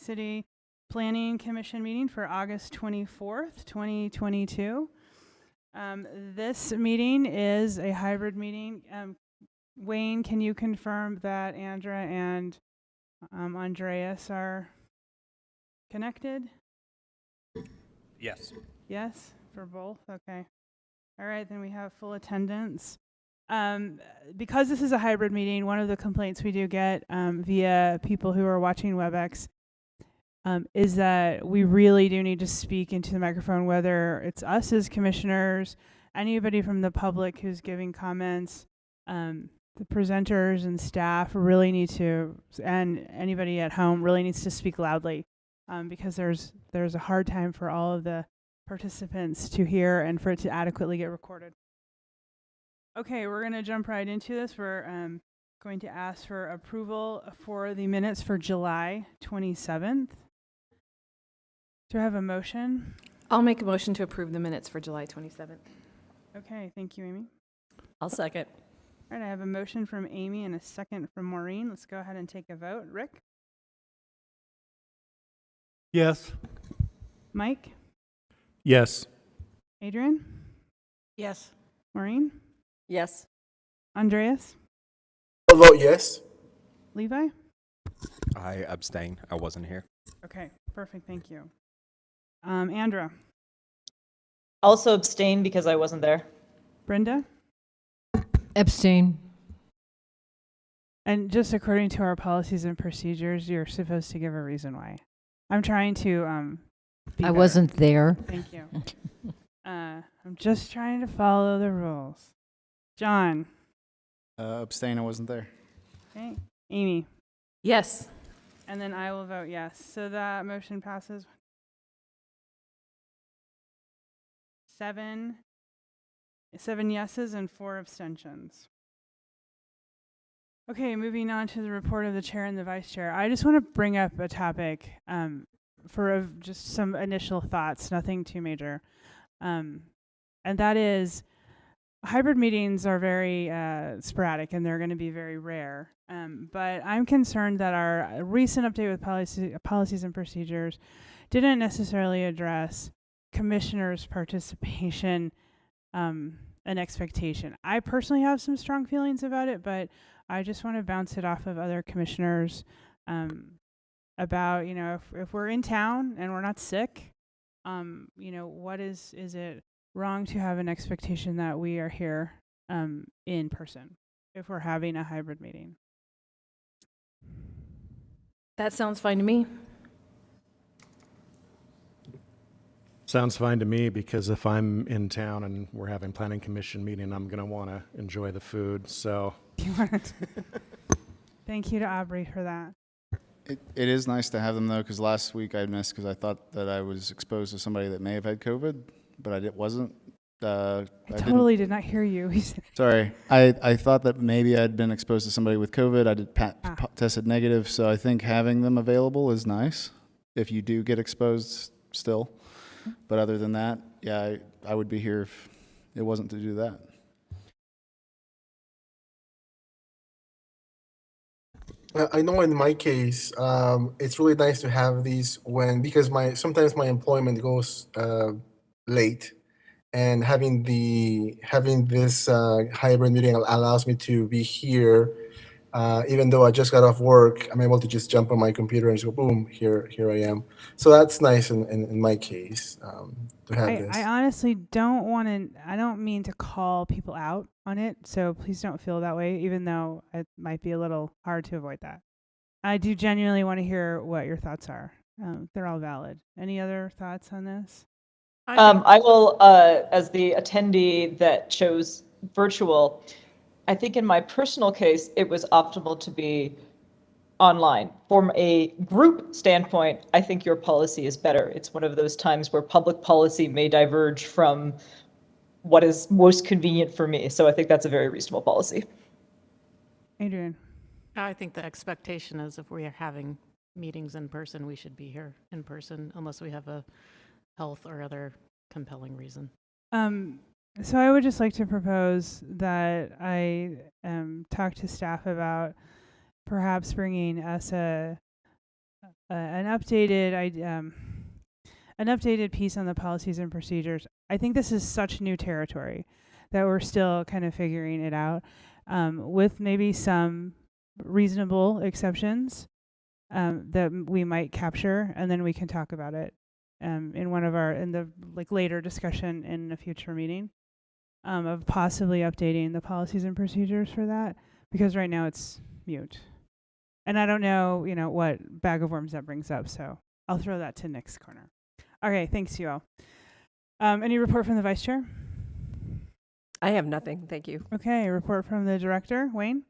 City Planning Commission meeting for August 24th, 2022. This meeting is a hybrid meeting. Wayne, can you confirm that Andra and Andreas are connected? Yes. Yes, for both? Okay. All right, then we have full attendance. Because this is a hybrid meeting, one of the complaints we do get via people who are watching WebEx is that we really do need to speak into the microphone, whether it's us as commissioners, anybody from the public who's giving comments, the presenters and staff really need to, and anybody at home really needs to speak loudly, because there's a hard time for all of the participants to hear and for it to adequately get recorded. Okay, we're going to jump right into this. We're going to ask for approval for the minutes for July 27th. Do I have a motion? I'll make a motion to approve the minutes for July 27th. Okay, thank you, Amy. I'll second. All right, I have a motion from Amy and a second from Maureen. Let's go ahead and take a vote. Rick? Yes. Mike? Yes. Adrian? Yes. Maureen? Yes. Andreas? I'll vote yes. Levi? I abstain. I wasn't here. Okay, perfect, thank you. Andra? Also abstain because I wasn't there. Brenda? Abstain. And just according to our policies and procedures, you're supposed to give a reason why. I'm trying to be I better. wasn't there. Thank you. I'm just trying to follow the rules. John? Abstain, I wasn't there. Okay. Amy? Yes. And then I will vote yes. So that motion passes. 7 yeses and 4 abstentions. Okay, moving on to the report of the chair and the vice chair. I just want to bring up a topic for just some initial thoughts, nothing too major. And that is, hybrid meetings are very sporadic and they're going to be very rare. But I'm concerned that our recent update with policies and procedures didn't necessarily address commissioners' participation and expectation. I personally have some strong feelings about it, but I just want to bounce it off of other commissioners about, if we're in town and we're not sick, what is it wrong to have an expectation that we are here in person if we're having a hybrid meeting? That sounds fine to me. Sounds fine to me, because if I'm in town and we're having planning commission meeting, I'm going to want to enjoy the food. So Thank you to Aubrey for that. It is nice to have them, though, because last week I missed because I thought that I was exposed to somebody that may have had COVID, but I wasn't. I totally did not hear you. Sorry. I thought that maybe I'd been exposed to somebody with COVID. I did tested negative, so I think having them available is nice if you do get exposed still. But other than that, yeah, I would be here if it wasn't to do that. I know in my case, it's really nice to have these because sometimes my employment goes late, and having this hybrid meeting allows me to be here. Even though I just got off work, I'm able to just jump on my computer and just go, boom, here I am. So that's nice in my case to have this. I honestly I don't mean to call people out on it, so please don't feel that way, even though it might be a little hard to avoid that. I do genuinely want to hear what your thoughts are. They're all valid. Any other thoughts on this? I will, as the attendee that chose virtual, I think in my personal case, it was optimal to be online. From a group standpoint, I think your policy is better. It's one of those times where public policy may diverge from what is most convenient for me. So I think that's a very reasonable policy. Adrian? I think the expectation is if we are having meetings in person, we should be here in person unless we have a health or other compelling reason. So I would just like to propose that I talk to staff about perhaps bringing us a an updated piece on the policies and procedures. I think this is such new territory that we're still kind of figuring it out, with maybe some reasonable exceptions that we might capture, and then we can talk about it in the later discussion in a future meeting, of possibly updating the policies and procedures for that, because right now it's mute. And I don't know, what bag of worms that brings up, so I'll throw that to Nick's corner. Okay, thanks you all. Any report from the vice chair? I have nothing, thank you. Okay, a report from the director, Wayne?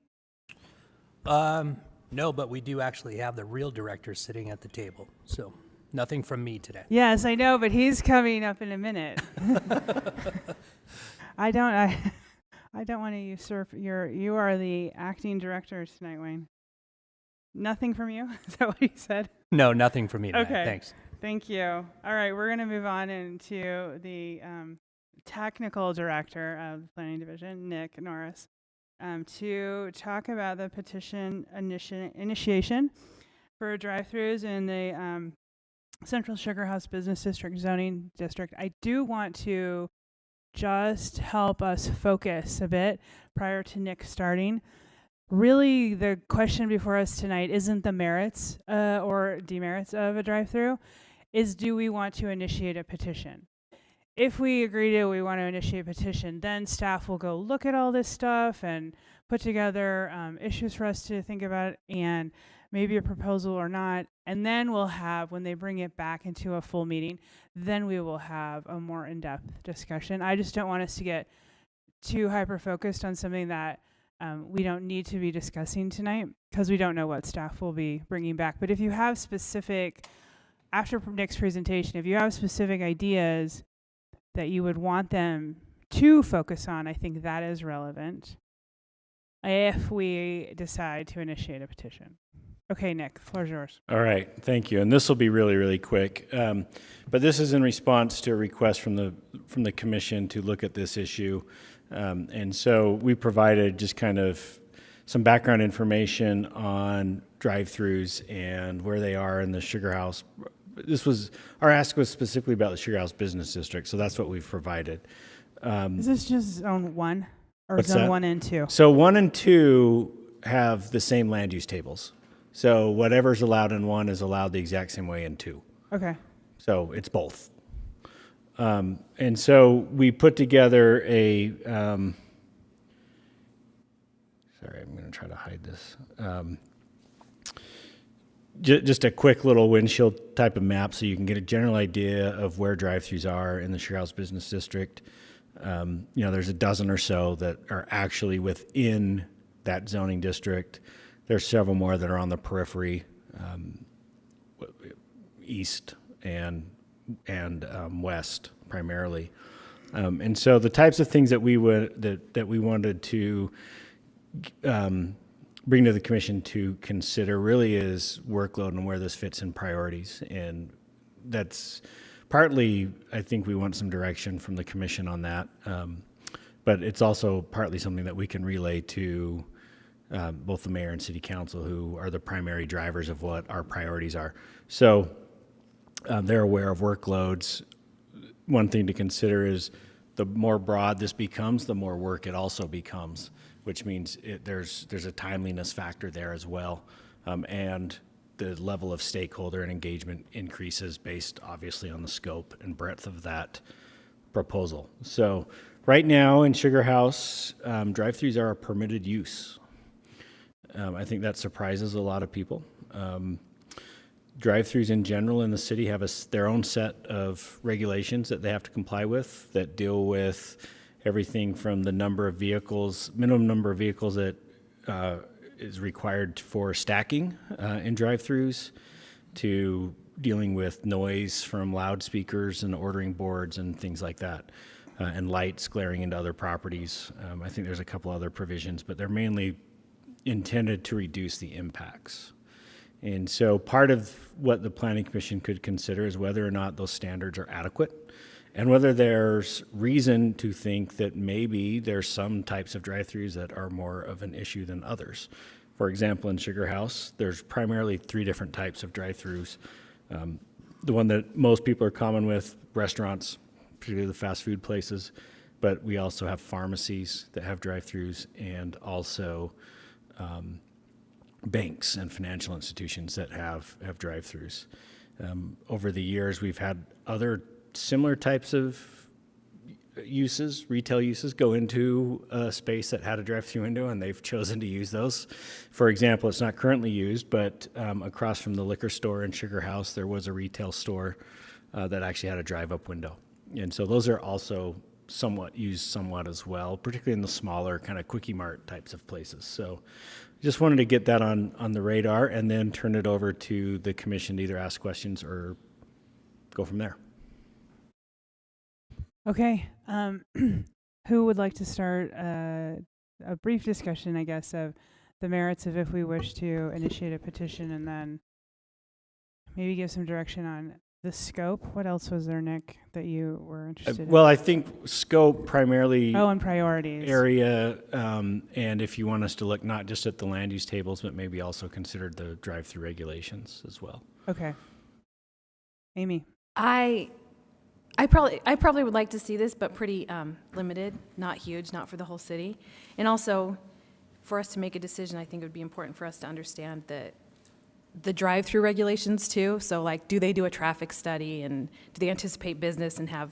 No, but we do actually have the real director sitting at the table, so nothing from me today. Yes, I know, but he's coming up in a minute. I don't want to usurp you are the acting director tonight, Wayne. Nothing from you? Is that what you said? No, nothing from me today. Okay. Thanks. Thank you. All right, we're going to move on into the technical director of the planning division, Nick Norris, to talk about the petition initiation for drive-throughs in the Central Sugar House Business District zoning district. I do want to just help us focus a bit prior to Nick starting. Really, the question before us tonight isn't the merits or demerits of a drive-through, is do we want to initiate a petition? If we agree to we want to initiate a petition, then staff will go look at all this stuff and put together issues for us to think about and maybe a proposal or not. And then we'll have, when they bring it back into a full meeting, then we will have a more in-depth discussion. I just don't want us to get too hyper-focused on something that we don't need to be discussing tonight because we don't know what staff will be bringing back. But if you have specific, after Nick's presentation, if you have specific ideas that you would want them to focus on, I think that is relevant if we decide to initiate a petition. Okay, Nick, the floor is yours. All right, thank you. And this will be really, really quick. But this is in response to a request from the commission to look at this issue. And so we provided just kind of some background information on drive-throughs and where they are in the Sugar House. Our ask was specifically about the Sugar House Business District, so that's what we've provided. Is this just zone 1 or What's zone that? 1 and 2? So 1 and 2 have the same land use tables. So whatever's allowed in 1 is allowed the exact same way in 2. Okay. So it's both. And so we put together a, sorry, I'm going to try to hide this. Just a quick little windshield type of map so you can get a general idea of where drive-throughs are in the Sugar House Business District. There's a dozen or so that are actually within that zoning district. There's several more that are on the periphery, east and west primarily. And so the types of things that we wanted to bring to the commission to consider really is workload and where this fits in priorities. And that's partly, I think we want some direction from the commission on that. But it's also partly something that we can relay to both the mayor and city council, who are the primary drivers of what our priorities are. So they're aware of workloads. One thing to consider is the more broad this becomes, the more work it also becomes, which means there's a timeliness factor there as well. And the level of stakeholder and engagement increases based obviously on the scope and breadth of that proposal. So right now in Sugar House, drive-throughs are a permitted use. I think that surprises a lot of people. Drive-throughs in general in the city have their own set of regulations that they have to comply with that deal with everything from the number of vehicles, minimum number of vehicles that is required for stacking in drive-throughs, to dealing with noise from loudspeakers and ordering boards and things like that, and lights glaring into other properties. I think there's a couple other provisions, but they're mainly intended to reduce the impacts. And so part of what the Planning Commission could consider is whether or not those standards are adequate, and whether there's reason to think that maybe there's some types of drive-throughs that are more of an issue than others. For example, in Sugar House, there's primarily 3 different types of drive-throughs. The one that most people are common with, restaurants, particularly the fast food places, but we also have pharmacies that have drive-throughs, and also banks and financial institutions that have drive-throughs. Over the years, we've had other similar types of uses, retail uses, go into a space that had a drive-through window, and they've chosen to use those. For example, it's not currently used, but across from the liquor store in Sugar House, there was a retail store that actually had a drive-up window. And so those are also used as well, particularly in the smaller kind of quickie mart types of places. So just wanted to get that on the radar, and then turn it over to the commission to either ask questions or go from there. Okay. Who would like to start a brief discussion, I guess, of the merits of if we wish to initiate a petition, and then maybe give some direction on the scope? What else was there, Nick, that you were interested in? Well, I think scope primarily. Oh, and priorities. Area, and if you want us to look not just at the land use tables, but maybe also consider the drive-through regulations as well. Okay. Amy. I probably would like to see this, but pretty limited, not huge, not for the whole city. And also, for us to make a decision, I think it would be important for us to understand the drive-through regulations too. So like, do they do a traffic study, and do they anticipate business and have,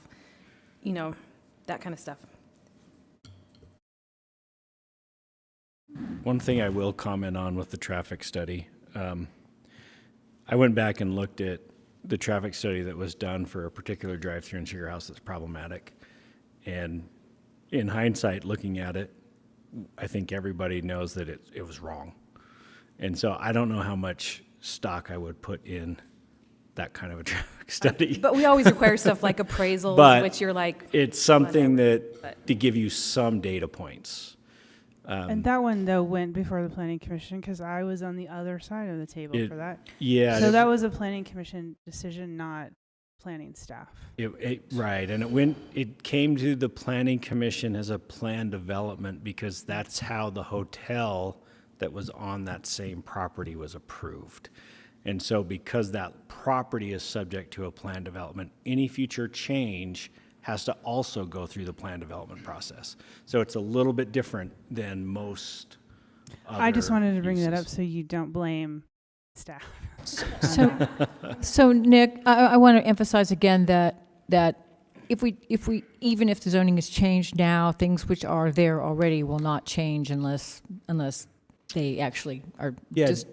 that kind of stuff. One thing I will comment on with the traffic study, I went back and looked at the traffic study that was done for a particular drive-through in Sugar House that's problematic. And in hindsight, looking at it, I think everybody knows that it was wrong. And so I don't know how much stock I would put in that kind of a traffic study. But we always require stuff like appraisals, But which you're like. It's something to give you some data points. And that one, though, went before the Planning Commission because I was on the other side of the table for that. Yeah. So that was a Planning Commission decision, not planning staff. Right, and it came to the Planning Commission as a plan development because that's how the hotel that was on that same property was approved. And so because that property is subject to a plan development, any future change has to also go through the plan development process. So it's a little bit different than most other I just wanted to bring that up uses. so you don't blame staff. So Nick, I want to emphasize again that if we even if the zoning is changed now, things which are there already will not change unless they actually are just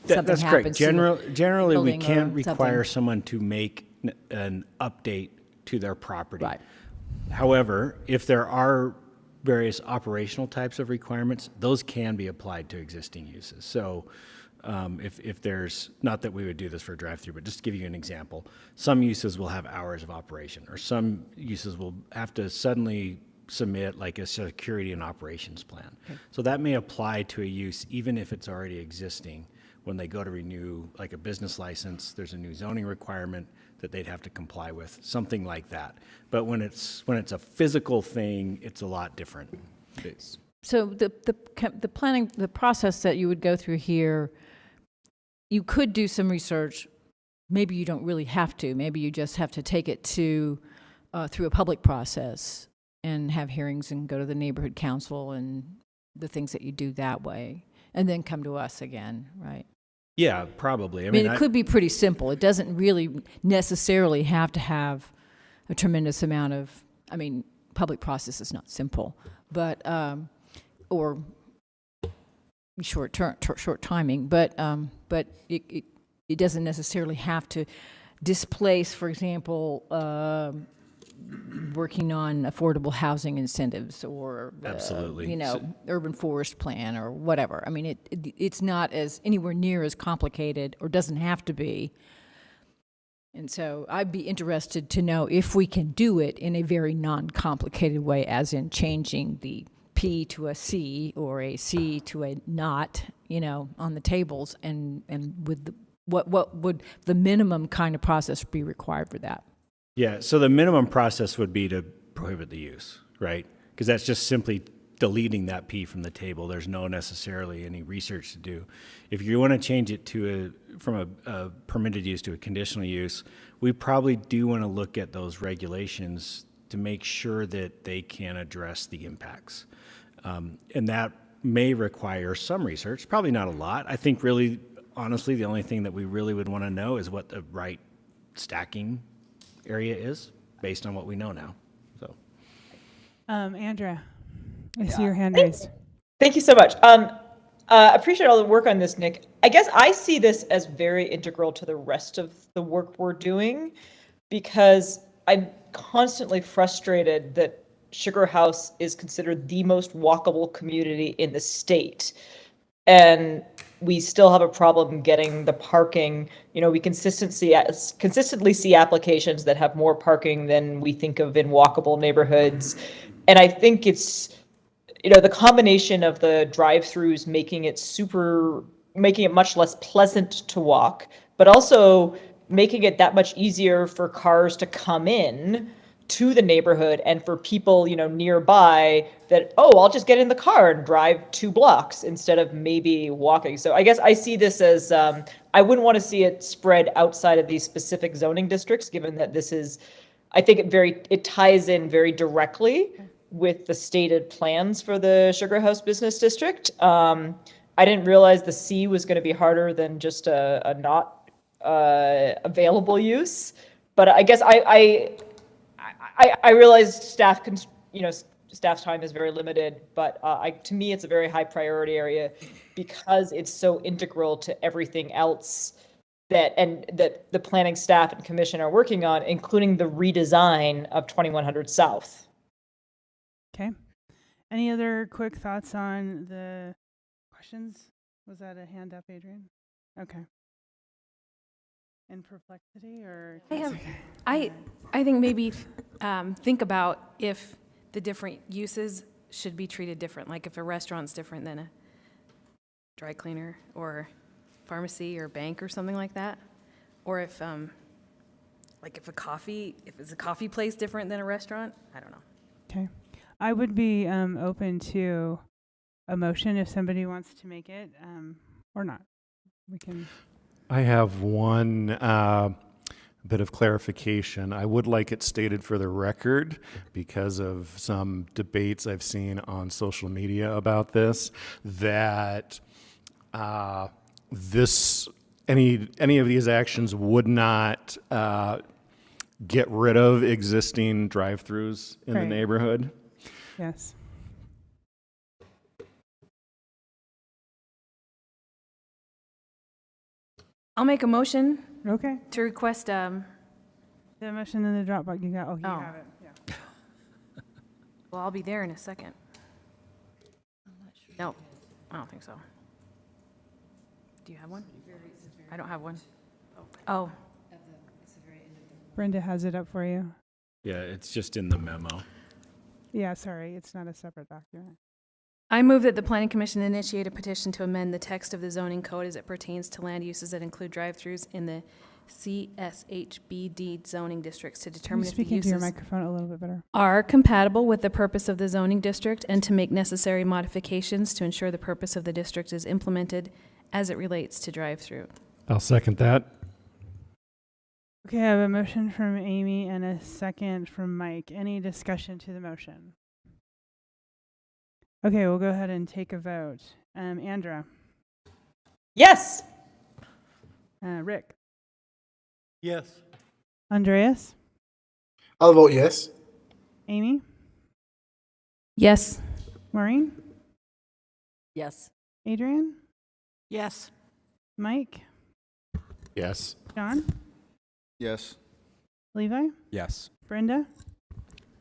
something That's happens. correct. Generally, we building or can't require something. someone to make an update to their property. Right. However, if there are various operational types of requirements, those can be applied to existing uses. So if there's, not that we would do this for a drive-through, but just to give you an example, some uses will have hours of operation, or some uses will have to suddenly submit like a security and operations plan. Okay. So that may apply to a use even if it's already existing. When they go to renew like a business license, there's a new zoning requirement that they'd have to comply with, something like that. But when it's a physical thing, it's a lot different. So the planning, the process that you would go through here, you could do some research. Maybe you don't really have to. Maybe you just have to take it to through a public process and have hearings and go to the neighborhood council and the things that you do that way, and then come to us again, right? Yeah, probably. I mean, it could be pretty simple. It doesn't really necessarily have to have a tremendous amount of, public process is not simple, but, or short timing, but it doesn't necessarily have to displace, for example, working on affordable housing incentives or, absolutely, urban forest plan or whatever. I mean, it's not as anywhere near as complicated, or doesn't have to be. And so I'd be interested to know if we can do it in a very non-complicated way, as in changing the P to a C or a C to a not, on the tables, and with what would the minimum kind of process be required for that? Yeah, so the minimum process would be to prohibit the use, right? Because that's just simply deleting that P from the table. There's no necessarily any research to do. If you want to change it to from a permitted use to a conditional use, we probably do want to look at those regulations to make sure that they can address the impacts. And that may require some research, probably not a lot. I think really, honestly, the only thing that we really would want to know is what the right stacking area is based on what we know now. So, Andrea, I see your hand raised. Thank you so much. Appreciate all the work on this, Nick. I guess I see this as very integral to the rest of the work we're doing, because I'm constantly frustrated that Sugar House is considered the most walkable community in the state. And we still have a problem getting the parking. You know, we consistently see applications that have more parking than we think of in walkable neighborhoods. And I think it's, you know, the combination of the drive-throughs making it much less pleasant to walk, but also making it that much easier for cars to come in to the neighborhood, and for people, you know, nearby that, oh, I'll just get in the car and drive 2 blocks instead of maybe walking. So I guess I see this as, I wouldn't want to see it spread outside of these specific zoning districts, given that this is, I think it ties in very directly with the stated plans for the Sugar House Business District. I didn't realize the C was going to be harder than just a not available use, but I guess I realize staff's time is very limited, but to me, it's a very high priority area because it's so integral to everything else that the planning staff and commission are working on, including the redesign of 2100 South. Okay. Any other quick thoughts on the questions? Was that a hand up, Adrian? Okay. In perplexity, or? I think maybe think about if the different uses should be treated different. Like if a restaurant's different than a dry cleaner or pharmacy or bank or something like that, or if it's a coffee place different than a restaurant. I don't know. Okay, I would be open to a motion if somebody wants to make it, or not. We can. I have one bit of clarification. I would like it stated for the record, because of some debates I've seen on social media about this, that any of these actions would not get rid of existing drive-throughs in the neighborhood. Yes. I'll make a motion. Okay. To request the motion in the Dropbox. You got. Oh, you have it. Yeah. Well, I'll be there in a second. No, I don't think so. Do you have one? I don't have one. Oh. Brenda has it up for you. yeah, it's just in the memo. Yeah, sorry, it's not a separate document. I move that the Planning Commission initiate a petition to amend the text of the zoning code as it pertains to land uses that include drive-throughs in the CSHBD zoning districts to determine if the Speaking to your uses microphone a little bit better. are compatible with the purpose of the zoning district, and to make necessary modifications to ensure the purpose of the district is implemented as it relates to drive-through. I'll second that. Okay, I have a motion from Amy and a second from Mike. Any discussion to the motion? Okay, we'll go ahead and take a vote. Andrea? Yes. Rick? Yes. Andreas? I'll vote yes. Amy? Yes. Maureen? Yes. Adrian? Yes. Mike? Yes. John? Yes. Levi? Yes. Brenda?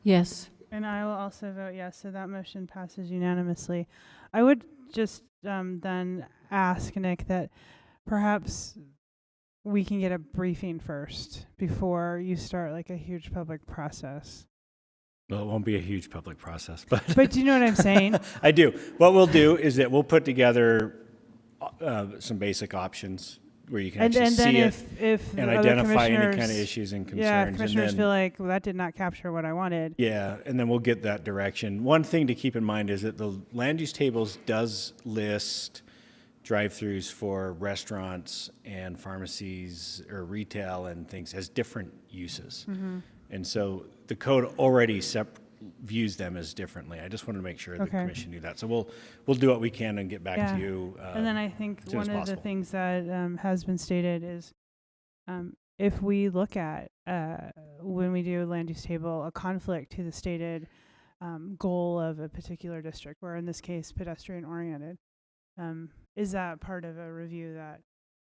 Yes. And I will also vote yes, so that motion passes unanimously. I would just then ask Nick that perhaps we can get a briefing first before you start like a huge public process. Well, it won't be a huge public process, but But do you know what I'm saying? I do. What we'll do is that we'll put together some basic options where you can And actually then see it if and the other identify any kind of commissioners- issues and concerns. Yeah, and commissioners then- feel like, well, that did not capture what I wanted. Yeah, and then we'll get that direction. One thing to keep in mind is that the land use tables does list drive-throughs for restaurants and pharmacies or retail and things as different uses. And so the code already views them as differently. I just wanted to make sure the Okay. commission knew that. So we'll do what we can and get back Yeah. to you. And then I think as soon as one of the possible. things that has been stated is if we look at, when we do land use table, a conflict to the stated goal of a particular district, or in this case, pedestrian oriented, is that part of a review that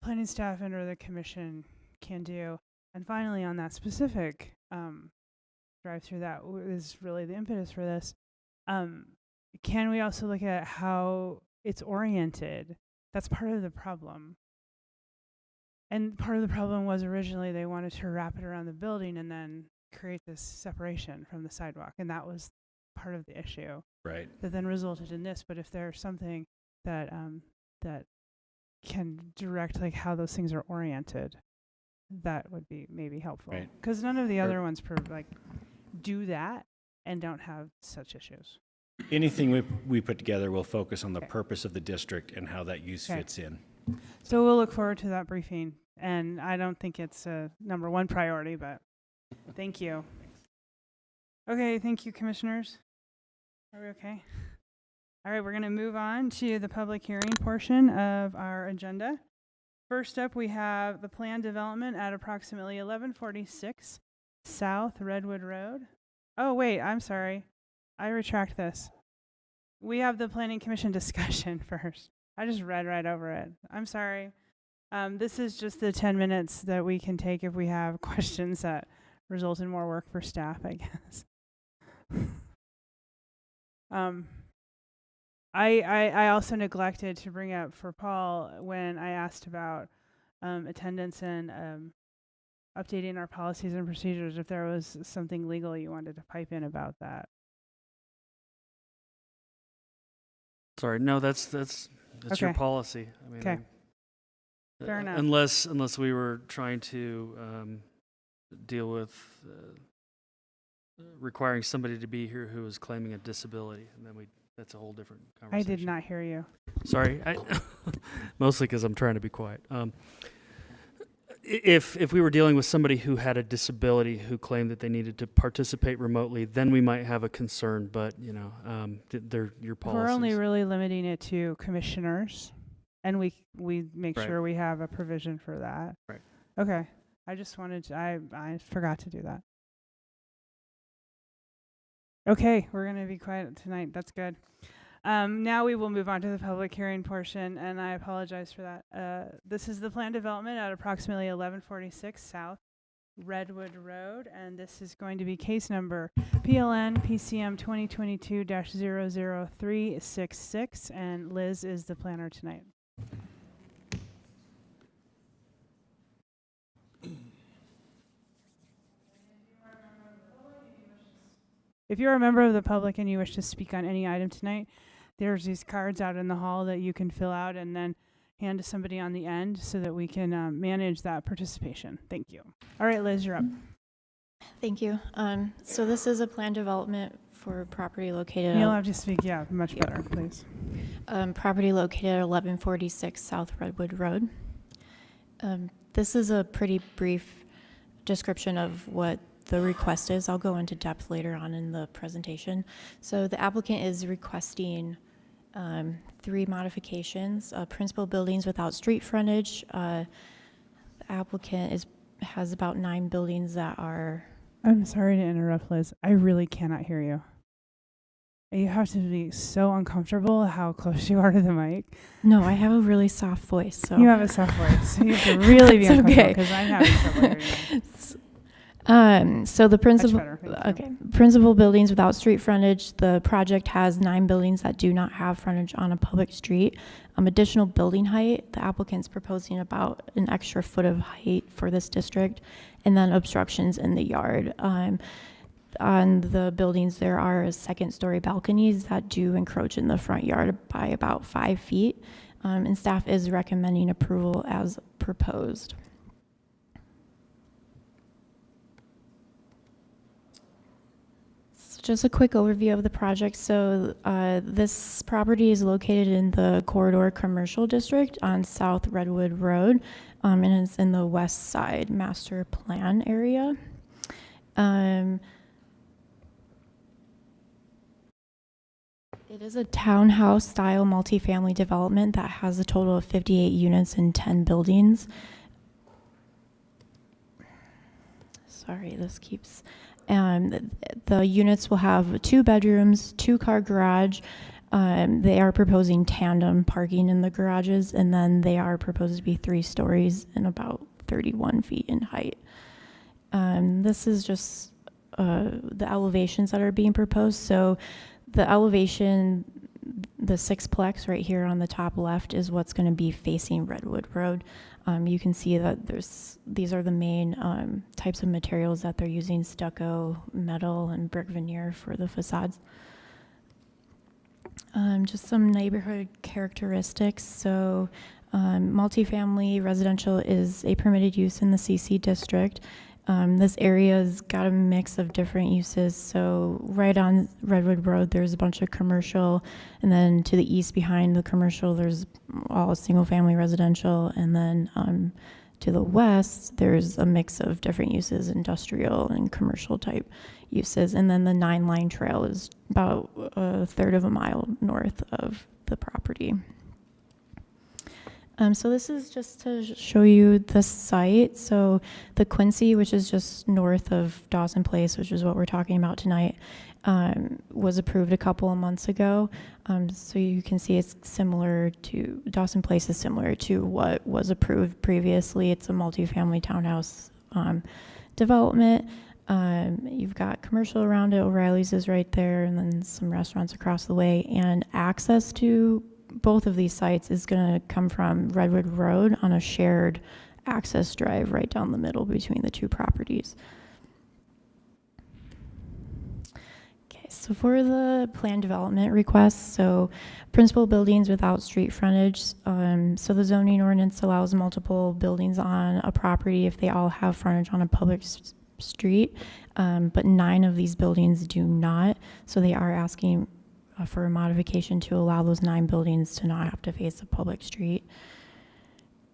planning staff and or the commission can do? And finally, on that specific drive-through, that is really the impetus for this. Can we also look at how it's oriented? That's part of the problem. And part of the problem was originally they wanted to wrap it around the building and then create this separation from the sidewalk. And that was part of the issue Right. that then resulted in this. But if there's something that that can direct like how those things are oriented, that would be maybe helpful. Right. Because none of the Or- other ones do that and don't have such issues. Anything we put together will focus on the Okay. purpose of the district and how that use Okay. fits in. So we'll look forward to that briefing. And I don't think it's a number one priority, but thank you. Okay, thank you, commissioners. Are we okay? All right, we're going to move on to the public hearing portion of our agenda. First up, we have the planned development at approximately 1146 South Redwood Road. Oh, wait, I'm sorry. I retract this. We have the planning commission discussion first. I just read right over it. I'm sorry. This is just the 10 minutes that we can take if we have questions that result in more work for staff, I guess. I also neglected to bring up for Paul when I asked about attendance and updating our policies and procedures, if there was something legal you wanted to pipe in about that. Sorry, no, that's your Okay. policy. I mean, Okay. Fair enough. Unless we were trying to deal with requiring somebody to be here who is claiming a disability, and then that's a whole different I conversation. did not hear you. Sorry, mostly because I'm trying to be quiet. If we were dealing with somebody who had a disability who claimed that they needed to participate remotely, then we might have a concern. But they're your policies. We're only really limiting it to commissioners, and we make Right. sure we have a provision for that. Right. Okay. I just wanted to, I forgot to do that. Okay, we're going to be quiet tonight. That's good. Now we will move on to the public hearing portion, and I apologize for that. This is the planned development at approximately 1146 South Redwood Road, and this is going to be case number PLN PCM 2022-00366, and Liz is the planner tonight. If you're a member of the public and you wish to speak on any item tonight, there's these cards out in the hall that you can fill out and then hand to somebody on the end so that we can manage that participation. Thank you. All right, Liz, you're up. Thank you. So this is a planned development for property located You'll at, have to speak, much better, please. property located at 1146 South Redwood Road. This is a pretty brief description of what the request is. I'll go into depth later on in the presentation. So the applicant is requesting 3 modifications. Principal buildings without street frontage. The applicant has about 9 buildings that are... I'm sorry to interrupt, Liz. I really cannot hear you. You have to be so uncomfortable how close you are to the mic. No, I have a really soft voice. So you have a soft voice. So you have to really be It's uncomfortable okay. because I'm having trouble hearing you. So the principal, better, thank you. principal buildings without street frontage. The project has 9 buildings that do not have frontage on a public street. Additional building height. The applicant's proposing about an extra foot of height for this district, and then obstructions in the yard. On the buildings, there are 2nd-story balconies that do encroach in the front yard by about 5 feet. and staff is recommending approval as proposed. So just a quick overview of the project. So this property is located in the Corridor Commercial District on South Redwood Road, and it's in the West Side Master Plan area. It is a townhouse style multifamily development that has a total of 58 units and 10 buildings. Sorry, this keeps. The units will have 2 bedrooms, 2-car garage. They are proposing tandem parking in the garages, and then they are proposed to be 3 stories and about 31 feet in height. This is just the elevations that are being proposed. So the elevation, the 6-plex right here on the top left is what's going to be facing Redwood Road. You can see that these are the main types of materials that they're using: stucco, metal, and brick veneer for the facades. Just some neighborhood characteristics. So multifamily residential is a permitted use in the CC district. This area's got a mix of different uses. So right on Redwood Road, there's a bunch of commercial, and then to the east behind the commercial, there's all single-family residential, and then to the west, there's a mix of different uses, industrial and commercial type uses. And then the 9-line trail is about a third of a mile north of the property. So this is just to show you the site. So the Quincy, which is just north of Dawson Place, which is what we're talking about tonight, was approved a couple of months ago. So you can see it's similar to, Dawson Place is similar to what was approved previously. It's a multifamily townhouse development. You've got commercial around it. O'Reilly's is right there, and then some restaurants across the way. And access to both of these sites is going to come from Redwood Road on a shared access drive right down the middle between the 2 properties. Okay, so for the plan development requests, so principal buildings without street frontage. So the zoning ordinance allows multiple buildings on a property if they all have frontage on a public street, but 9 of these buildings do not. So they are asking for a modification to allow those 9 buildings to not have to face a public street.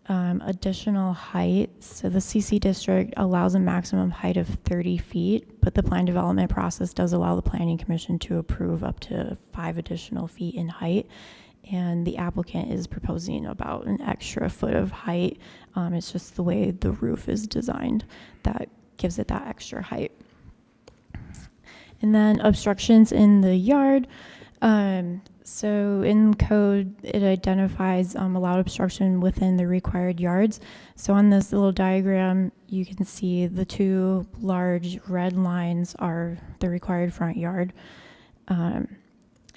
Additional height, so the CC district allows a maximum height of 30 feet, but the plan development process does allow the Planning Commission to approve up to 5 additional feet in height, and the applicant is proposing about an extra foot of height. It's just the way the roof is designed that gives it that extra height. And then obstructions in the yard. So in code, it identifies allowed obstruction within the required yards. So on this little diagram, you can see the 2 large red lines are the required front yard. And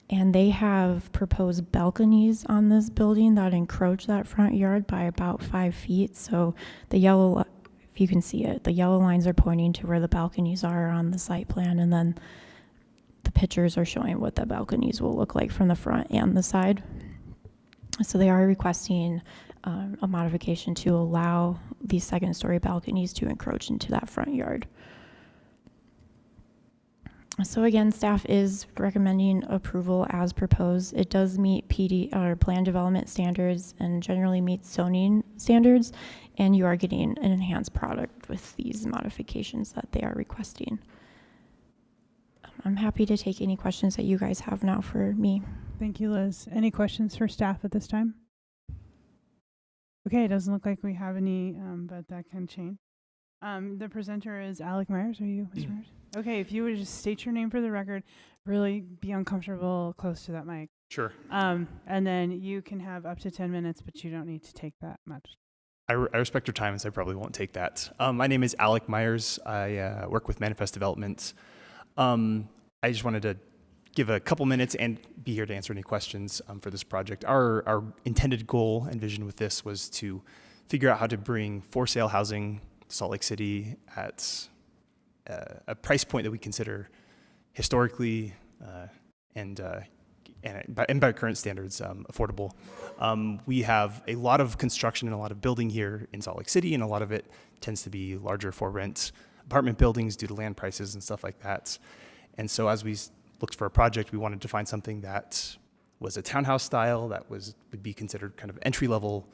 they have proposed balconies on this building that encroach that front yard by about 5 feet. So the yellow, if you can see it, the yellow lines are pointing to where the balconies are on the site plan, and then the pictures are showing what the balconies will look like from the front and the side. So they are requesting a modification to allow these 2nd-story balconies to encroach into that front yard. So again, staff is recommending approval as proposed. It does meet PD or plan development standards and generally meets zoning standards, and you are getting an enhanced product with these modifications that they are requesting. I'm happy to take any questions that you guys have now for me. Thank you, Liz. Any questions for staff at this time? Okay, it doesn't look like we have any, but that can change. The presenter is Alec Myers. Are you, Mr. Myers? Okay, if you would just state your name for the record, really be uncomfortable close to that mic. Sure. And then you can have up to 10 minutes, but you don't need to take that much. I respect your time, so I probably won't take that. My name is Alec Myers. I work with Manifest Development. I just wanted to give a couple minutes and be here to answer any questions for this project. Our intended goal and vision with this was to figure out how to bring for sale housing to Salt Lake City at a price point that we consider historically and and by current standards, affordable. We have a lot of construction and a lot of building here in Salt Lake City, and a lot of it tends to be larger for rent apartment buildings due to land prices and stuff like that. And so as we looked for a project, we wanted to find something that was a townhouse style, that would be considered kind of entry-level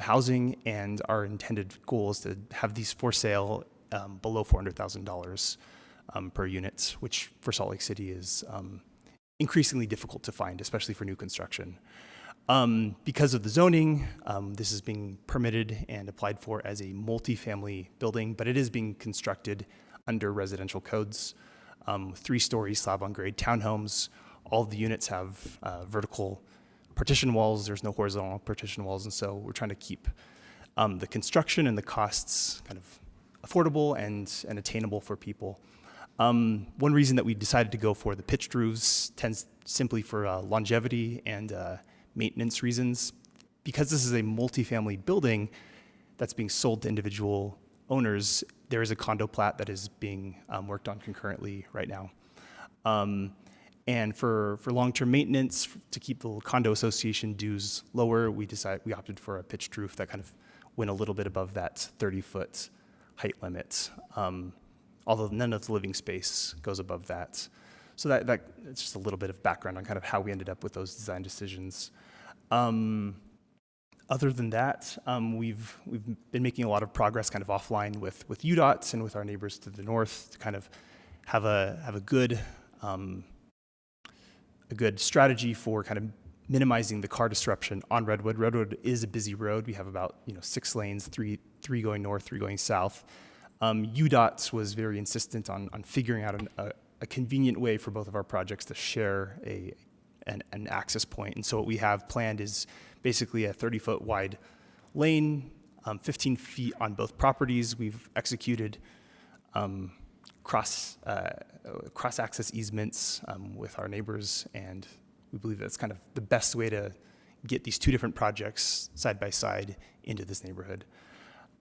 housing, and our intended goal is to have these for sale below $400,000 per unit, which for Salt Lake City is increasingly difficult to find, especially for new construction. Because of the zoning, this is being permitted and applied for as a multifamily building, but it is being constructed under residential codes. 3-story slab-on-grade townhomes. All of the units have vertical partition walls. There's no horizontal partition walls, and so we're trying to keep the construction and the costs kind of affordable and attainable for people. One reason that we decided to go for the pitched roofs tends simply for longevity and maintenance reasons. Because this is a multifamily building that's being sold to individual owners, there is a condo plat that is being worked on concurrently right now. And for long-term maintenance, to keep the condo association dues lower, we opted for a pitched roof that kind of went a little bit above that 30-foot height limit. Although none of the living space goes above that. So that it's just a little bit of background on kind of how we ended up with those design decisions. Other than that, we've been making a lot of progress kind of offline with UDOT and with our neighbors to the north to kind of have a good strategy for kind of minimizing the car disruption on Redwood. Redwood is a busy road. We have about 6 lanes, three going north, 3 going south. UDOT was very insistent on figuring out a convenient way for both of our projects to share an access point. And so what we have planned is basically a 30-foot wide lane, 15 feet on both properties. We've executed cross-access easements with our neighbors, and we believe that's kind of the best way to get these 2 different projects side by side into this neighborhood.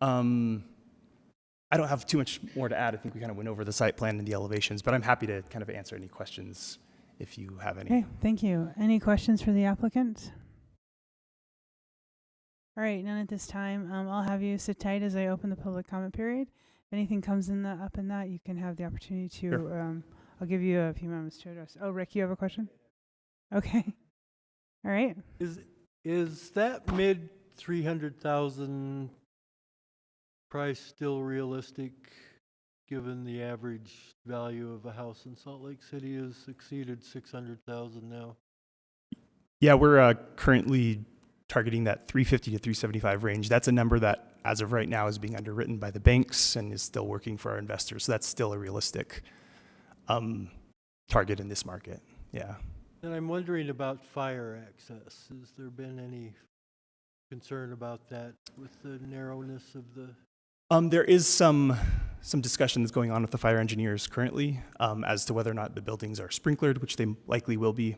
I don't have too much more to add. I think we kind of went over the site plan and the elevations, but I'm happy to kind of answer any questions if you have any. Okay, thank you. Any questions for the applicant? All right, none at this time. I'll have you sit tight as I open the public comment period. If anything comes up in that, you can have the opportunity to, Sure. I'll give you a few moments to address. Oh, Rick, you have a question? Okay. All right. Is that mid 300,000 price still realistic, given the average value of a house in Salt Lake City has exceeded 600,000 now? Yeah, we're currently targeting that 350 to 375 range. That's a number that, as of right now, is being underwritten by the banks and is still working for our investors. So that's still a realistic target in this market. Yeah. And I'm wondering about fire access. Has there been any concern about that with the narrowness of the? There is some discussion that's going on with the fire engineers currently as to whether or not the buildings are sprinklered, which they likely will be.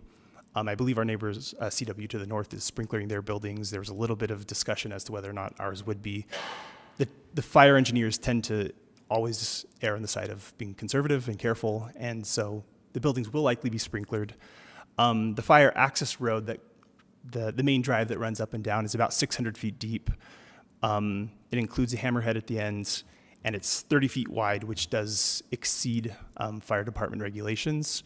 I believe our neighbors, CW to the north, is sprinklering their buildings. There was a little bit of discussion as to whether or not ours would be. The fire engineers tend to always err on the side of being conservative and careful, and so the buildings will likely be sprinklered. The fire access road, that the main drive that runs up and down, is about 600 feet deep. It includes a hammerhead at the end, and it's 30 feet wide, which does exceed fire department regulations.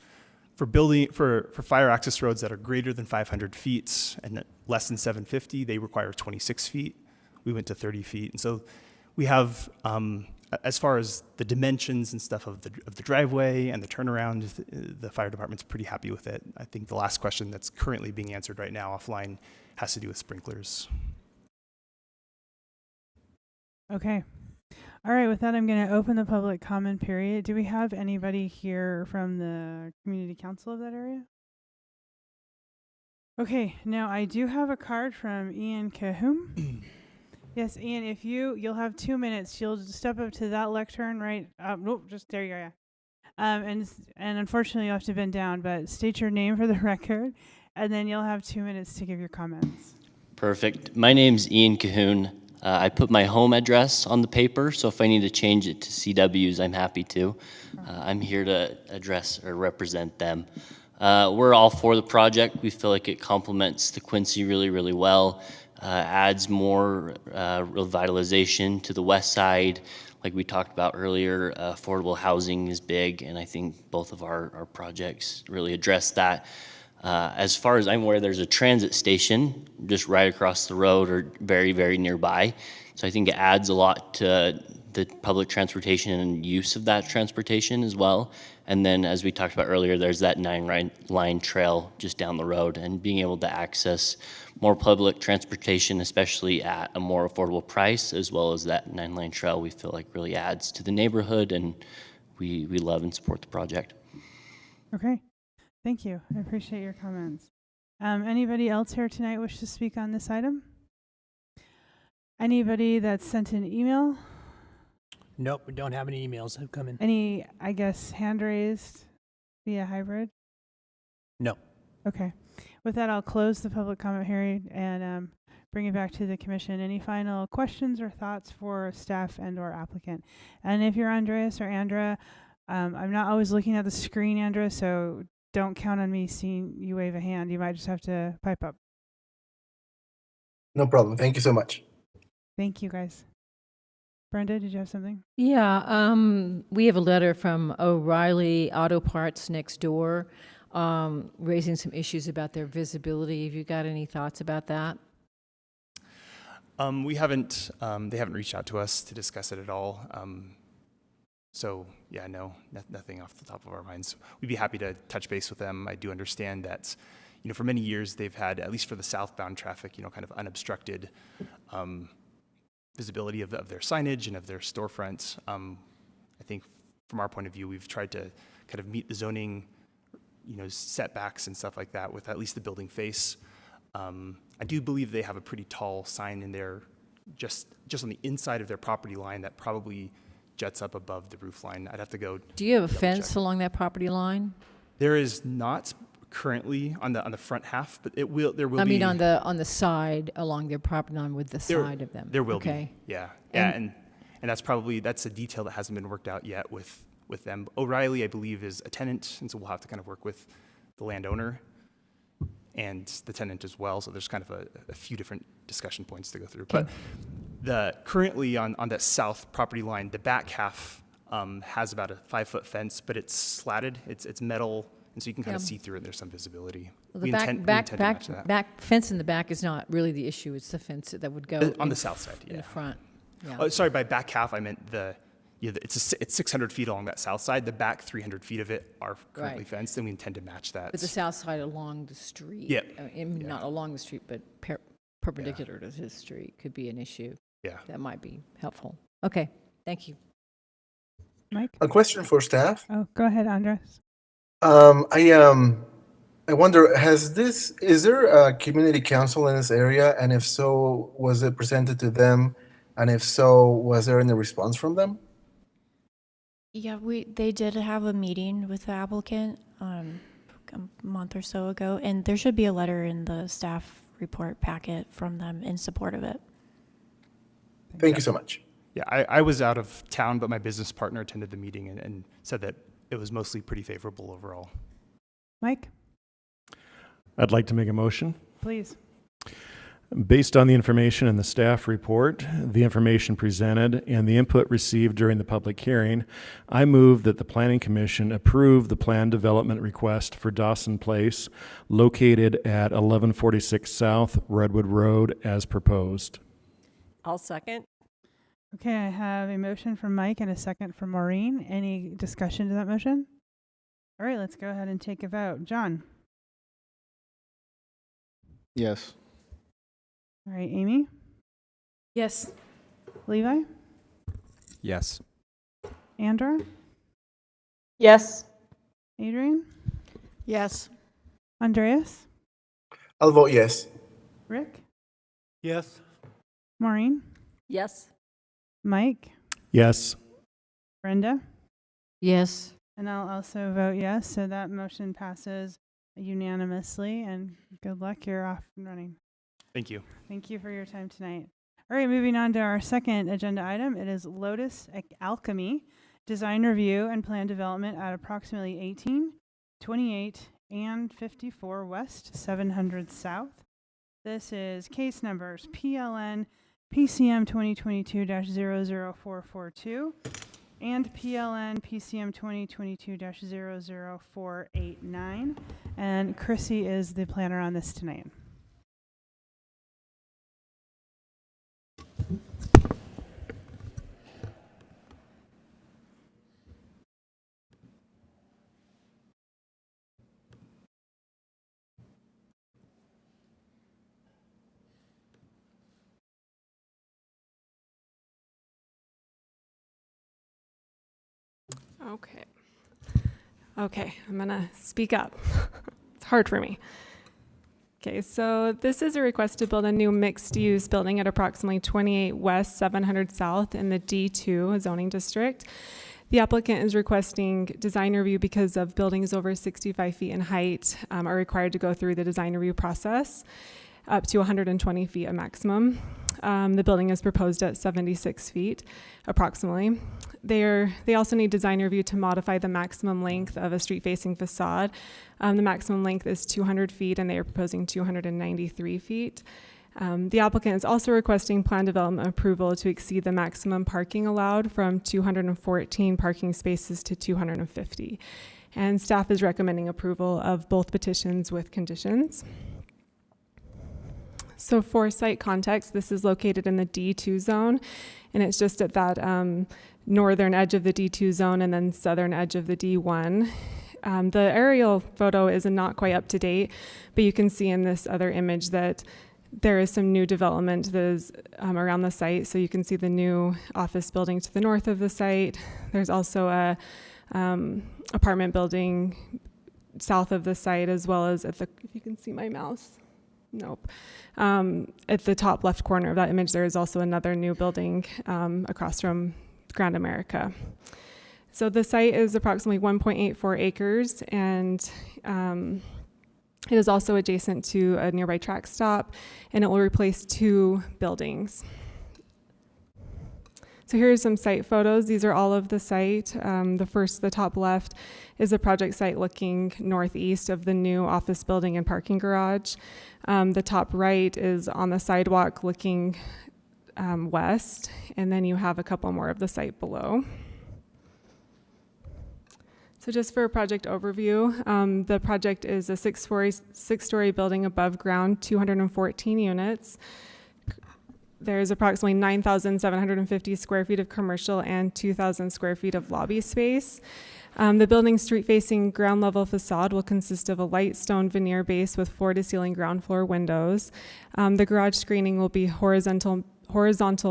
For fire access roads that are greater than 500 feet and less than 750, they require 26 feet. We went to 30 feet, and so we have, as far as the dimensions and stuff of the driveway and the turnaround, the fire department's pretty happy with it. I think the last question that's currently being answered right now offline has to do with sprinklers. Okay. All right, with that, I'm going to open the public comment period. Do we have anybody here from the community council of that area? Okay, now I do have a card from Ian Cahoon. Yes, Ian, if you'll have 2 minutes. You'll step up to that lectern, right? Nope, just there you go. Yeah. And unfortunately, you'll have to bend down, but state your name for the record, and then you'll have 2 minutes to give your comments. Perfect. My name's Ian Cahoon. I put my home address on the paper, so if I need to change it to CW's, I'm happy to. I'm here to address or represent them. We're all for the project. We feel like it complements the Quincy really, really well. Adds more revitalization to the west side. Like we talked about earlier, affordable housing is big, and I think both of our projects really address that. As far as I'm aware, there's a transit station just right across the road or very, very nearby. So I think it adds a lot to the public transportation and use of that transportation as well. And then, as we talked about earlier, there's that 9-line trail just down the road, and being able to access more public transportation, especially at a more affordable price, as well as that 9-line trail, we feel like really adds to the neighborhood, and we love and support the project. Okay. Thank you. I appreciate your comments. Anybody else here tonight wish to speak on this item? Anybody that sent an email? Nope, we don't have any emails that have come in. Any, I guess, hand raised via hybrid? No. Okay. With that, I'll close the public comment hearing and bring it back to the commission. Any final questions or thoughts for staff and or applicant? And if you're Andreas or Andra, I'm not always looking at the screen, Andra, so don't count on me seeing you wave a hand. You might just have to pipe up. No problem. Thank you so much. Thank you, guys. Brenda, did you have something? Yeah, we have a letter from O'Reilly Auto Parts next door, raising some issues about their visibility. Have you got any thoughts about that? We haven't, they haven't reached out to us to discuss it at all. So yeah, no, nothing off the top of our minds. We'd be happy to touch base with them. I do understand that, for many years they've had, at least for the southbound traffic, kind of unobstructed visibility of their signage and of their storefronts. I think from our point of view, we've tried to kind of meet the zoning, setbacks and stuff like that with at least the building face. I do believe they have a pretty tall sign in there, just on the inside of their property line that probably jets up above the roof line. I'd have to go. Do you have a fence along that property line? There is not currently on the front half, but there will be. I mean, on the side along their property line with the side of them. There will be. Yeah. And that's a detail that hasn't been worked out yet with them. O'Reilly, I believe, is a tenant, and so we'll have to kind of work with the landowner and the tenant as well. So there's kind of a few different discussion points to go through. Okay. But currently on that south property line, the back half has about a 5-foot fence, but it's slatted. It's metal, and so you can kind of see through it. There's some visibility. Well, the back fence in the back is not really the issue. It's the fence that would go on the south side, in the front. Yeah. Oh, sorry, by back half I meant it's 600 feet along that south side. The back 300 feet of it are currently fenced, and we intend to match that. But the south side along the street, not along the street, but perpendicular to his street could be an issue. Yeah. That might be helpful. Okay, thank you. Mike? A question for staff. Oh, go ahead, Andres. I wonder, is there a community council in this area? And if so, was it presented to them? And if so, was there any response from them? Yeah, they did have a meeting with the applicant a month or so ago, and there should be a letter in the staff report packet from them in support of it. Thank you so much. Yeah, I was out of town, but my business partner attended the meeting and said that it was mostly pretty favorable overall. Mike? I'd like to make a motion. Please. Based on the information in the staff report, the information presented, and the input received during the public hearing, I move that the Planning Commission approve the plan development request for Dawson Place, located at 1146 South Redwood Road, as proposed. I'll second. Okay, I have a motion from Mike and a second from Maureen. Any discussion to that motion? All right, let's go ahead and take a vote. John? Yes. All right, Amy? Yes. Levi? Yes. Andra? Yes. Adrian? Yes. Andreas? I'll vote yes. Rick? Yes. Maureen? Yes. Mike? Yes. Brenda? Yes. And I'll also vote yes, so that motion passes unanimously, and good luck, you're off and running. Thank you. Thank you for your time tonight. All right, moving on to our second agenda item. It is Lotus Alchemy, design review and plan development at approximately 1828 and 54 West, 700 South. This is case numbers PLN PCM 2022-00442 and PLN PCM 2022-00489. And Chrissy is the planner on this tonight. Okay, I'm gonna speak up. It's hard for me. Okay, so this is a request to build a new mixed-use building at approximately 28 West, 700 South in the D2 zoning district. The applicant is requesting design review because of buildings over 65 feet in height are required to go through the design review process, up to 120 feet a maximum. The building is proposed at 76 feet, approximately. They also need design review to modify the maximum length of a street-facing facade. The maximum length is 200 feet, and they are proposing 293 feet. The applicant is also requesting plan development approval to exceed the maximum parking allowed from 214 parking spaces to 250. And staff is recommending approval of both petitions with conditions. So Foresight Context, this is located in the D2 zone, and it's just at that northern edge of the D2 zone and then southern edge of the D1. The aerial photo is not quite up to date, but you can see in this other image that there is some new development that is around the site. So you can see the new office building to the north of the site. There's also a apartment building south of the site, as well as at the, if you can see my mouse. Nope. At the top left corner of that image, there is also another new building across from Grand America. So the site is approximately 1.84 acres, and it is also adjacent to a nearby track stop, and it will replace 2 buildings. So here's some site photos. These are all of the site. The top left is a project site looking northeast of the new office building and parking garage. The top right is on the sidewalk looking west, and then you have a couple more of the site below. So just for a project overview, the project is a six-story building above ground, 214 units. There's approximately 9,750 square feet of commercial and 2,000 square feet of lobby space. The building's street-facing ground level facade will consist of a light stone veneer base with floor-to-ceiling ground floor windows. The garage screening will be horizontal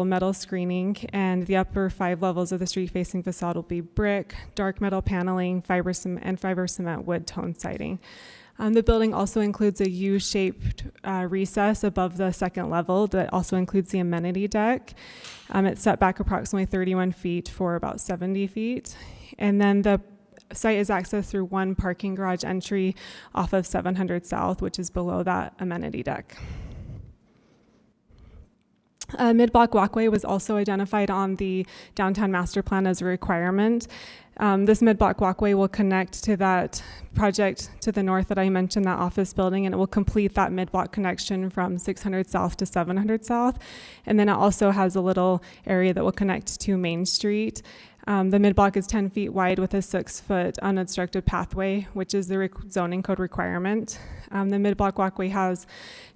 metal screening, and the upper 5 levels of the street-facing facade will be brick, dark metal paneling, fiber cement wood tone siding. The building also includes a U-shaped recess above the second level that also includes the amenity deck. It's set back approximately 31 feet for about 70 feet. And then the site is accessed through one parking garage entry off of 700 South, which is below that amenity deck. Mid-Block Walkway was also identified on the downtown master plan as a requirement. This Mid-Block Walkway will connect to that project to the north that I mentioned, that office building, and it will complete that mid-block connection from 600 South to 700 South. And then it also has a little area that will connect to Main Street. The mid-block is 10 feet wide with a 6-foot unobstructed pathway, which is the zoning code requirement. The mid-block walkway has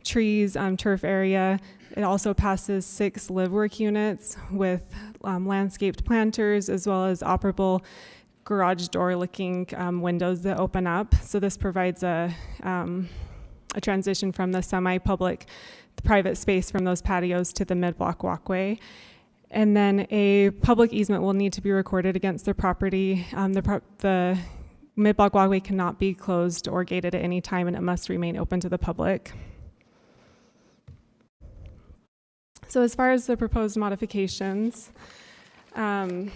trees, turf area. It also passes 6 live-work units with landscaped planters, as well as operable garage door-looking windows that open up. So this provides a transition from the semi-public private space from those patios to the mid-block walkway. And then a public easement will need to be recorded against the property. The mid-block walkway cannot be closed or gated at any time, and it must remain open to the public. So as far as the proposed modifications, the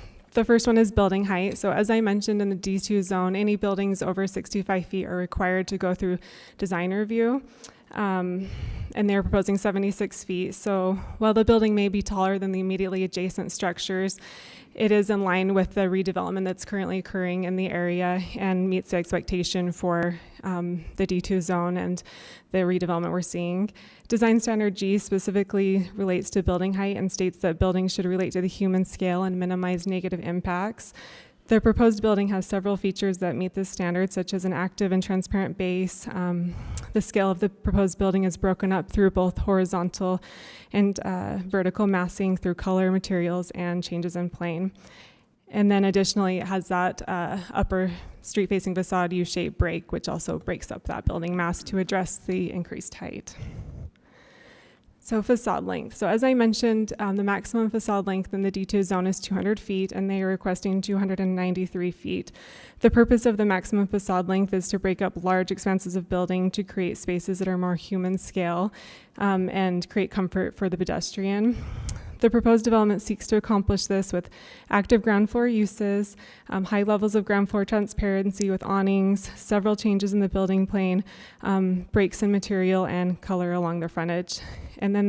first one is building height. So as I mentioned, in the D2 zone, any buildings over 65 feet are required to go through design review. And they're proposing 76 feet. So while the building may be taller than the immediately adjacent structures, it is in line with the redevelopment that's currently occurring in the area and meets the expectation for the D2 zone and the redevelopment we're seeing. Design Standard G specifically relates to building height and states that buildings should relate to the human scale and minimize negative impacts. The proposed building has several features that meet this standard, such as an active and transparent base. The scale of the proposed building is broken up through both horizontal and vertical massing through color, materials, and changes in plane. And then additionally, it has that upper street-facing facade U-shaped break, which also breaks up that building mass to address the increased height. So facade length. So as I mentioned, the maximum facade length in the D2 zone is 200 feet, and they are requesting 293 feet. The purpose of the maximum facade length is to break up large expanses of building to create spaces that are more human scale and create comfort for the pedestrian. The proposed development seeks to accomplish this with active ground floor uses, high levels of ground floor transparency with awnings, several changes in the building plane, breaks in material and color along the frontage. And then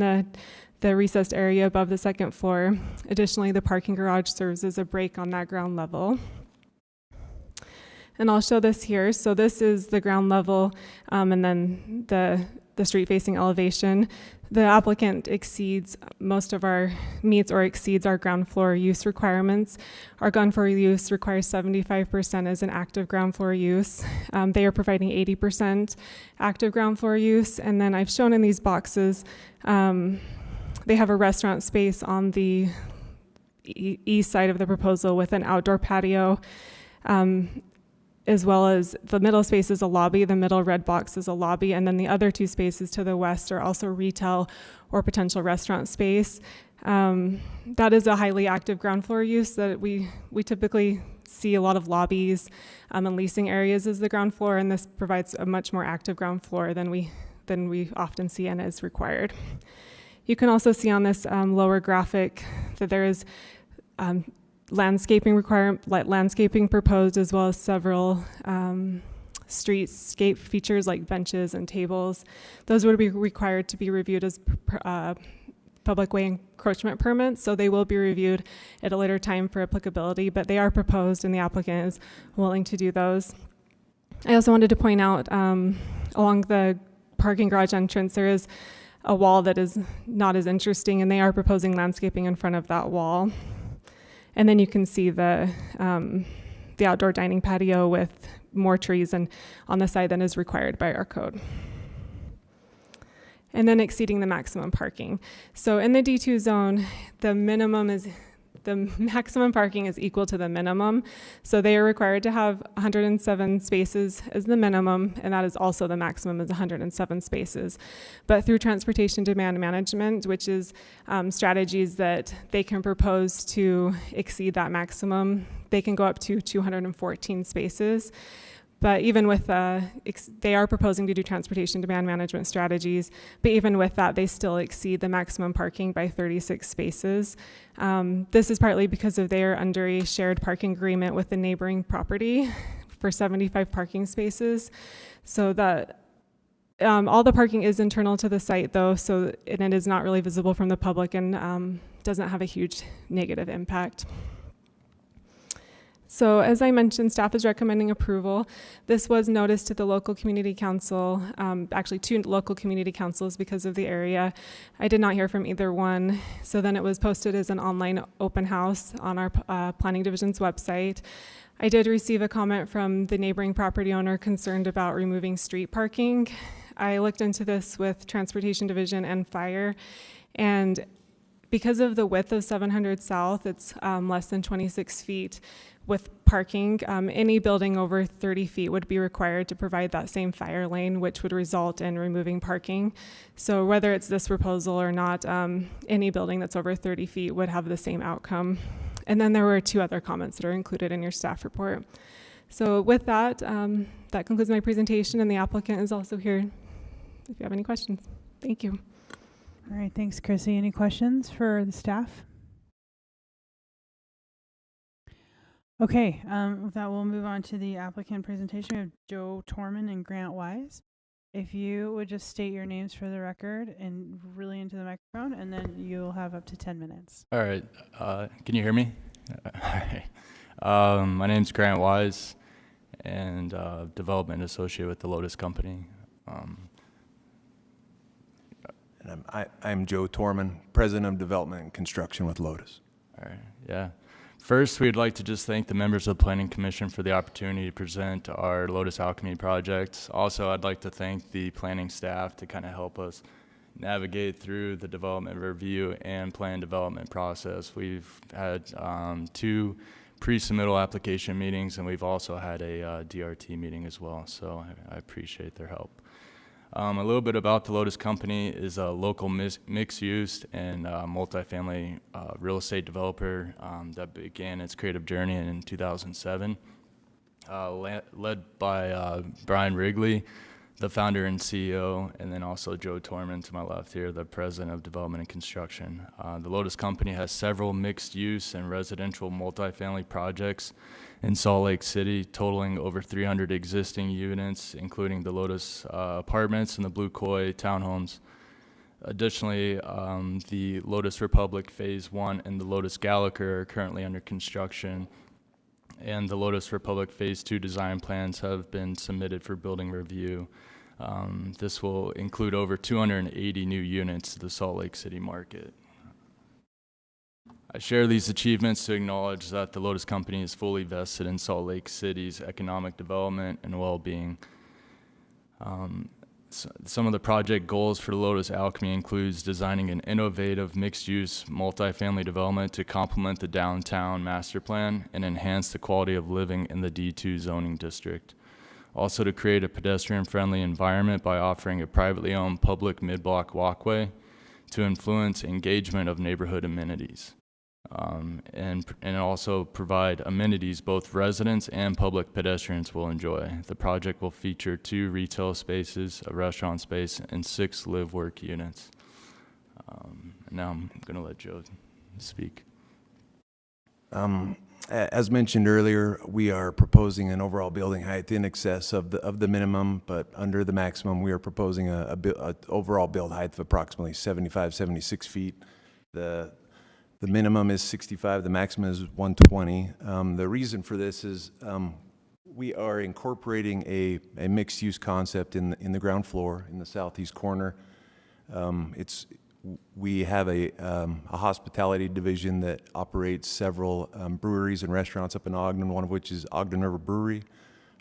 the recessed area above the second floor. Additionally, the parking garage serves as a break on that ground level. And I'll show this here. So this is the ground level and then the street-facing elevation. The applicant exceeds meets or exceeds our ground floor use requirements. Our ground floor use requires 75% as an active ground floor use. They are providing 80% active ground floor use. And then I've shown in these boxes, they have a restaurant space on the east side of the proposal with an outdoor patio, as well as the middle space is a lobby. The middle red box is a lobby, and then the other two spaces to the west are also retail or potential restaurant space. That is a highly active ground floor use that we typically see a lot of lobbies and leasing areas as the ground floor, and this provides a much more active ground floor than we often see and is required. You can also see on this lower graphic that there is landscaping proposed, as well as several streetscape features like benches and tables. Those would be required to be reviewed as public way encroachment permits, so they will be reviewed at a later time for applicability, but they are proposed and the applicant is willing to do those. I also wanted to point out along the parking garage entrance, there is a wall that is not as interesting, and they are proposing landscaping in front of that wall. And then you can see the outdoor dining patio with more trees and on the side than is required by our code. And then exceeding the maximum parking. So in the D2 zone, the maximum parking is equal to the minimum. So they are required to have 107 spaces as the minimum, and that is also the maximum is 107 spaces. But through transportation demand management, which is strategies that they can propose to exceed that maximum, they can go up to 214 spaces. But even with, they are proposing to do transportation demand management strategies, but even with that, they still exceed the maximum parking by 36 spaces. This is partly because of they're under a shared parking agreement with the neighboring property for 75 parking spaces. So that all the parking is internal to the site though, and it is not really visible from the public and doesn't have a huge negative impact. So as I mentioned, staff is recommending approval. This was noticed to the local community council, actually 2 local community councils because of the area. I did not hear from either one. So then it was posted as an online open house on our planning division's website. I did receive a comment from the neighboring property owner concerned about removing street parking. I looked into this with transportation division and fire, and because of the width of 700 South, it's less than 26 feet with parking. Any building over 30 feet would be required to provide that same fire lane, which would result in removing parking. So whether it's this proposal or not, any building that's over 30 feet would have the same outcome. And then there were 2 other comments that are included in your staff report. So with that, that concludes my presentation, and the applicant is also here if you have any questions. Thank you. All right, thanks, Chrissy. Any questions for the staff? Okay, with that, we'll move on to the applicant presentation. We have Joe Torman and Grant Wise. if you would just state your names for the record and really into the microphone, and then you'll have up to 10 minutes. All right. Can you hear me? All right. My name's Grant Wise, and development associate with the Lotus Company. And I'm Joe Torman, President of Development and Construction with Lotus. All right, yeah. First, we'd like to just thank the members of the Planning Commission for the opportunity to present our Lotus Alchemy project. Also, I'd like to thank the planning staff to kind of help us navigate through the development review and plan development process. We've had 2 pre-submittal application meetings, and we've also had a DRT meeting as well, so I appreciate their help. A little bit about the Lotus Company is a local mixed-use and multifamily real estate developer that began its creative journey in 2007, led by Brian Wrigley, the founder and CEO, and then also Joe Torman to my left here, the President of Development and Construction. The Lotus Company has several mixed-use and residential multifamily projects in Salt Lake City, totaling over 300 existing units, including the Lotus apartments and the Blue Koi townhomes. Additionally, the Lotus Republic Phase 1 and the Lotus Gallagher are currently under construction, and the Lotus Republic Phase 2 design plans have been submitted for building review. This will include over 280 new units to the Salt Lake City market. I share these achievements to acknowledge that the Lotus Company is fully vested in Salt Lake City's economic development and well-being. Some of the project goals for Lotus Alchemy includes designing an innovative mixed-use multifamily development to complement the downtown master plan and enhance the quality of living in the D2 zoning district. Also to create a pedestrian-friendly environment by offering a privately owned public mid-block walkway to influence engagement of neighborhood amenities. And also provide amenities both residents and public pedestrians will enjoy. The project will feature 2 retail spaces, a restaurant space, and 6 live-work units. Now I'm going to let Joe speak. As mentioned earlier, we are proposing an overall building height in excess of the minimum, but under the maximum. We are proposing a overall build height of approximately 75, 76 feet. The minimum is 65, the maximum is 120. The reason for this is we are incorporating a mixed-use concept in the ground floor in the southeast corner. We have a hospitality division that operates several breweries and restaurants up in Ogden, one of which is Ogden River Brewery.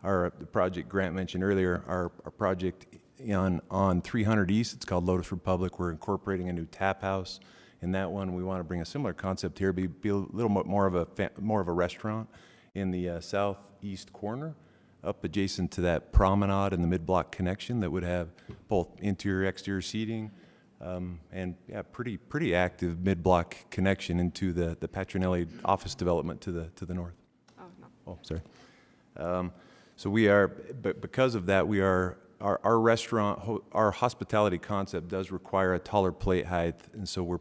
The project Grant mentioned earlier, our project on 300 East, it's called Lotus Republic. We're incorporating a new tap house. In that one, we want to bring a similar concept here, be a little bit more of a restaurant in the southeast corner, up adjacent to that promenade and the mid-block connection that would have both interior, exterior seating, and yeah, pretty active mid-block connection into the Patronelli office development to the north. Oh, no. Oh, sorry. So we are, but because of that, we are. Our restaurant, our hospitality concept does require a taller plate height, and so we're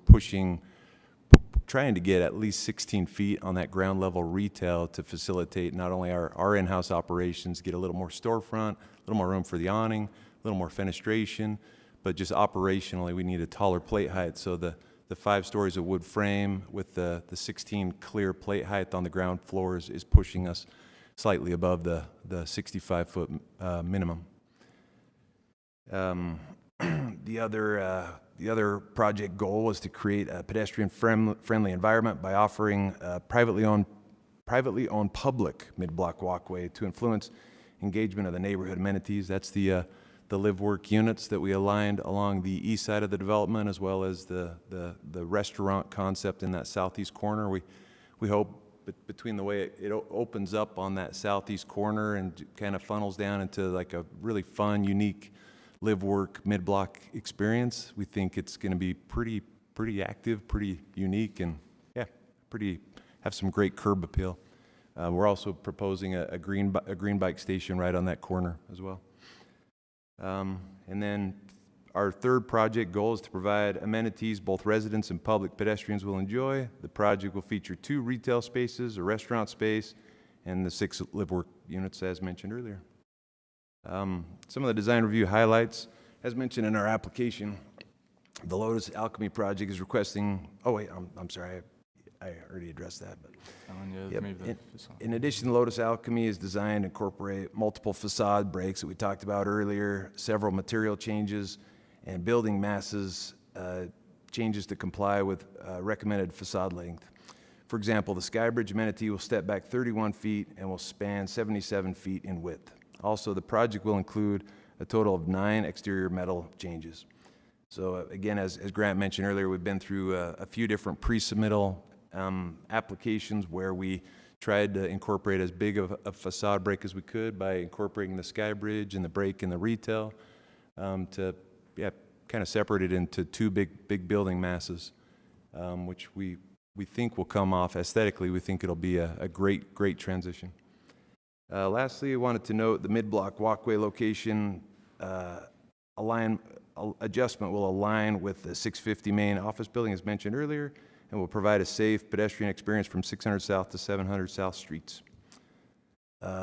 trying to get at least 16 feet on that ground level retail to facilitate not only our in-house operations, get a little more storefront, a little more room for the awning, a little more fenestration, but just operationally we need a taller plate height. So the 5 stories of wood frame with the 16 clear plate height on the ground floor is pushing us slightly above the 65-foot minimum. The other project goal was to create a pedestrian-friendly environment by offering a privately owned public mid-block walkway to influence engagement of the neighborhood amenities. That's the live-work units that we aligned along the east side of the development, as well as the restaurant concept in that southeast corner. We hope between the way it opens up on that southeast corner and kind of funnels down into like a really fun, unique live-work mid-block experience, we think it's going to be pretty active, pretty unique, and yeah, have some great curb appeal. We're also proposing a green bike station right on that corner as well. And then our third project goal is to provide amenities both residents and public pedestrians will enjoy. The project will feature 2 retail spaces, a restaurant space, and the 6 live-work units as mentioned earlier. Some of the design review highlights, as mentioned in our application, the Lotus Alchemy project is requesting, oh wait, I'm sorry, I already addressed that. But yep. In addition, Lotus Alchemy is designed to incorporate multiple facade breaks that we talked about earlier, several material changes, and building masses changes to comply with recommended facade length. For example, the Skybridge amenity will step back 31 feet and will span 77 feet in width. Also, the project will include a total of 9 exterior metal changes. So again, as Grant mentioned earlier, we've been through a few different pre-submittal applications where we tried to incorporate as big of a facade break as we could by incorporating the Skybridge and the break in the retail to kind of separate it into 2 big building masses, which we think will come off aesthetically. We think it'll be a great transition. Lastly, I wanted to note the mid-block walkway location adjustment will align with the 650 main office building as mentioned earlier and will provide a safe pedestrian experience from 600 South to 700 South streets.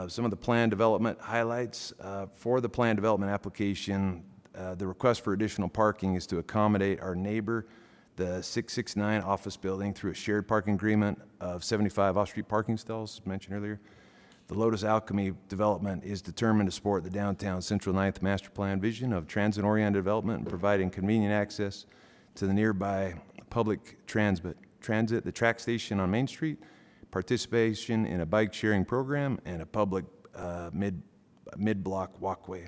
Some of the plan development highlights. For the plan development application, the request for additional parking is to accommodate our neighbor, the 669 office building, through a shared parking agreement of 75 off-street parking stalls, mentioned earlier. The Lotus Alchemy development is determined to support the downtown Central 9th master plan vision of transit-oriented development and providing convenient access to the nearby public transit, the track station on Main Street, participation in a bike sharing program, and a public mid-block walkway.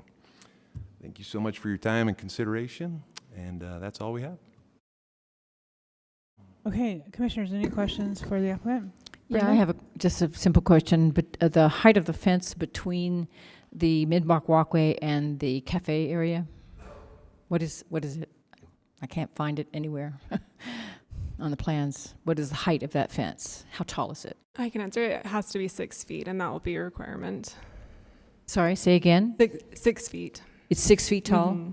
Thank you so much for your time and consideration, and that's all we have. Okay, commissioners, any questions for the applicant? Yeah, I have just a simple question, but the height of the fence between the Mid-Block Walkway and the cafe area, what is it? I can't find it anywhere on the plans. What is the height of that fence? How tall is it? I can answer it. It has to be 6 feet, and that will be a requirement. Sorry, say again? 6 feet. It's 6 feet tall? Mm-hmm.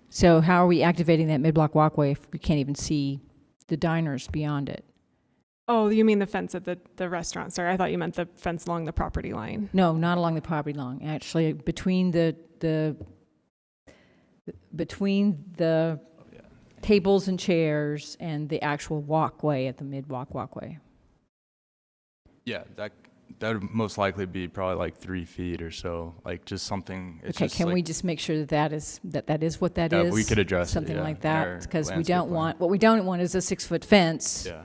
So how are we activating that Mid-Block Walkway if we can't even see the diners beyond it? Oh, you mean the fence at the restaurant? Sorry, I thought you meant the fence along the property line. No, not along the property line. Actually, between the tables and chairs and the actual walkway at the Mid-Block Walkway. Yeah, that would most likely be probably like 3 feet or so, like just something. It's okay, just can like, we just make sure that is what that is? We could address something it, like that, because we landscape don't plan. want what we don't want is a 6 foot fence. Yeah.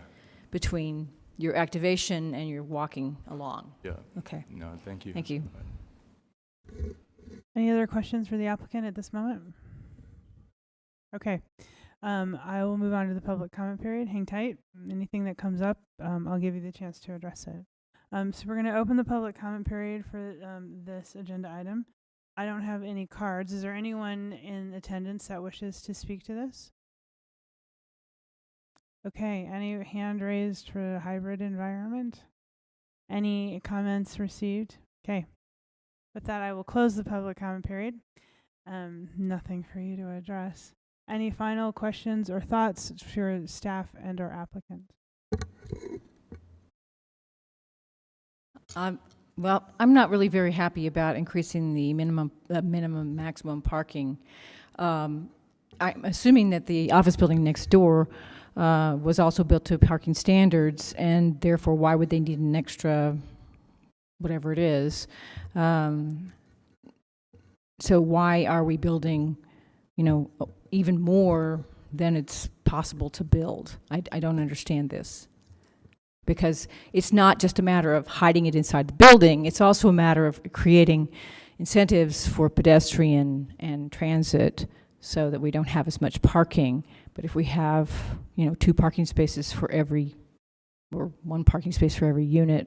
Between your activation and your walking along. Yeah. Okay. No, thank you. Thank you. Any other questions for the applicant at this moment? Okay. I will move on to the public comment period. Hang tight. Anything that comes up, I'll give you the chance to address it. So we're going to open the public comment period for this agenda item. I don't have any cards. Is there anyone in attendance that wishes to speak to this? Okay, any hand raised for the hybrid environment? Any comments received? Okay. With that, I will close the public comment period. Nothing for you to address. Any final questions or thoughts for staff and or applicant? Well, I'm not really very happy about increasing the maximum parking. I'm assuming that the office building next door was also built to parking standards, and therefore why would they need an extra whatever it is? So why are we building, even more than it's possible to build? I don't understand this. Because it's not just a matter of hiding it inside the building, it's also a matter of creating incentives for pedestrian and transit so that we don't have as much parking. But if we have, 2 parking spaces for every, or 1 parking space for every unit,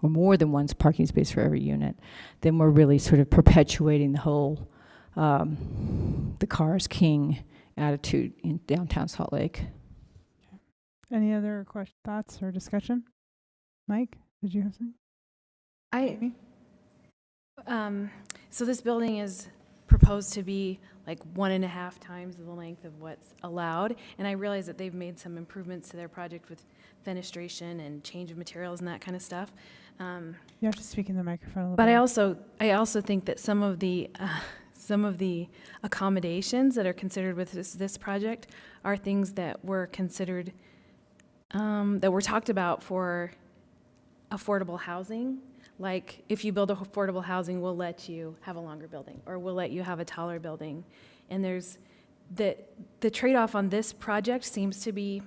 or more than 1 parking space for every unit, then we're really sort of perpetuating the whole the car is king attitude in downtown Salt Lake. Any other thoughts or discussion? Mike, did you have something? So this building is proposed to be like 1.5 times the length of what's allowed, and I realize that they've made some improvements to their project with fenestration and change of materials and that kind of stuff. You have to speak in the microphone a little But bit. I also think that some of the accommodations that are considered with this project are things that were considered, that were talked about for affordable housing. Like, if you build affordable housing, we'll let you have a longer building, or we'll let you have a taller building. And there's, the trade-off on this project seems to be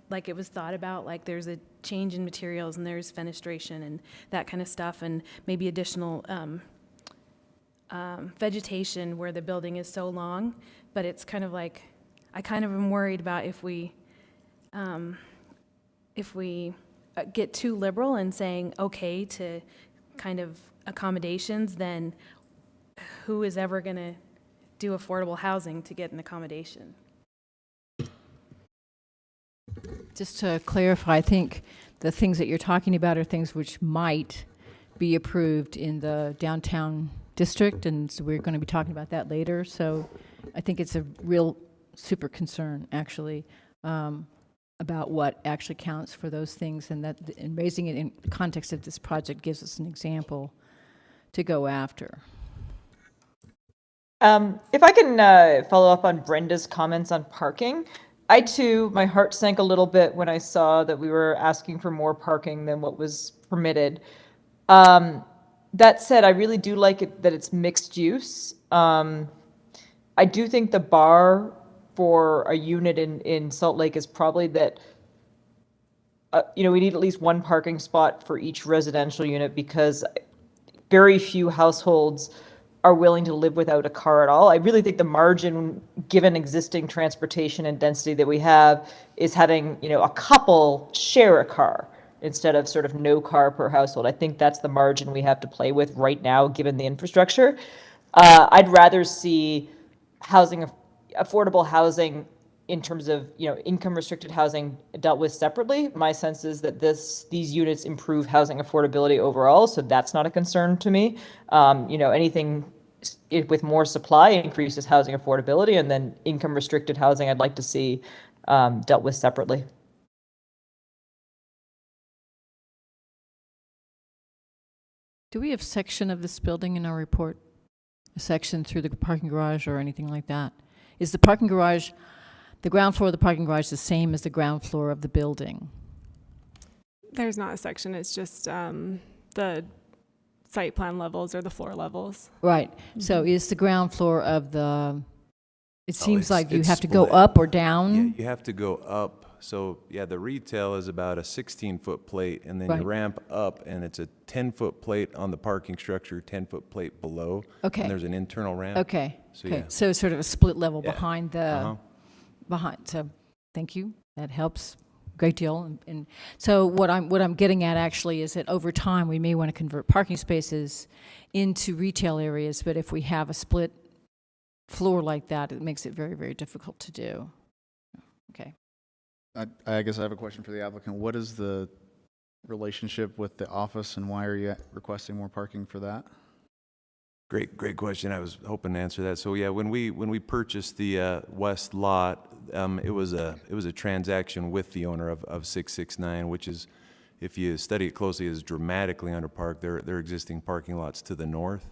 like it was thought about, like there's a change in materials and there's fenestration and that kind of stuff, and maybe additional vegetation where the building is so long. But it's kind of like, I kind of am worried about if we get too liberal in saying okay to kind of accommodations, then who is ever going to do affordable housing to get an accommodation? Just to clarify, I think the things that you're talking about are things which might be approved in the downtown district, and so we're going to be talking about that later. So I think it's a real super concern, actually, about what actually counts for those things, and that and raising it in the context of this project gives us an example to go after. If I can follow up on Brenda's comments on parking, I too, my heart sank a little bit when I saw that we were asking for more parking than what was permitted. That said, I really do like it that it's mixed use. I do think the bar for a unit in Salt Lake is probably that, we need at least one parking spot for each residential unit, because very few households are willing to live without a car at all. I really think the margin, given existing transportation and density that we have, is having, a couple share a car instead of sort of no car per household. I think that's the margin we have to play with right now, given the infrastructure. I'd rather see affordable housing in terms of, income restricted housing dealt with separately. My sense is that these units improve housing affordability overall, so that's not a concern to me. Anything with more supply increases housing affordability, and then income restricted housing I'd like to see dealt with separately. Do we have section of this building in our report? A section through the parking garage or anything like that? Is the parking garage, the ground floor of the parking garage, the same as the ground floor of the building? There's not a section. It's just the site plan levels or the floor levels. Right. So is the ground floor of the, it seems like you it's have to go split. up or down? Yeah, you have to go up. So, the retail is about a 16-foot plate, and then Right. you ramp up, and it's a 10-foot plate on the parking structure, 10-foot plate below. Okay. And there's an internal ramp. Okay. So, Okay. yeah. So sort of a split level Yeah. behind the, Uh-huh. so thank you. That helps a great deal. And so what I'm getting at actually is that over time, we may want to convert parking spaces into retail areas, but if we have a split floor like that, it makes it very, very difficult to do. Okay. I guess I have a question for the applicant. What is the relationship with the office, and why are you requesting more parking for that? Great question. I was hoping to answer that. So when we purchased the west lot, it was a transaction with the owner of 669, which is, if you study it closely, is dramatically underparked. Their existing parking lots to the north,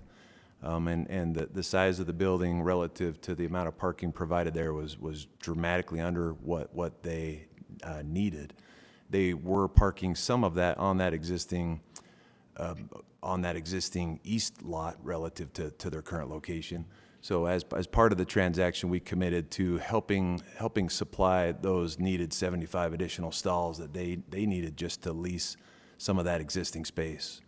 and the size of the building relative to the amount of parking provided there was dramatically under what they needed. They were parking some of that on that existing east lot relative to their current location. So as part of the transaction, we committed to helping supply those needed 75 additional stalls that they needed just to lease some of that existing space,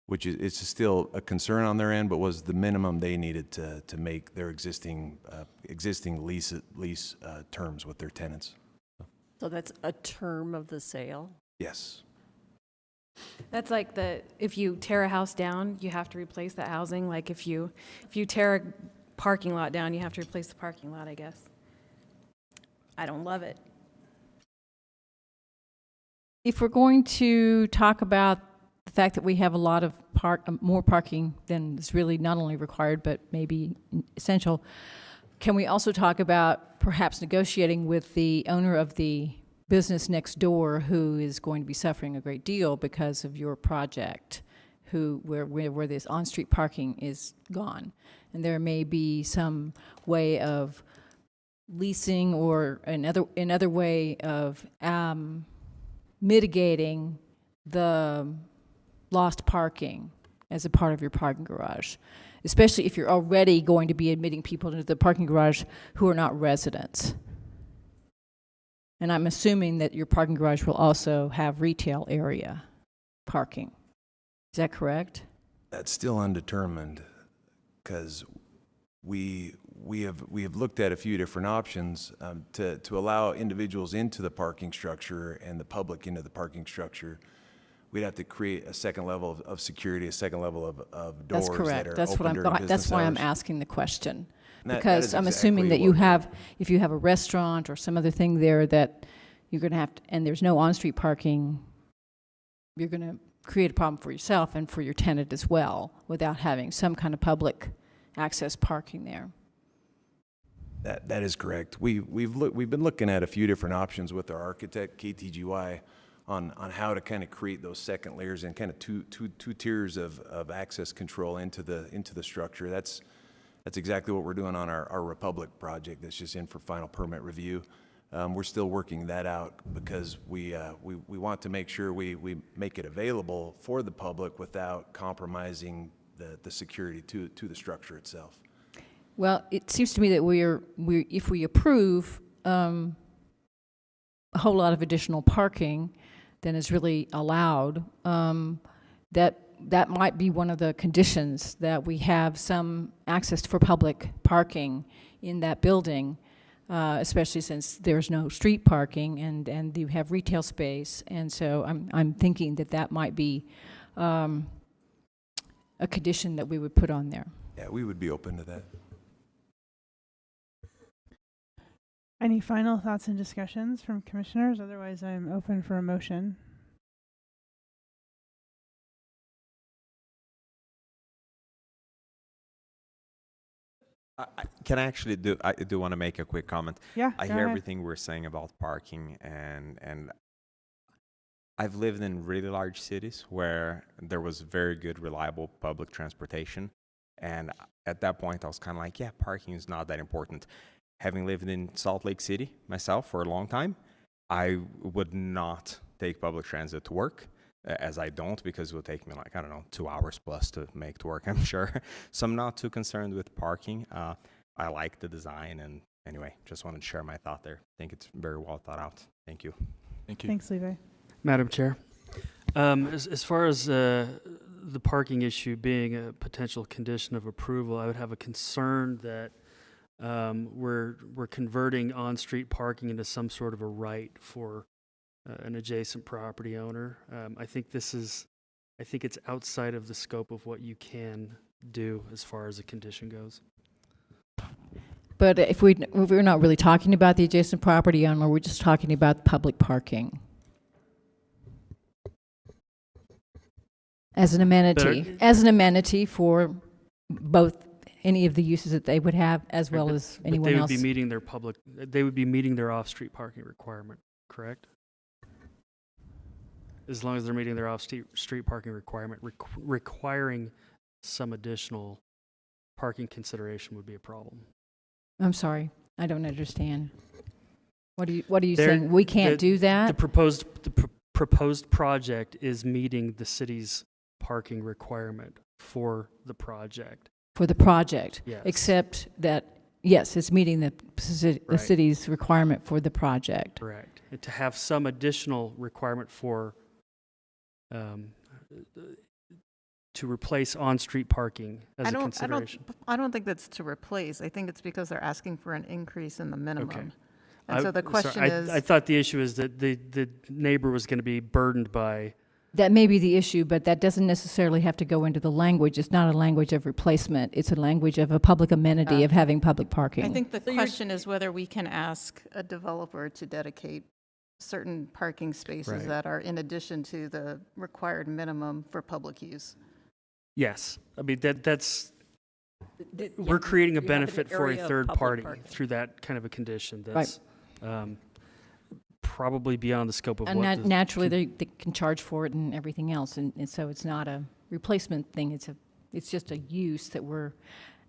which is it's still a concern on their end, but was the minimum they needed to make their existing lease terms with their tenants. So that's a term of the sale? Yes. That's like if you tear a house down, you have to replace that housing. Like if you tear a parking lot down, you have to replace the parking lot, I guess. I don't love it. If we're going to talk about the fact that we have a lot of more parking than is really not only required but maybe essential, can we also talk about perhaps negotiating with the owner of the business next door who is going to be suffering a great deal because of your project, where this on-street parking is gone. And there may be some way of leasing or another way of mitigating the lost parking as a part of your parking garage, especially if you're already going to be admitting people into the parking garage who are not residents. And I'm assuming that your parking garage will also have retail area parking. Is that correct? That's still undetermined, because we have looked at a few different options to allow individuals into the parking structure and the public into the parking structure. We'd have to create a second level of security, a second level of doors. That's correct. That are That's open what during I'm. That's business why I'm hours. asking the question, That because is I'm assuming that exactly you what have, if you have a restaurant or some other thing there that you're going to have to, and there's no on-street parking, you're going to create a problem for yourself and for your tenant as well, without having some kind of public access parking there. That is correct. We've been looking at a few different options with our architect, KTGY, on how to kind of create those second layers and kind of two tiers of access control into the structure. That's exactly what we're doing on our Republic project that's just in for final permit review. We're still working that out because we want to make sure we make it available for the public without compromising the security to the structure itself. Well, it seems to me that if we approve a whole lot of additional parking than is really allowed, that might be one of the conditions, that we have some access for public parking in that building, especially since there's no street parking and you have retail space. And so I'm thinking that might be a condition that we would put on there. Yeah, we would be open to that. Any final thoughts and discussions from commissioners? Otherwise, I'm open for a motion. I do want to make a quick comment. Yeah, I go hear ahead. everything we're saying about parking, and I've lived in really large cities where there was very good, reliable public transportation. And at that point, I was kind of like, yeah, parking is not that important. Having lived in Salt Lake City myself for a long time, I would not take public transit to work, as I don't, because it would take me 2 hours plus to make to work, I'm sure. So I'm not too concerned with parking. I like the design, and anyway, just wanted to share my thought there. I think it's very well thought out. Thank you. Thank you. Thanks, Levi. Madam Chair, as far as the parking issue being a potential condition of approval, I would have a concern that we're converting on-street parking into some sort of a right for an adjacent property owner. I think it's outside of the scope of what you can do as far as a condition goes. But if we're not really talking about the adjacent property owner, we're just talking about public parking as an amenity for both any of the uses that they would have, as well as anyone else. They would be meeting their off-street parking requirement, correct? As long as they're meeting their off-street parking requirement, requiring some additional parking consideration would be a problem. I'm sorry, I don't understand. What are you saying? We can't do that? The proposed project is meeting the city's parking requirement for the project. For the project, yes. Except that, yes, it's meeting the Right. city's requirement for the project. Correct. And to have some additional requirement for to replace on-street parking as a consideration. I don't think that's to replace. I think it's because they're asking for an increase in the minimum. Okay. And so the question is... I thought the issue is that the neighbor was going to be burdened by... That may be the issue, but that doesn't necessarily have to go into the language. It's not a language of replacement. It's a language of a public amenity of having public parking. I think the question is whether we can ask a developer to dedicate certain parking spaces Right. that are in addition to the required minimum for public use. Yes. I mean, that's... We're creating a you have an benefit for a area of third public party parking. through that kind of a condition that's probably beyond the scope of And what. naturally, they can charge for it and everything else, and so it's not a replacement thing. It's just a use that we're,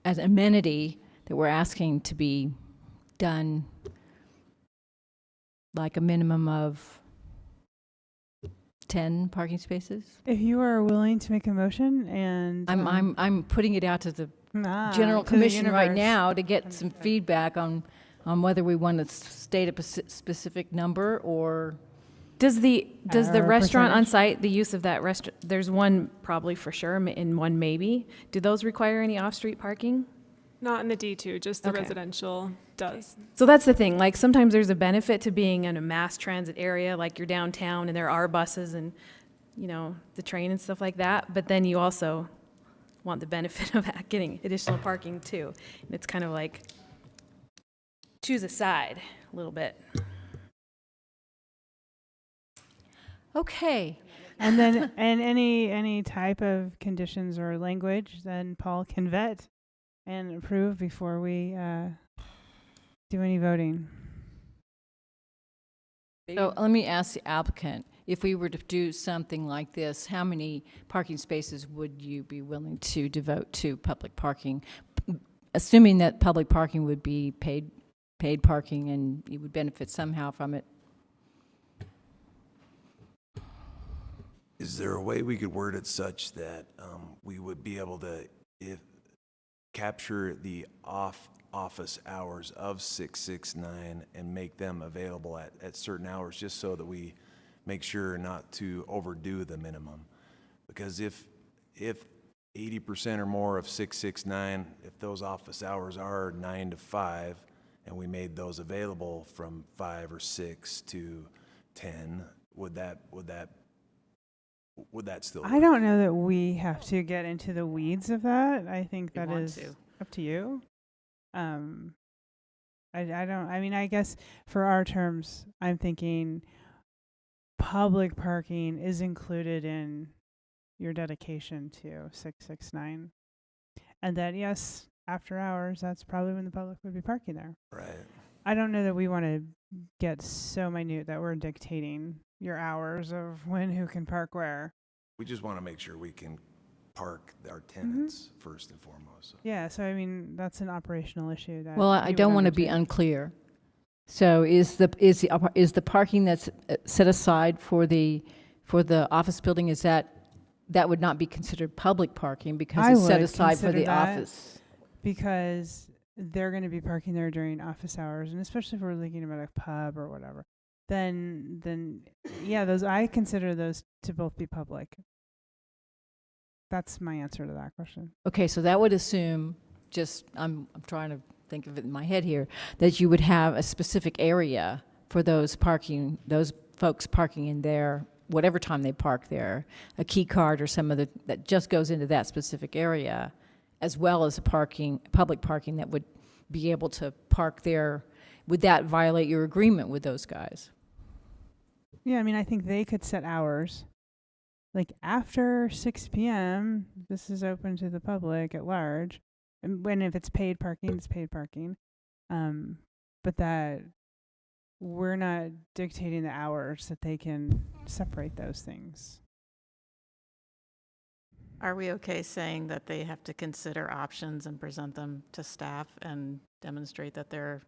as amenity, that we're asking to be done, like a minimum of 10 parking spaces. If you are willing to make a motion, and I'm putting it out to the general to the commission right universe. now to get some feedback on whether we want to state a specific number or. Does the restaurant on percentage? site, the use of that restaurant, there's one probably for sure and one maybe. Do those require any off-street parking? Not in the D2, just the Okay. residential does. So that's the thing, like sometimes there's a benefit to being in a mass transit area, like you're downtown and there are buses and, you know, the train and stuff like that, but then you also want the benefit of getting additional parking too. And it's kind of like choose a side a little bit. Okay. And then, and any type of conditions or language, then Paul can vet and approve before we do any voting. So let me ask the applicant, if we were to do something like this, how many parking spaces would you be willing to devote to public parking? Assuming that public parking would be paid parking and you would benefit somehow from it. Is there a way we could word it such that we would be able to capture the office hours of 669 and make them available at certain hours, just so that we make sure not to overdo the minimum? Because if 80% or more of 669, if those office hours are 9 to 5, and we made those available from 5 or 6 to 10, would that still work? I don't know that we have to get into the weeds of that. I think We that want is to. up to you. I mean, I guess for our terms, I'm thinking public parking is included in your dedication to 669. And that, yes, after hours, that's probably when the public would be parking there. Right. I don't know that we want to get so minute that we're dictating your hours of when who can park where. We just want to make sure we can park our tenants first and foremost. So. Yeah, so I mean, that's an operational issue that. Well, I you don't would want to be undertake. unclear. So is the parking that's set aside for the office building, is that would not be considered public parking because it's set would aside for consider the that, office? because they're going to be parking there during office hours, and especially if we're thinking about a pub or whatever, then yeah, those, I consider those to both be public. That's my answer to that question. Okay, so that would assume, I'm trying to think of it in my head here, that you would have a specific area for those folks parking in there, whatever time they park there, a key card or some other that just goes into that specific area, as well as public parking that would be able to park there. Would that violate your agreement with those guys? Yeah, I mean, I think they could set hours. Like after 6 p.m., this is open to the public at large. And when if it's paid parking, it's paid parking. But that we're not dictating the hours, that they can separate those things. Are we okay saying that they have to consider options and present them to staff and demonstrate that they're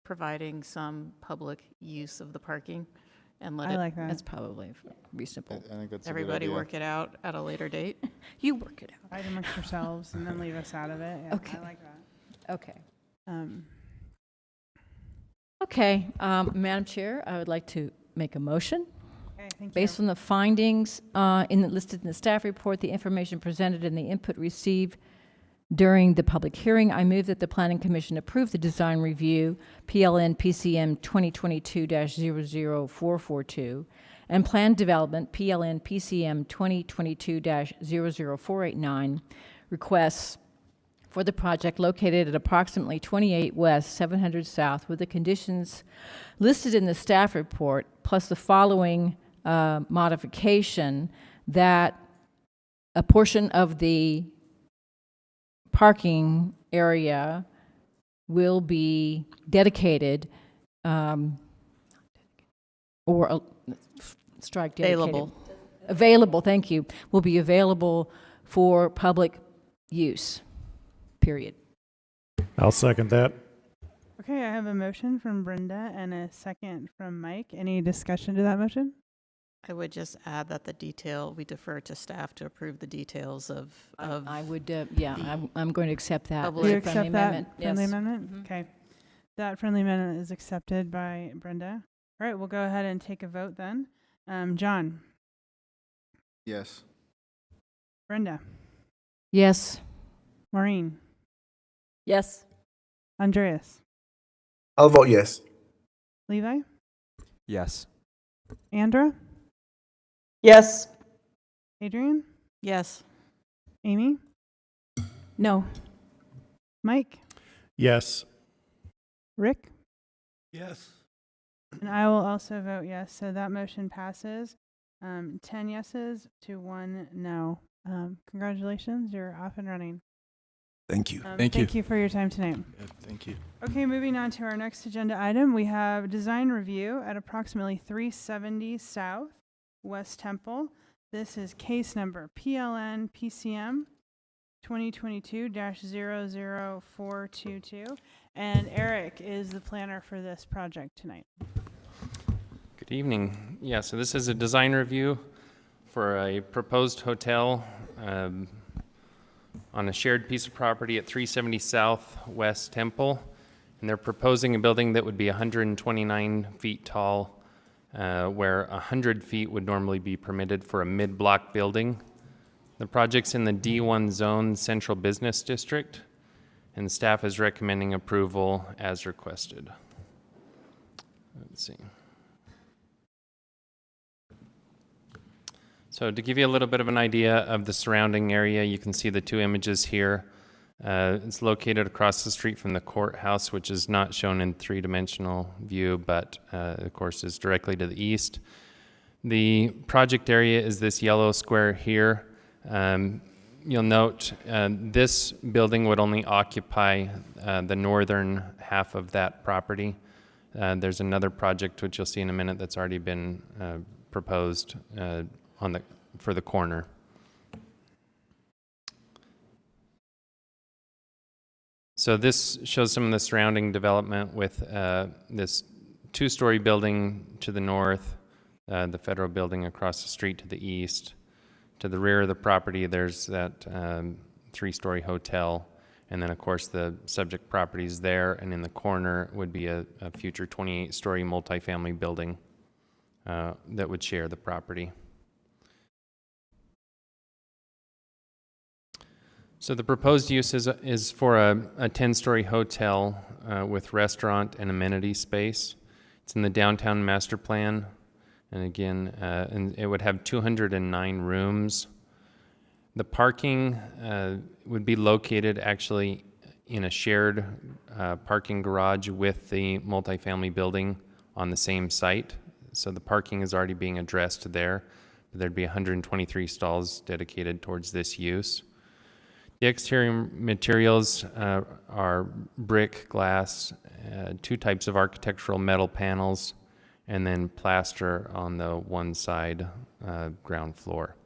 providing some public use of the parking, and let I like that. That's probably reasonable. I think that's a good everybody idea. work it out at a later date? You work it out. Fight amongst yourselves and then leave us out of it. Yeah, Okay. I like that. Okay. Okay, Madam Chair, I would like to make a motion. Okay, thank you. Based on the findings listed in the staff report, the information presented, and the input received during the public hearing, I move that the Planning Commission approve the design review, PLN PCM 2022-00442, and plan development, PLN PCM 2022-00489, requests for the project located at approximately 28 West, 700 South, with the conditions listed in the staff report, plus the following modification, that a portion of the parking area will be dedicated or strike dedicated. Available. Available, thank you, will be available for public use, period. I'll second that. Okay, I have a motion from Brenda and a second from Mike. Any discussion to that motion? I would just add that we defer to staff to approve the details of. I would, I'm going to accept that. Public- Do you as a friendly accept that amendment. friendly Yes. amendment? Mhm. Okay. That friendly amendment is accepted by Brenda. All right, we'll go ahead and take a vote then. John, Yes. Brenda, Yes. Maureen, Yes. Andreas, I'll vote yes. Levi, Yes. Andra, Yes. Adrian, Yes. Amy, No. Mike, Yes. Rick, Yes. and I will also vote yes. So that motion passes. 10 yeses to 1 no. Congratulations, you're off and running. Thank you. Thank you. Thank you for your time tonight. Thank you. Okay, moving on to our next agenda item, we have design review at approximately 370 South West Temple. This is case number PLN PCM 2022-00422, and Eric is the planner for this project tonight. Good evening. Yeah, so this is a design review for a proposed hotel on a shared piece of property at 370 South West Temple. And they're proposing a building that would be 129 feet tall, where 100 feet would normally be permitted for a mid-block building. The project's in the D1 zone central business district, and staff is recommending approval as requested. Let's see. So to give you a little bit of an idea of the surrounding area, you can see the two images here. It's located across the street from the courthouse, which is not shown in three-dimensional view, but of course is directly to the east. The project area is this yellow square here. You'll note this building would only occupy the northern half of that property. There's another project, which you'll see in a minute, that's already been proposed for the corner. So this shows some of the surrounding development with this two-story building to the north, the federal building across the street to the east. To the rear of the property, there's that three-story hotel, and then of course the subject property is there, and in the corner would be a future 28-story multifamily building that would share the property. So the proposed use is for a 10-story hotel with restaurant and amenity space. It's in the downtown master plan, and again, and it would have 209 rooms. The parking would be located actually in a shared parking garage with the multifamily building on the same site. So the parking is already being addressed there. There'd be 123 stalls dedicated towards this use. The exterior materials are brick, glass, two types of architectural metal panels, and then plaster on the one side ground floor.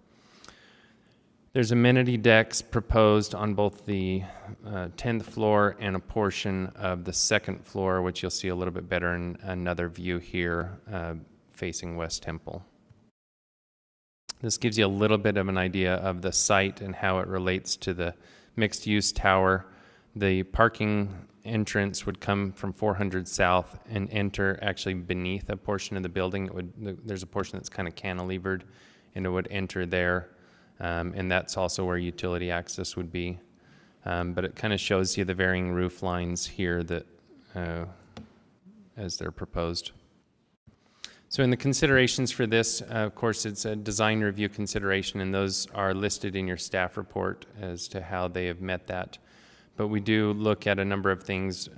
There's amenity decks proposed on both the 10th floor and a portion of the second floor, which you'll see a little bit better in another view here facing West Temple. This gives you a little bit of an idea of the site and how it relates to the mixed-use tower. The parking entrance would come from 400 South and enter actually beneath a portion of the building. There's a portion that's kind of cantilevered, and it would enter there, and that's also where utility access would be. But it kind of shows you the varying roof lines here that as they're proposed. So in the considerations for this, of course, it's a design review consideration, and those are listed in your staff report as to how they have met that. But we do look at a number of things,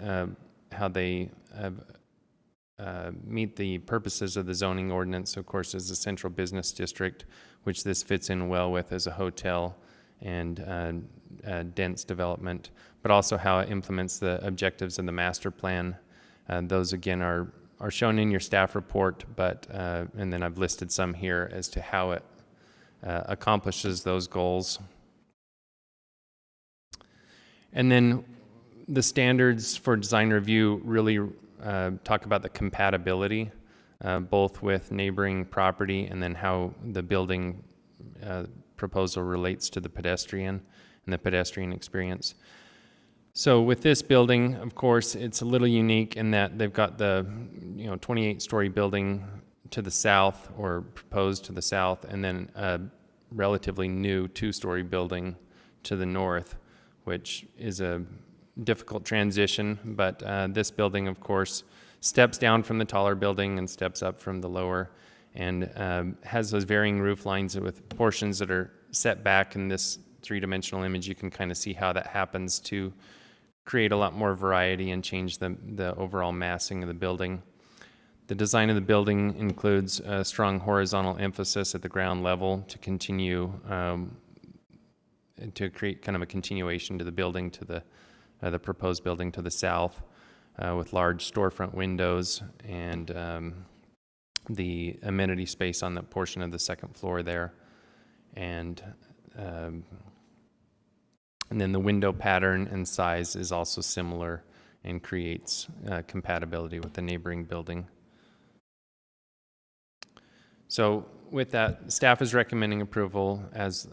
how they meet the purposes of the zoning ordinance, of course, as a central business district, which this fits in well with as a hotel and dense development, but also how it implements the objectives of the master plan. Those, again, are are shown in your staff report, but and then I've listed some here as to how it accomplishes those goals. And then the standards for design review really talk about the compatibility, both with neighboring property and then how the building proposal relates to the pedestrian and the pedestrian experience. So with this building, of course, it's a little unique in that they've got the 28-story building to the south, or proposed to the south, and then a relatively new 2-story building to the north, which is a difficult transition. But this building, of course, steps down from the taller building and steps up from the lower, and has those varying roof lines with portions that are set back. In this three-dimensional image, you can kind of see how that happens to create a lot more variety and change the overall massing of the building. The design of the building includes a strong horizontal emphasis at the ground level to continue to create kind of a continuation to the building, to the proposed building to the south, with large storefront windows and the amenity space on the portion of the second floor there. And then the window pattern and size is also similar and creates compatibility with the neighboring building. So with that, staff is recommending approval as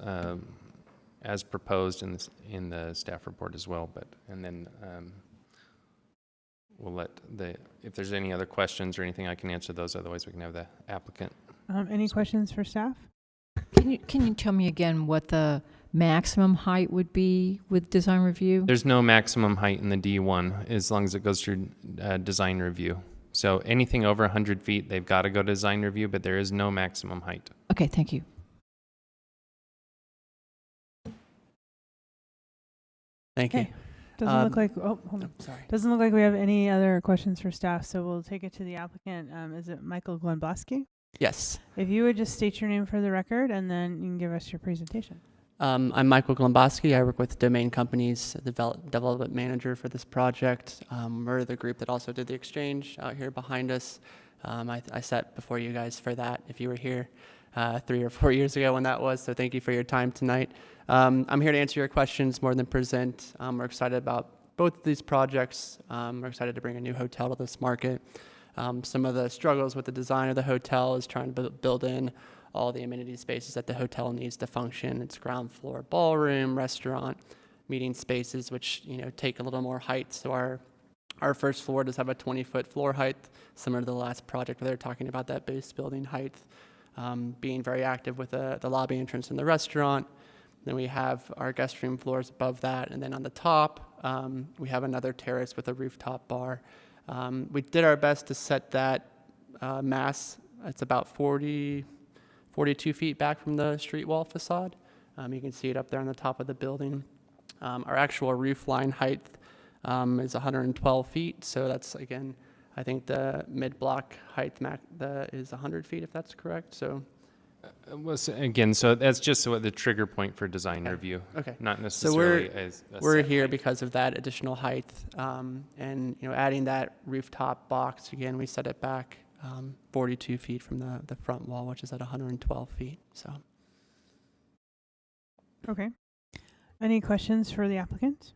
proposed in the staff report as well. And then we'll let if there's any other questions or anything, I can answer those. Otherwise, we can have the applicant. Any questions for staff? Can you tell me again what the maximum height would be with design review? There's no maximum height in the D1 as long as it goes through design review. So anything over 100 feet, they've got to go to design review, but there is no maximum height. Okay, thank you. Thank you. Doesn't look like. Hold on. Sorry. Doesn't look like we have any other questions for staff, so we'll take it to the applicant. Is it Michael Glenboski? Yes. If you would just state your name for the record, and then you can give us your presentation. I'm Michael Glenboski. I work with Domain Companies, the development manager for this project. We're the group that also did the exchange out here behind us. I sat before you guys for that, if you were here 3 or 4 years ago when that was, so thank you for your time tonight. I'm here to answer your questions more than present. We're excited about both of these projects. We're excited to bring a new hotel to this market. Some of the struggles with the design of the hotel is trying to build in all the amenity spaces that the hotel needs to function. It's ground floor ballroom, restaurant, meeting spaces, which take a little more height. So our first floor does have a 20-foot floor height, similar to the last project where they're talking about that base building height, being very active with the lobby entrance in the restaurant. Then we have our guest room floors above that, and then on the top we have another terrace with a rooftop bar. We did our best to set that mass. It's about 42 feet back from the street wall facade. You can see it up there on the top of the building. Our actual roof line height is 112 feet. So that's, again, I think the mid-block height is 100 feet, if that's correct. So again, so that's just the trigger point for design review. Okay. Not necessarily we're here because of that additional height. And adding that rooftop box, again, we set it back 42 feet from the front wall, which is at 112 feet. So. Okay. Any questions for the applicant?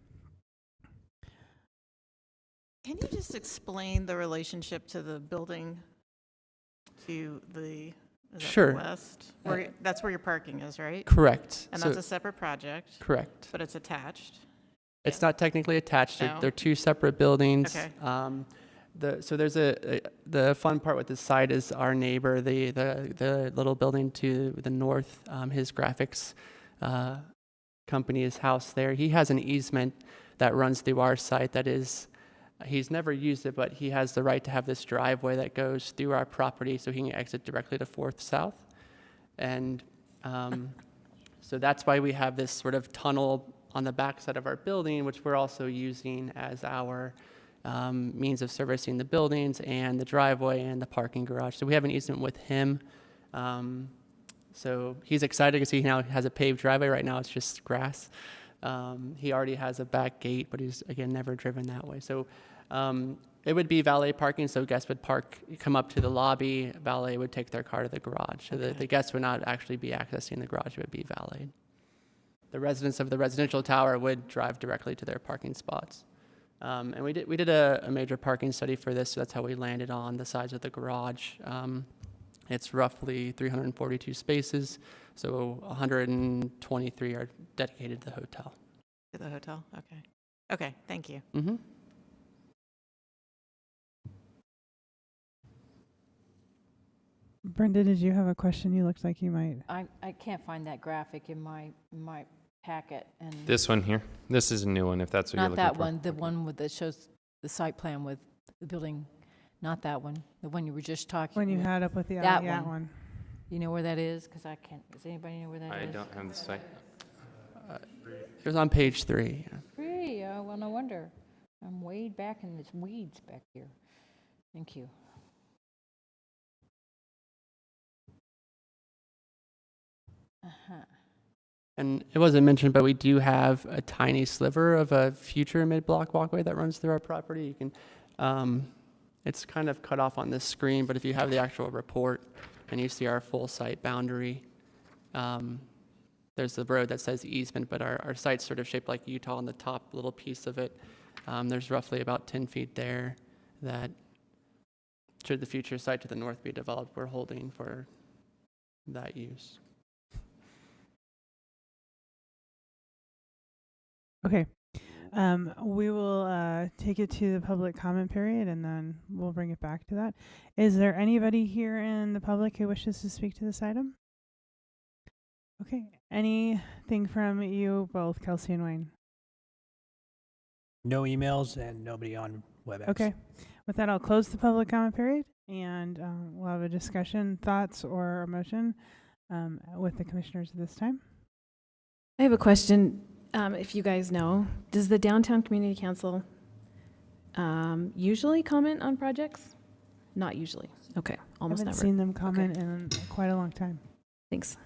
Can you just explain the relationship to the building to the Sure. west? That's where your parking is, right? Correct. And that's a separate project? Correct. But it's attached? It's not technically attached. No? They're two separate buildings. Okay. So there's the fun part with this site is our neighbor, the little building to the north, his graphics company, his house there. He has an easement that runs through our site that is, he's never used it, but he has the right to have this driveway that goes through our property so he can exit directly to 4th South. And so that's why we have this sort of tunnel on the backside of our building, which we're also using as our means of servicing the buildings and the driveway and the parking garage. So we have an easement with him. So he's excited because he now has a paved driveway. Right now it's just grass. He already has a back gate, but he's, again, never driven that way. So It would be valet parking, so guests would come up to the lobby, valet would take their car to the garage. So the guests would not actually be accessing the garage, it would be valet. The residents of the residential tower would drive directly to their parking spots. And we did a major parking study for this, so that's how we landed on the size of the garage. It's roughly 342 spaces, so 123 are dedicated to the hotel. To the hotel? Okay. Okay, thank you. Mm-hmm. Brenda, did you have a question? You looked like you might. I can't find that graphic in my packet. And This one here. This is a new one, if that's what you're not looking that for. one, the one with that shows the site plan with the building. Not that one, the one you were just talking. When you about. had up with the that one. You know where that is? Because I can't. Does anybody know where that is? I don't have the site. It was on page 3. Three. Well, no wonder. I'm way back in this weeds back here. Thank you. And it wasn't mentioned, but we do have a tiny sliver of a future mid-block walkway that runs through our property. You can, it's kind of cut off on this screen, but if you have the actual report and you see our full site boundary, there's the road that says easement, but our site's sort of shaped like Utah on the top little piece of it. There's roughly about 10 feet there that, should the future site to the north be developed, we're holding for that use. Okay. We will take it to the public comment period, and then we'll bring it back to that. Is there anybody here in the public who wishes to speak to this item? Okay. Anything from you both, Kelsey and Wayne? No emails and nobody on WebEx. Okay. With that, I'll close the public comment period, and we'll have a discussion, thoughts, or a motion with the commissioners at this time. I have a question. If you guys know, does the Downtown Community Council usually comment on projects? Not usually. Okay, almost I haven't never. seen them comment in quite a long time. Thanks.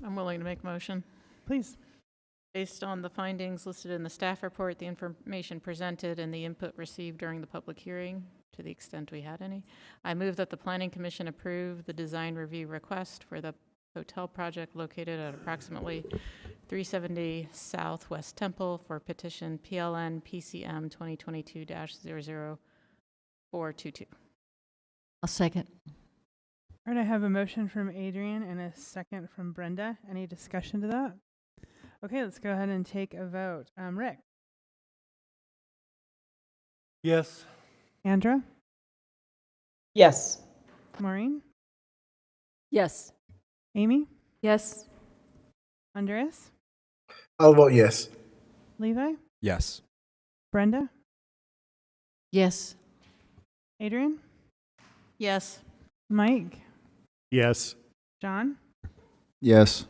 I'm willing to make a motion. Please. Based on the findings listed in the staff report, the information presented, and the input received during the public hearing, to the extent we had any, I move that the Planning Commission approve the design review request for the hotel project located at approximately 370 South West Temple for petition PLN PCM 2022-00422. I'll second. All right, I have a motion from Adrian and a second from Brenda. Any discussion to that? Okay, let's go ahead and take a vote. Rick? Yes. Andra? Yes. Maureen? Yes. Amy? Yes. Andreas? I'll vote yes. Levi? Yes. Brenda? Yes. Adrian? Yes. Mike? Yes. John? Yes.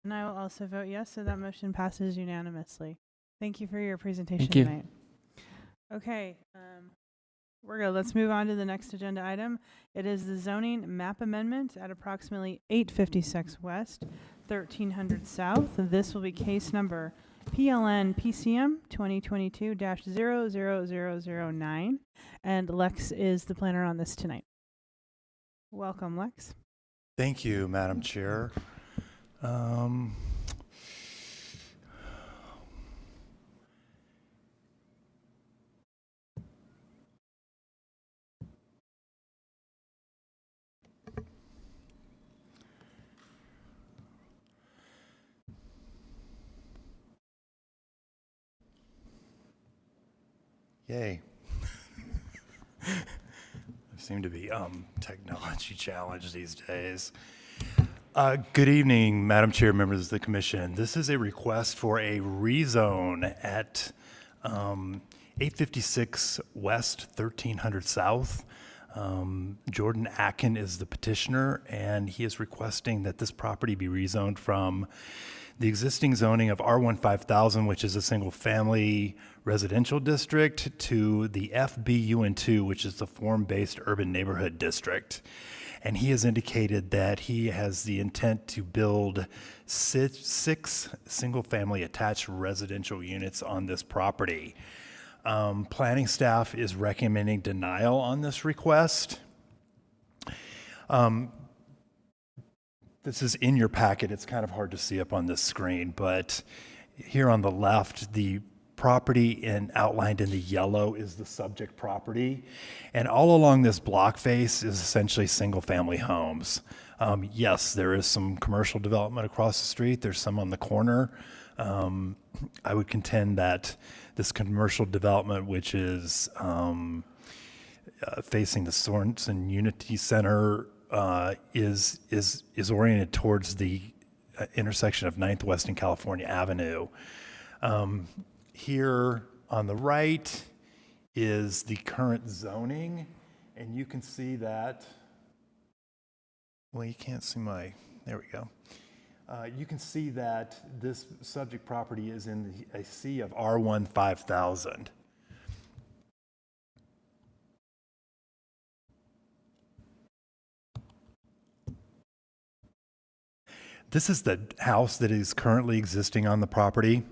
And I will also vote yes, so that motion passes unanimously. Thank you for your presentation Thank you. tonight. Okay, we're good. Let's move on to the next agenda item. It is the zoning map amendment at approximately 856 West, 1300 South. This will be case number PLN PCM 2022-00009, and Lex is the planner on this tonight. Welcome, Lex. Thank you, Madam Chair. Yay. There seem to be technology challenges these days. Good evening, Madam Chair, members of the Commission. This is a request for a rezone at 856 West, 1300 South. Jordan Akin is the petitioner, and he is requesting that this property be rezoned from the existing zoning of R15000, which is a single-family residential district, to the FBUN2, which is the form-based urban neighborhood district. and he has indicated that he has the intent to build six single-family attached residential units on this property. Planning staff is recommending denial on this request. This is in your packet. It's kind of hard to see up on this screen, but here on the left, the property outlined in the yellow is the subject property. And all along this block face is essentially single-family homes. Yes, there is some commercial development across the street. There's some on the corner. I would contend that this commercial development, which is facing the Sorensen Unity Center, is oriented towards the intersection of 9th West and California Avenue. Here on the right is the current zoning, and you can see that, well, you can't see there we go. You can see that this subject property is in a C of R1 5000. This is the house that is currently existing on the property.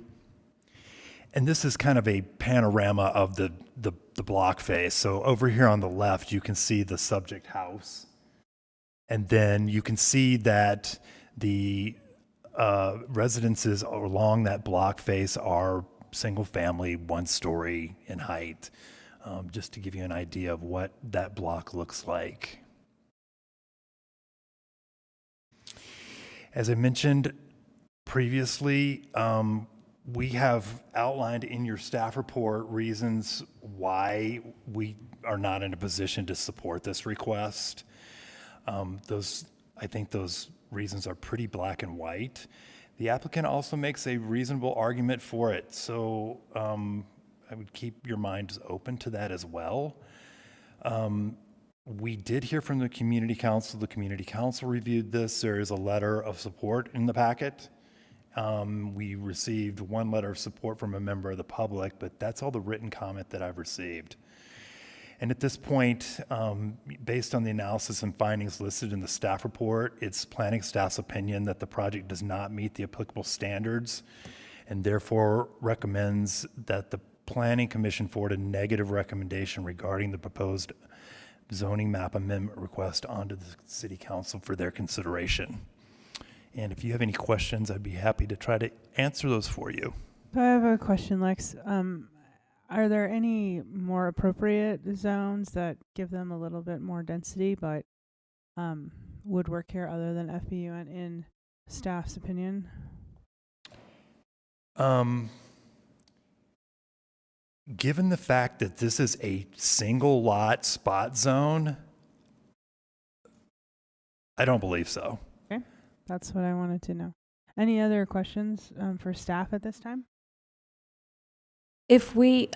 And this is kind of a panorama of the block face. So over here on the left, you can see the subject house. And then you can see that the residences along that block face are single family, 1-story in height, just to give you an idea of what that block looks like. As I mentioned previously, we have outlined in your staff report reasons why we are not in a position to support this request. I think those reasons are pretty black and white. The applicant also makes a reasonable argument for it, so I would keep your minds open to that as well. We did hear from the community council. The community council reviewed this. There is a letter of support in the packet. We received one letter of support from a member of the public, but that's all the written comment that I've received. And at this point, based on the analysis and findings listed in the staff report, it's planning staff's opinion that the project does not meet the applicable standards and therefore recommends that the Planning Commission forward a negative recommendation regarding the proposed zoning map amendment request onto the City Council for their consideration. And if you have any questions, I'd be happy to try to answer those for you. So I have a question, Lex. Are there any more appropriate zones that give them a little bit more density, but would work here other than FBUN in staff's opinion? Given the fact that this is a single lot spot zone, I don't believe so. Okay, that's what I wanted to know. Any other questions for staff at this time? If we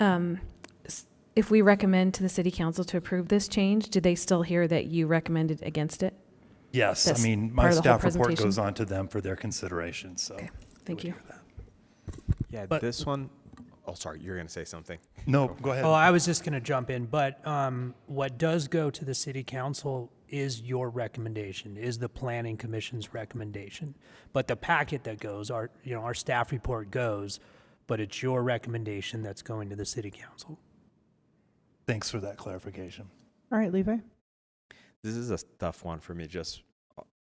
recommend to the city council to approve this change, do they still hear that you recommended against it? Yes, That's I mean, my part of the whole staff report presentation? goes on to them for their consideration, so. Okay, thank you. Yeah, But- this one, oh, sorry, you're going to say something. No, go ahead. Oh, I was just going to jump in, but what does go to the city council is your recommendation, is the planning commission's recommendation. But the packet that goes, our staff report goes, but it's your recommendation that's going to the city council. Thanks for that clarification. All right, Levi. This is a tough one for me. Just,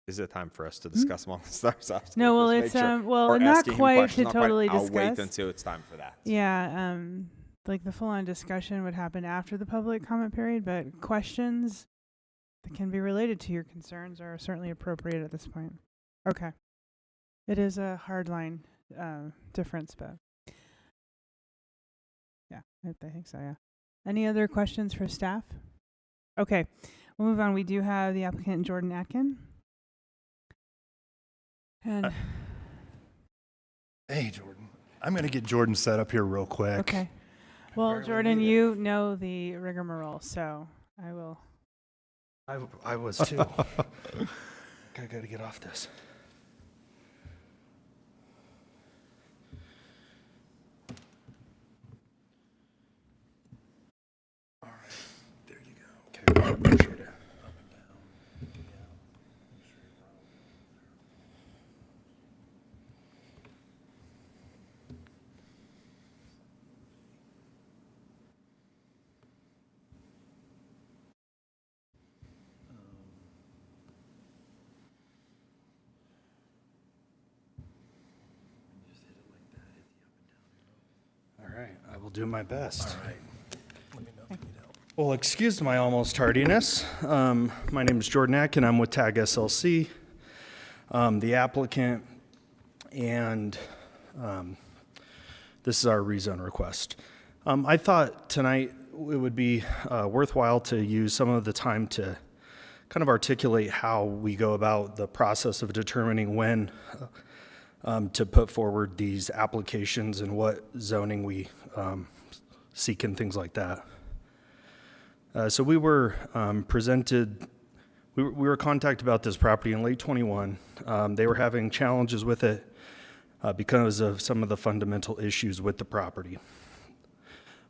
is it time for us to discuss amongst ourselves? No, well, Just it's make sure. well, Or not asking him quite questions, to not quite. totally I'll discuss. wait until it's time for that. Yeah, like the full-on discussion would happen after the public comment period, but questions that can be related to your concerns are certainly appropriate at this point. Okay. It is a hard line difference, but yeah, I think so, yeah. Any other questions for staff? Okay, we'll move on. We do have the applicant, Jordan Atkin. And Hey, Jordan. I'm going to get Jordan set up here real quick. okay. Well, Jordan, you know the rigmarole, so I will. I was too. I got to get off this. All right, there you go. Okay, appreciate it. do my best. All right. Well, excuse my almost tardiness. My name is Jordan Atkin. I'm with TAG SLC, the applicant, and this is our rezone request. I thought tonight it would be worthwhile to use some of the time to kind of articulate how we go about the process of determining when to put forward these applications and what zoning we seek and things like that. So we were presented, we were contacted about this property in late 21. They were having challenges with it because of some of the fundamental issues with the property.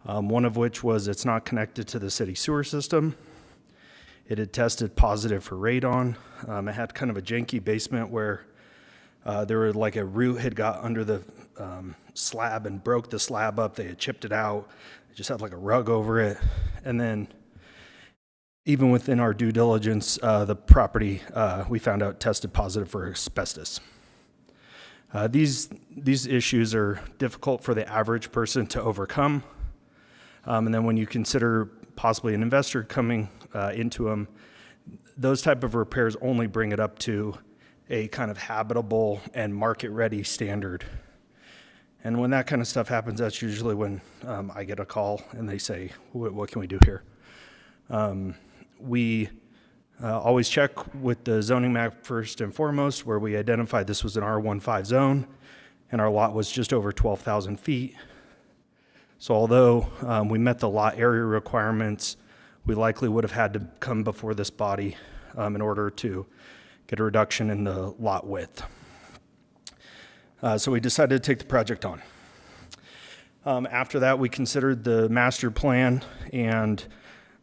One of which was it's not connected to the city sewer system. It had tested positive for radon. It had kind of a janky basement where there were like a root had got under the slab and broke the slab up. They had chipped it out. It just had like a rug over it. And then even within our due diligence, the property, we found out tested positive for asbestos. These issues are difficult for the average person to overcome. And then when you consider possibly an investor coming into them, those type of repairs only bring it up to a kind of habitable and market-ready standard. And when that kind of stuff happens, that's usually when I get a call and they say, what can we do here? We always check with the zoning map first and foremost, where we identified this was an R15 zone, and our lot was just over 12,000 feet. So although we met the lot area requirements, we likely would have had to come before this body in order to get a reduction in the lot width. So we decided to take the project on. After that, we considered the master plan, and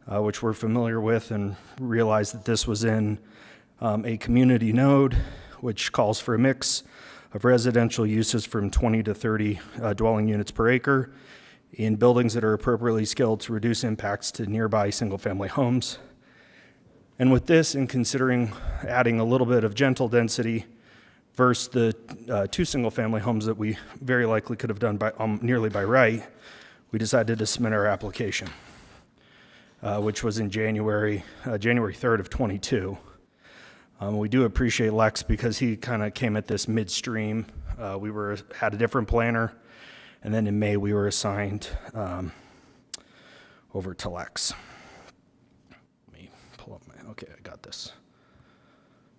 which we're familiar with, and realized that this was in a community node, which calls for a mix of residential uses from 20 to 30 dwelling units per acre in buildings that are appropriately scaled to reduce impacts to nearby single-family homes. And with this, in considering adding a little bit of gentle density versus the two single-family homes that we very likely could have done by nearly by right, we decided to submit our application, which was in January 3rd of 22. We do appreciate Lex because he kind of came at this midstream. We had a different planner, and then in May we were assigned over to Lex. Let me pull up okay, I got this.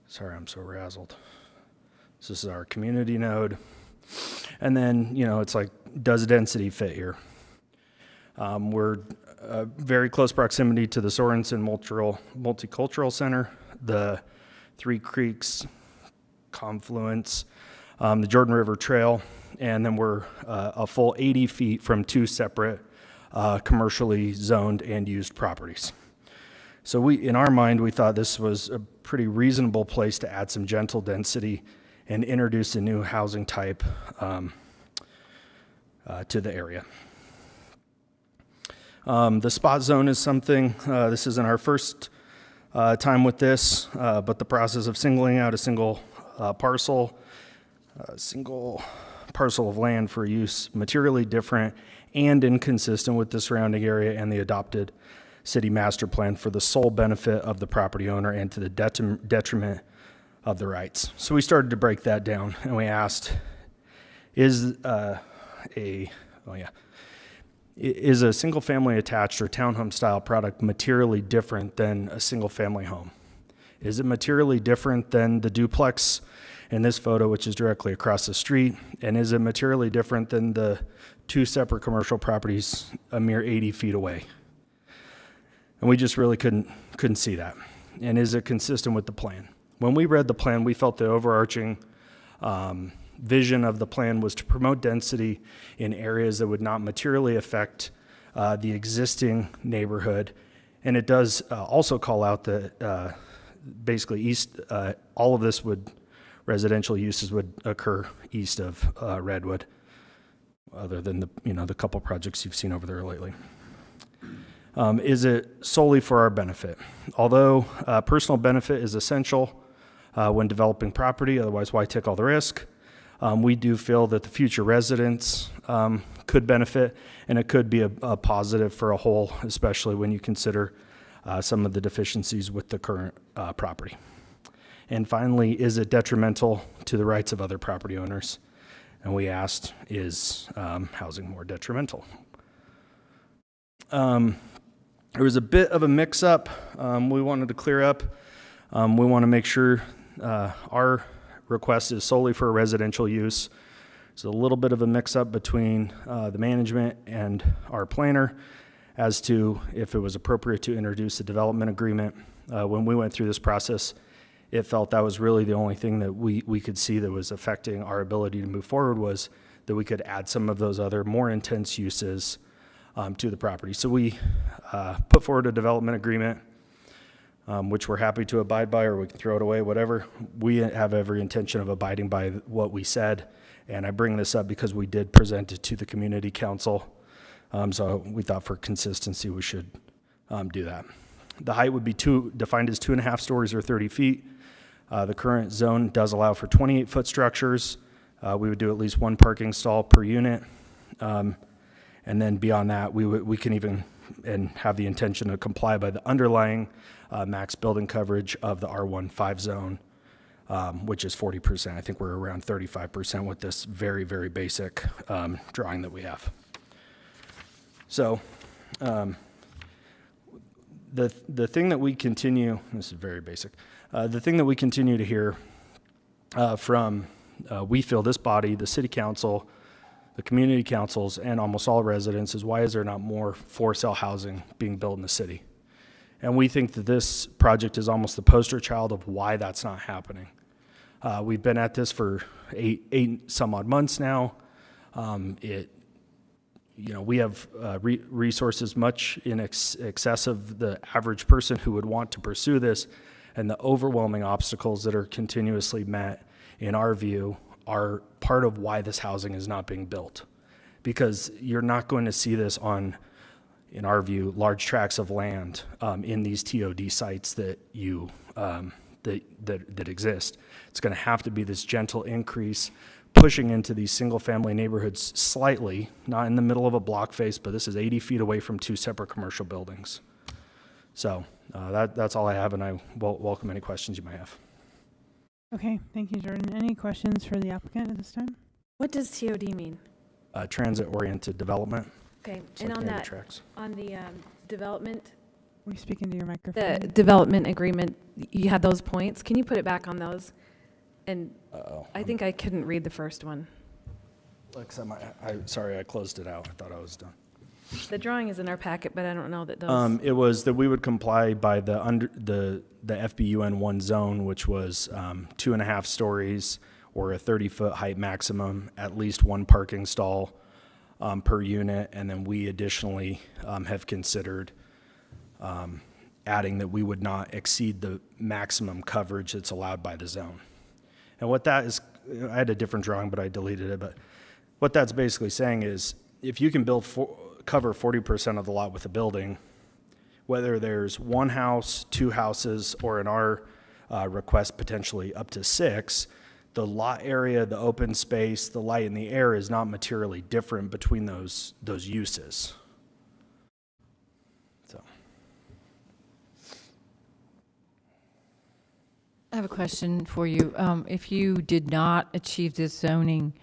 Sorry, I'm so razzled. So this is our community node. And then, it's like, does density fit here? We're very close proximity to the Sorensen Multicultural Center, the Three Creeks confluence, the Jordan River Trail, and then we're a full 80 feet from two separate commercially zoned and used properties. So in our mind, we thought this was a pretty reasonable place to add some gentle density and introduce a new housing type to the area. The spot zone is something, this isn't our first time with this, but the process of singling out a single parcel of land for use materially different and inconsistent with the surrounding area and the adopted city master plan for the sole benefit of the property owner and to the detriment of the rights. So we started to break that down, and we asked, is a single-family attached or townhome style product materially different than a single-family home? Is it materially different than the duplex in this photo, which is directly across the street? And is it materially different than the two separate commercial properties a mere 80 feet away? And we just really couldn't see that. And is it consistent with the plan? When we read the plan, we felt the overarching vision of the plan was to promote density in areas that would not materially affect the existing neighborhood. And it does also call out that basically all of this residential uses would occur east of Redwood, other than the couple projects you've seen over there lately. Is it solely for our benefit? Although personal benefit is essential when developing property, otherwise why take all the risk? We do feel that the future residents could benefit, and it could be a positive for a whole, especially when you consider some of the deficiencies with the current property. And finally, is it detrimental to the rights of other property owners? And we asked, is housing more detrimental? There was a bit of a mix-up we wanted to clear up. We want to make sure our request is solely for residential use. There's a little bit of a mix-up between the management and our planner as to if it was appropriate to introduce a development agreement. When we went through this process, it felt that was really the only thing that we could see that was affecting our ability to move forward, was that we could add some of those other more intense uses to the property. So we put forward a development agreement, which we're happy to abide by, or we can throw it away, whatever. We have every intention of abiding by what we said, and I bring this up because we did present it to the community council, so we thought for consistency we should do that. The height would be defined as 2.5 stories or 30 feet. The current zone does allow for 28-foot structures. We would do at least one parking stall per unit. And then beyond that, we can even and have the intention to comply by the underlying max building coverage of the R15 zone, which is 40%. I think we're around 35% with this very, very basic drawing that we have. So the thing that we continue, this is very basic, the thing that we continue to hear from, we feel this body, the city council, the community councils, and almost all residents, is why is there not more for-sale housing being built in the city? And we think that this project is almost the poster child of why that's not happening. We've been at this for eight some odd months now. We have resources much in excess of the average person who would want to pursue this, and the overwhelming obstacles that are continuously met, in our view, are part of why this housing is not being built. Because you're not going to see this on, in our view, large tracts of land in these TOD sites that that exist. It's going to have to be this gentle increase, pushing into these single-family neighborhoods slightly, not in the middle of a block face, but this is 80 feet away from 2 separate commercial buildings. So that's all I have, and I welcome any questions you might have. Okay, thank you, Jordan. Any questions for the applicant at this time? What does TOD mean? Transit-oriented development. Okay, So and like on native that, tracks. on the development, Will you speak into your microphone? the development agreement, you had those points. Can you put it back on those? And I think I couldn't read the first one. Sorry, I closed it out. I thought I was done. The drawing is in our packet, but I don't know that those. It was that we would comply by the FBUN1 zone, which was 2.5 stories or a 30-foot height maximum, at least one parking stall per unit, and then we additionally have considered adding that we would not exceed the maximum coverage that's allowed by the zone. And what that is, I had a different drawing, but I deleted it, but what that's basically saying is if you can cover 40% of the lot with a building, whether there's one house, 2 houses, or in our request potentially up to 6, the lot area, the open space, the light and the air is not materially different between those uses. So, I have a question for you. If you did not achieve this zoning,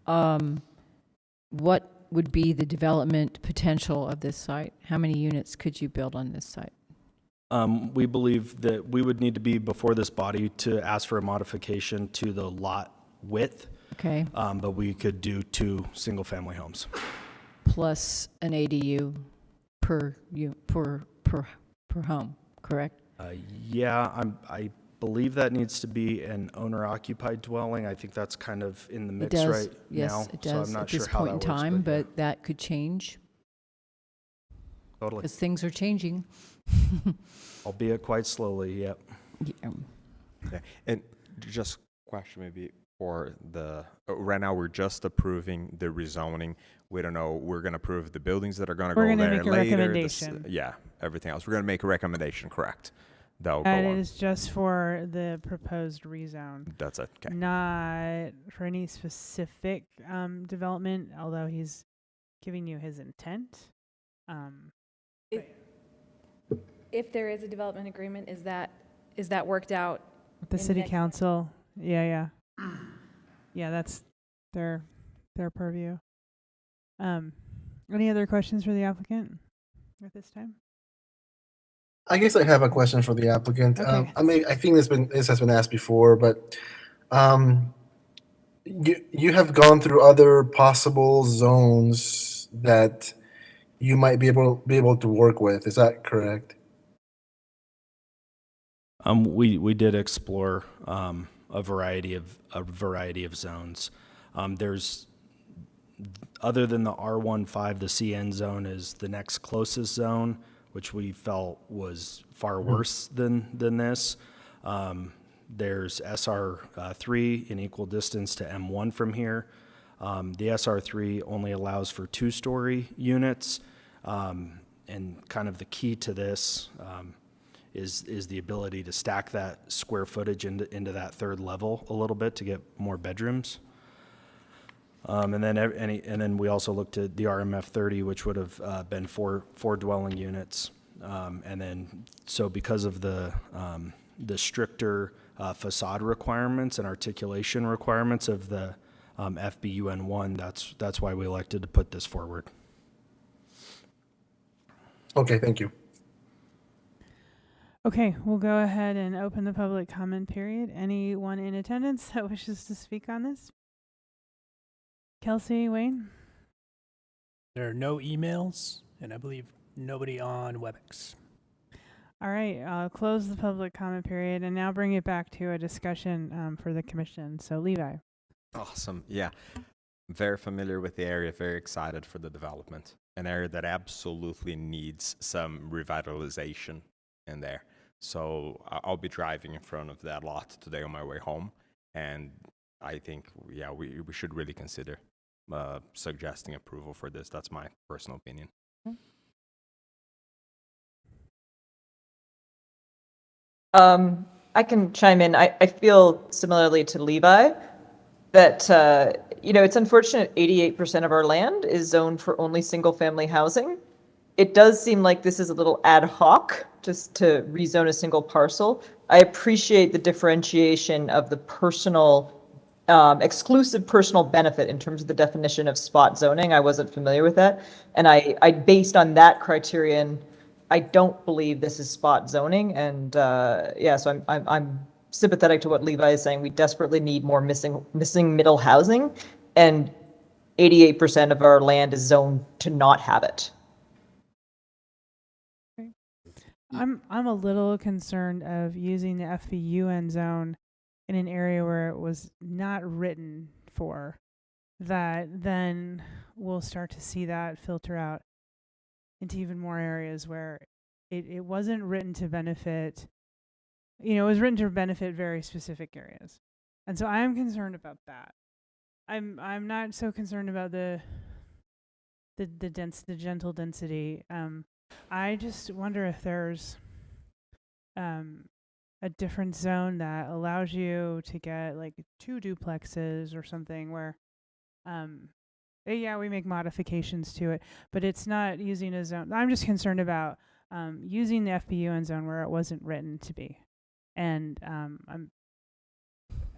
what would be the development potential of this site? How many units could you build on this site? we believe that we would need to be before this body to ask for a modification to the lot width. Okay. But we could do 2 single-family homes. Plus an ADU per home, correct? Yeah, I believe that needs to be an owner-occupied dwelling. I think that's kind of in the mix right yes, now. it does. So I'm not at sure this how point in that works, time, but yeah. but that could change Totally. because things are changing. Albeit quite slowly, yep. Yeah. Yeah. And just question maybe for the, right now we're just approving the rezoning. We don't know, we're going to approve the buildings that are going to go there later. We're going to make a recommendation. Yeah, everything else. We're going to make a recommendation, correct? That'll That go on. is just for the proposed rezone. That's it, okay. Not for any specific development, although he's giving you his intent. If there is a development agreement, is that worked out? With the in city next- council, yeah. Yeah, that's their purview. Any other questions for the applicant at this time? I guess I have a question for the applicant. Okay. I think this has been asked before, but you have gone through other possible zones that you might be able to work with. Is that correct? We did explore a variety of zones. There's, other than the R15, the CN zone is the next closest zone, which we felt was far worse than this. There's SR3 in equal distance to M1 from here. The SR3 only allows for 2-story units, and kind of the key to this is the ability to stack that square footage into that third level a little bit to get more bedrooms. And then we also looked at the RMF 30, which would have been four dwelling units. And then, so because of the stricter facade requirements and articulation requirements of the FBUN1, that's why we elected to put this forward. Okay, thank you. Okay, we'll go ahead and open the public comment period. Anyone in attendance that wishes to speak on this? Kelsey, Wayne? There are no emails, and I believe nobody on WebEx. All right, I'll close the public comment period and now bring it back to a discussion for the commission. So Levi. Awesome. Yeah. Very familiar with the area, very excited for the development. An area that absolutely needs some revitalization in there. So I'll be driving in front of that lot today on my way home. And I think, yeah, we should really consider suggesting approval for this. That's my personal opinion. I can chime in. I feel similarly to Levi that, it's unfortunate 88% of our land is zoned for only single-family housing. It does seem like this is a little ad hoc, just to rezone a single parcel. I appreciate the differentiation of the personal, exclusive personal benefit in terms of the definition of spot zoning. I wasn't familiar with that. And I based on that criterion, I don't believe this is spot zoning. And so I'm sympathetic to what Levi is saying. We desperately need more missing middle housing, and 88% of our land is zoned to not have it. I'm a little concerned of using the FBUN zone in an area where it was not written for. That then we'll start to see that filter out into even more areas where it wasn't written to benefit. It was written to benefit very specific areas, and so I'm concerned about that. I'm not so concerned about the gentle density. I just wonder if there's a different zone that allows you to get like 2 duplexes or something where, we make modifications to it, but it's not using a zone. I'm just concerned about using the FBUN zone where it wasn't written to be, and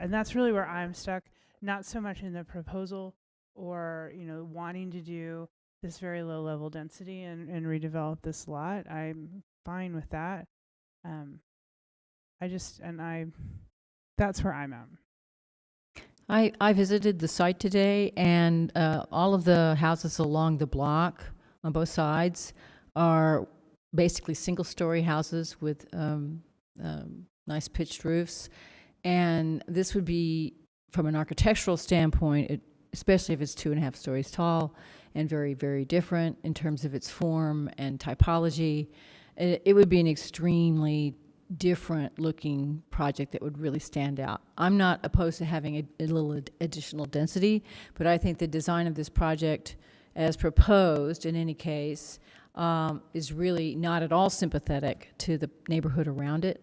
that's really where I'm stuck. Not so much in the proposal or wanting to do this very low level density and redevelop this lot. I'm fine with that. That's where I'm at. I visited the site today, and all of the houses along the block on both sides are basically single-story houses with nice pitched roofs. And this would be, from an architectural standpoint, especially if it's 2.5 stories tall, and very, very different in terms of its form and typology. It would be an extremely different looking project that would really stand out. I'm not opposed to having a little additional density, but I think the design of this project as proposed in any case is really not at all sympathetic to the neighborhood around it.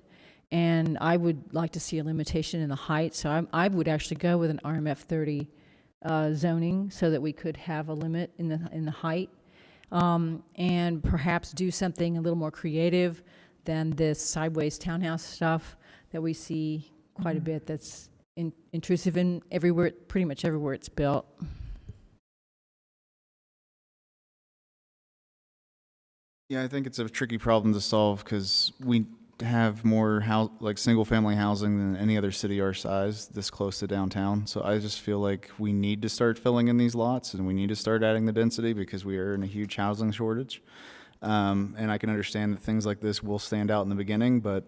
And I would like to see a limitation in the height. So I would actually go with an RMF 30 zoning so that we could have a limit in the height, and perhaps do something a little more creative than this sideways townhouse stuff that we see quite a bit. That's intrusive in everywhere, pretty much everywhere it's built. Yeah, I think it's a tricky problem to solve because we have more single-family housing than any other city our size this close to downtown. So I just feel like we need to start filling in these lots and we need to start adding the density because we are in a huge housing shortage. And I can understand that things like this will stand out in the beginning, but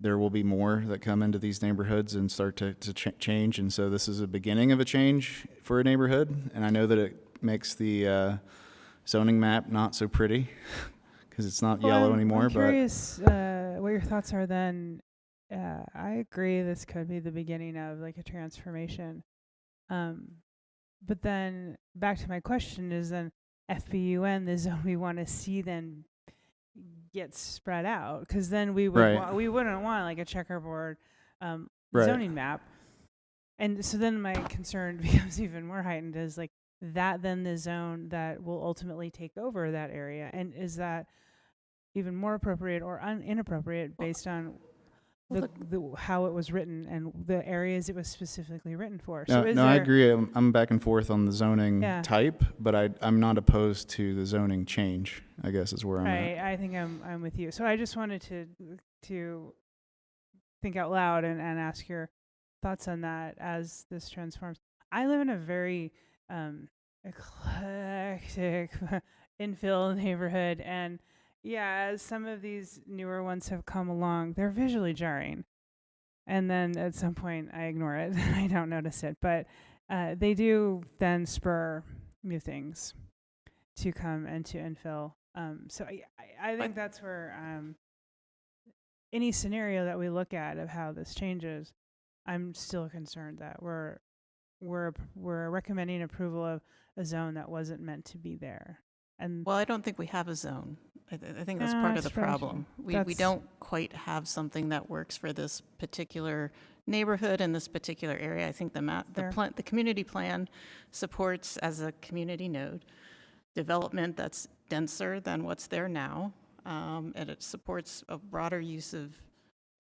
there will be more that come into these neighborhoods and start to change. And so this is a beginning of a change for a neighborhood. And I know that it makes the zoning map not so pretty because it's not yellow anymore. I'm curious what your thoughts are then. I agree this could be the beginning of like a transformation. But then back to my question is then FBUN, the zone we want to see then gets spread out, because then we would we wouldn't want like a checkerboard zoning map. And so then my concern becomes even more heightened is like that then the zone that will ultimately take over that area, and is that even more appropriate or inappropriate based on the how it was written and the areas it was specifically written for? I agree. I'm back and forth on the zoning type, but I'm not opposed to the zoning change, I guess is where I'm at. I think I'm with you. So I just wanted to think out loud and ask your thoughts on that as this transforms. I live in a very eclectic infill neighborhood, and as some of these newer ones have come along, they're visually jarring. And then at some point I ignore it and I don't notice it. But they do then spur new things to come and to infill. So I think that's where any scenario that we look at of how this changes, I'm still concerned that we're recommending approval of a zone that wasn't meant to be there. And well, I don't think we have a zone. I think that's part of the problem. We don't quite have something that works for this particular neighborhood in this particular area. I think the community plan supports, as a community node, development that's denser than what's there now, and it supports a broader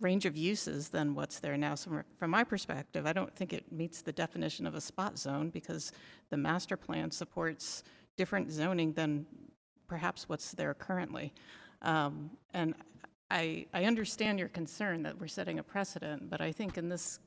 range of uses than what's there now. So from my perspective, I don't think it meets the definition of a spot zone because the master plan supports different zoning than perhaps what's there currently. And I understand your concern that we're setting a precedent, but I think in this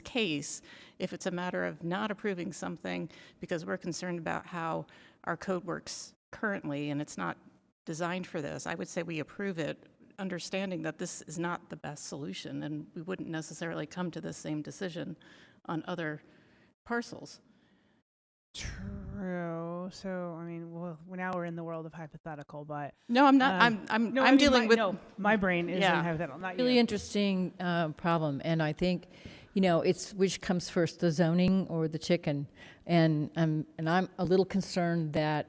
case, if it's a matter of not approving something because we're concerned about how our code works currently and it's not designed for this, I would say we approve it, understanding that this is not the best solution and we wouldn't necessarily come to the same decision on other parcels. True. So I mean, well, now we're in the world of hypothetical, but no, I'm not. I'm dealing with. No, my brain isn't hypothetical. Not really you. Interesting problem, and I think, it's which comes first, the zoning or the chicken, and I'm a little concerned that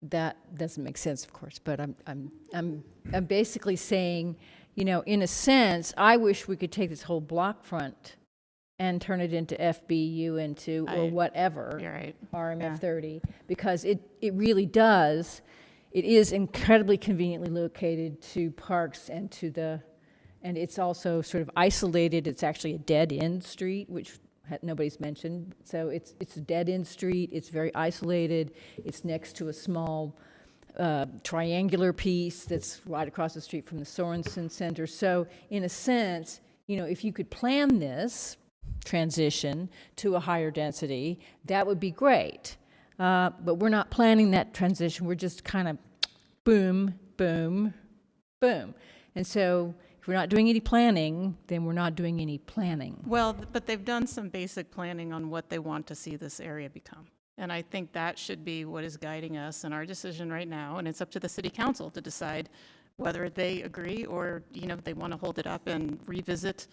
that doesn't make sense, of course, but I'm basically saying, in a sense, I wish we could take this whole block front and turn it into FBU or whatever, you're right. RMF 30, because it really does. It is incredibly conveniently located to parks and and it's also sort of isolated. It's actually a dead-end street, which nobody's mentioned. So it's a dead-end street. It's very isolated. It's next to a small triangular piece that's right across the street from the Sorensen Center. So in a sense, if you could plan this transition to a higher density, that would be great. But we're not planning that transition. We're just kind of boom, boom, boom. And so if we're not doing any planning, then we're not doing any planning. Well, but they've done some basic planning on what they want to see this area become. And I think that should be what is guiding us in our decision right now. And it's up to the city council to decide whether they agree or, they want to hold it up and revisit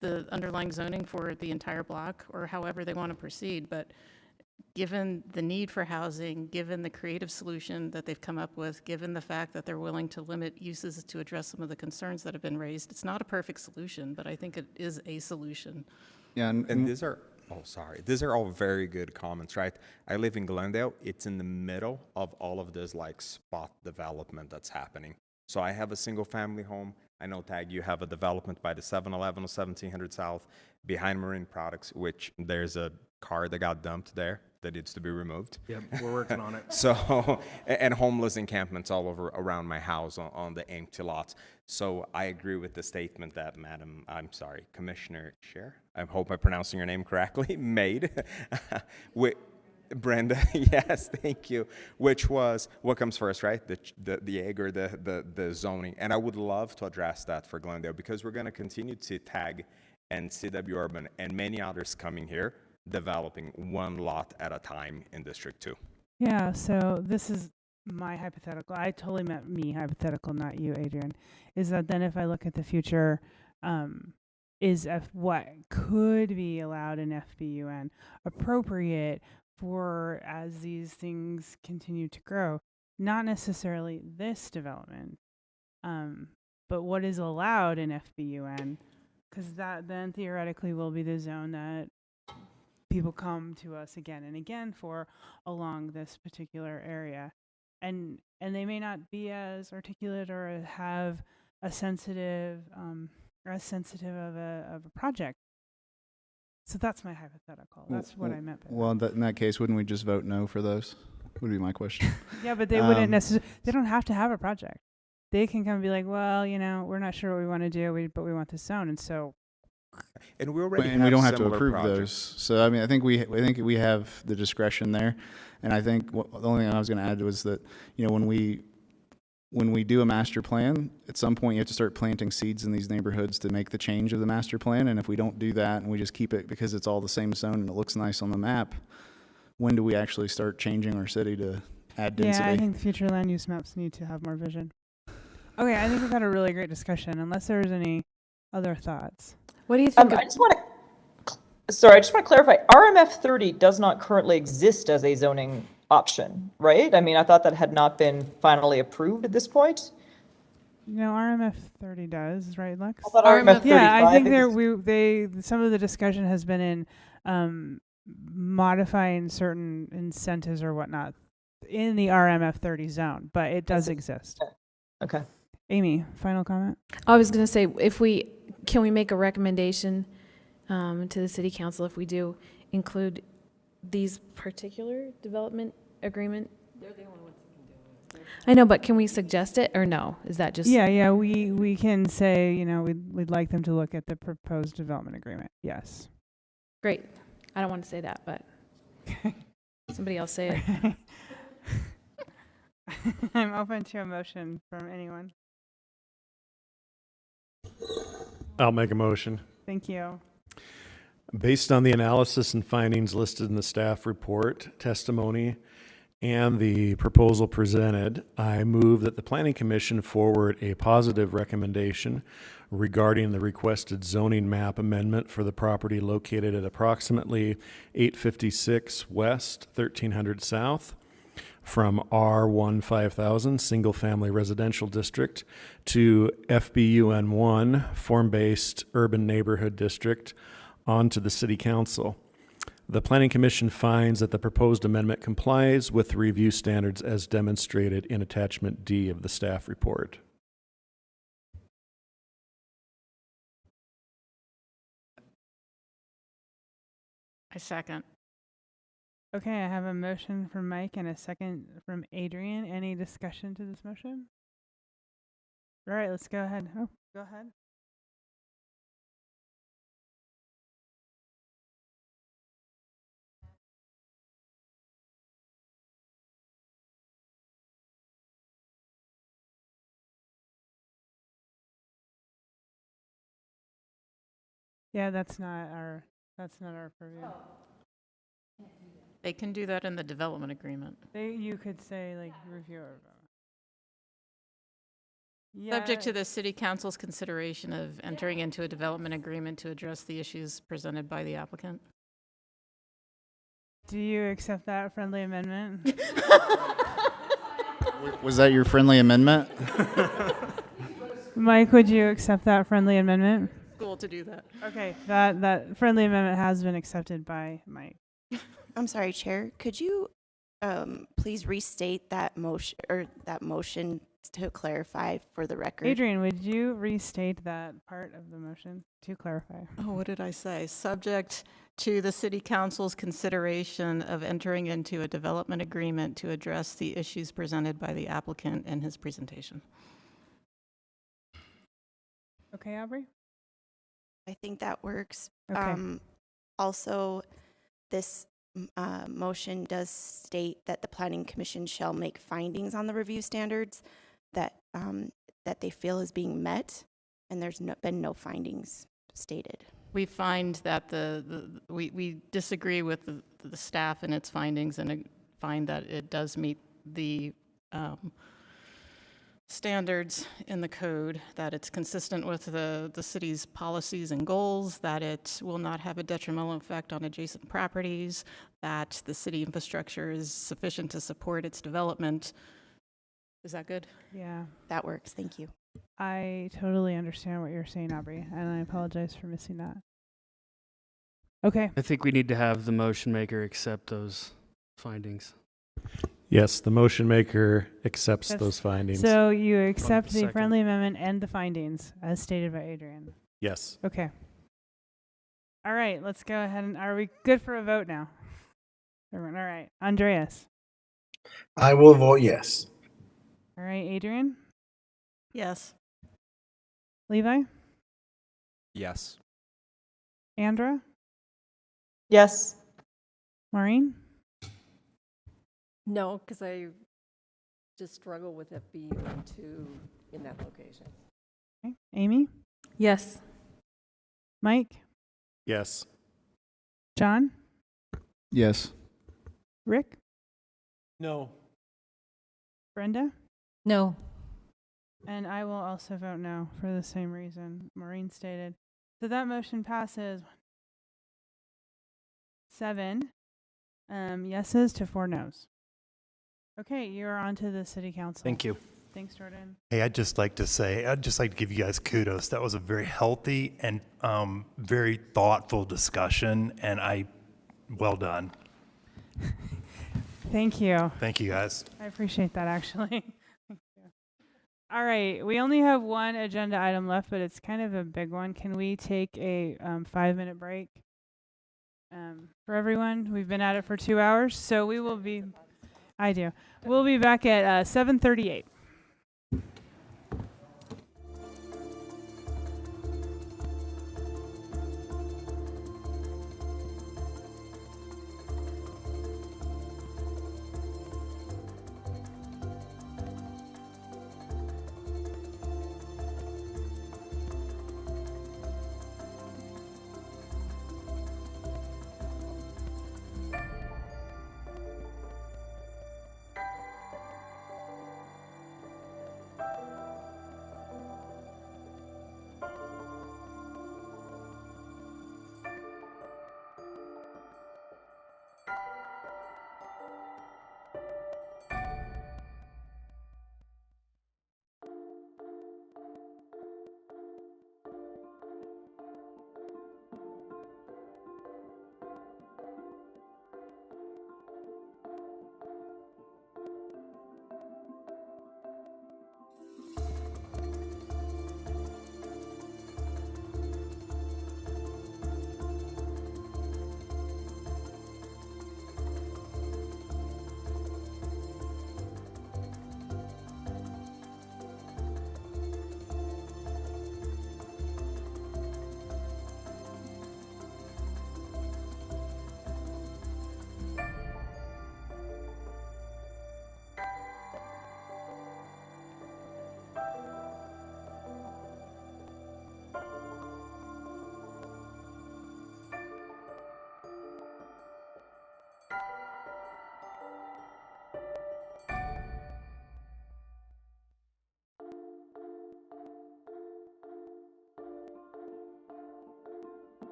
the underlying zoning for the entire block or however they want to proceed. But given the need for housing, given the creative solution that they've come up with, given the fact that they're willing to limit uses to address some of the concerns that have been raised, it's not a perfect solution, but I think it is a solution. Yeah, and these are Oh, sorry. These are all very good comments, right? I live in Glendale. It's in the middle of all of this like spot development that's happening. So I have a single family home. I know, Tag, you have a development by the 7-Eleven on 1700 South behind Marine Products, which there's a car that got dumped there that needs to be removed. Yep, we're working on it. So, and homeless encampments all over around my house on the empty lots. So I agree with the statement that Commissioner Scher, I hope I'm pronouncing your name correctly, made. Brenda, yes, thank you. Which was, what comes first, right? The egg or the zoning? And I would love to address that for Glendale, because we're going to continue to tag and CW Urban and many others coming here, developing one lot at a time in District 2. Yeah, so this is my hypothetical. I totally meant me hypothetical, not you, Adrian. Is that then if I look at the future, is what could be allowed in FBUN appropriate for as these things continue to grow? Not necessarily this development, but what is allowed in FBUN, because that then theoretically will be the zone that people come to us again and again for along this particular area. And they may not be as articulate or have a sensitive or as sensitive of a project. So that's my hypothetical. That's what I meant by well, in that case, wouldn't we just vote no for those? Would be my question. Yeah, but they wouldn't necessarily. They don't have to have a project. They can come and be like, well, we're not sure what we want to do, but we want this zone, and so. And we already and we don't have to similar approve projects. those. So I mean, I think we have the discretion there, and I think the only thing I was going to add was that when we do a master plan, at some point you have to start planting seeds in these neighborhoods to make the change of the master plan. And if we don't do that and we just keep it because it's all the same zone and it looks nice on the map, when do we actually start changing our city to add density? Yeah, I think future land use maps need to have more vision. Okay, I think we've had a really great discussion. Unless there's any other thoughts. What do you think? I just want to clarify. RMF 30 does not currently exist as a zoning option, right? I mean, I thought that had not been finally approved at this point. No, RMF 30 does, right, Lex? I thought RMF 35. Yeah, I think some of the discussion has been in modifying certain incentives or whatnot in the RMF 30 zone, but it does exist. Okay. Amy, final comment? I was going to say, can we make a recommendation to the city council if we do include these particular development agreement? They're the only ones that can do it. I know, but can we suggest it or no? Is that just? Yeah, we can say, we'd like them to look at the proposed development agreement. Yes. Great. I don't want to say that, but somebody else say it. I'm open to a motion from anyone. I'll make a motion. Thank you. Based on the analysis and findings listed in the staff report, testimony, and the proposal presented, I move that the Planning Commission forward a positive recommendation regarding the requested zoning map amendment for the property located at approximately 856 West, 1300 South, from R1 5000 Single Family Residential District to FBUN1 Form-Based Urban Neighborhood District onto the City Council. The Planning Commission finds that the proposed amendment complies with the review standards as demonstrated in Attachment D of the staff report. I second. Okay, I have a motion from Mike and a second from Adrian. Any discussion to this motion? All right, let's go ahead. Oh, go ahead. Yeah, that's not our purview. They can do that in the development agreement. You could say like review or Subject to the city council's consideration of entering into a development agreement to address the issues presented by the applicant. Do you accept that friendly amendment? Was that your friendly amendment? Mike, would you accept that friendly amendment? school to do that. Okay, that friendly amendment has been accepted by Mike. I'm sorry, Chair. Could you please restate that motion to clarify for the record? Adrian, would you restate that part of the motion to clarify? Oh, what did I say? Subject to the city council's consideration of entering into a development agreement to address the issues presented by the applicant in his presentation. Okay, Aubrey? I think that works. Okay. Also, this motion does state that the Planning Commission shall make findings on the review standards that they feel is being met, and there's been no findings stated. We find that we disagree with the staff and its findings, and find that it does meet the standards in the code, that it's consistent with the city's policies and goals, that it will not have a detrimental effect on adjacent properties, that the city infrastructure is sufficient to support its development. Is that good? Yeah. That works. Thank you. I totally understand what you're saying, Aubrey, and I apologize for missing that. Okay. I think we need to have the motion maker accept those findings. Yes, the motion maker accepts Yes. those findings. So you accept the second. friendly amendment and the findings as stated by Adrian. Yes. Okay. All right, let's go ahead and are we good for a vote now? Everyone, all right. Andreas. I will vote yes. All right, Adrian. Yes. Levi. Yes. Andra. Yes. Maureen. No, because I just struggle with it being in that location. Okay. Amy. Yes. Mike. Yes. John. Yes. Rick. No. Brenda. No. And I will also vote no for the same reason Maureen stated. So that motion passes 7 yeses to 4 noes. Okay, you're on to the city council. Thank you. Thanks, Jordan. Hey, I'd just like to give you guys kudos. That was a very healthy and very thoughtful discussion, and well done. Thank you. Thank you, guys. I appreciate that, actually. Thank you. All right, we only have one agenda item left, but it's kind of a big one. Can we take a 5-minute break for everyone? We've been at it for 2 hours, so we will be... I do. We'll be back at 7:38.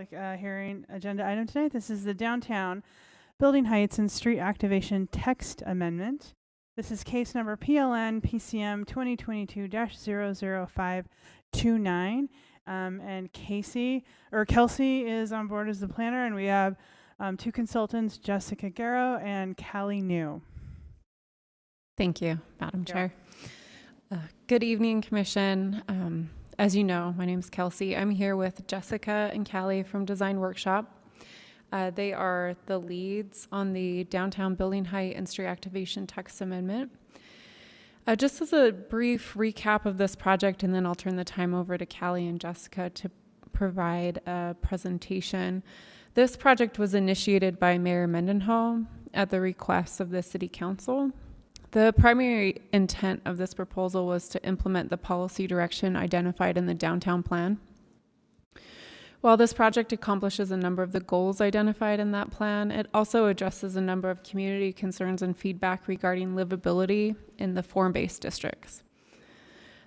public hearing agenda item tonight. This is the Downtown Building Heights and Street Activation Text Amendment. This is case number PLN PCM 2022-00529. And Kelsey is on board as the planner, and we have two consultants, Jessica Garrow and Callie New. Thank you, Madam Chair. Good evening, Commission. As you know, my name is Kelsey. I'm here with Jessica and Callie from Design Workshop. They are the leads on the Downtown Building Height and Street Activation Text Amendment. Just as a brief recap of this project, and then I'll turn the time over to Callie and Jessica to provide a presentation. This project was initiated by Mayor Mendenhall at the request of the City Council. The primary intent of this proposal was to implement the policy direction identified in the downtown plan. While this project accomplishes a number of the goals identified in that plan, it also addresses a number of community concerns and feedback regarding livability in the form-based districts.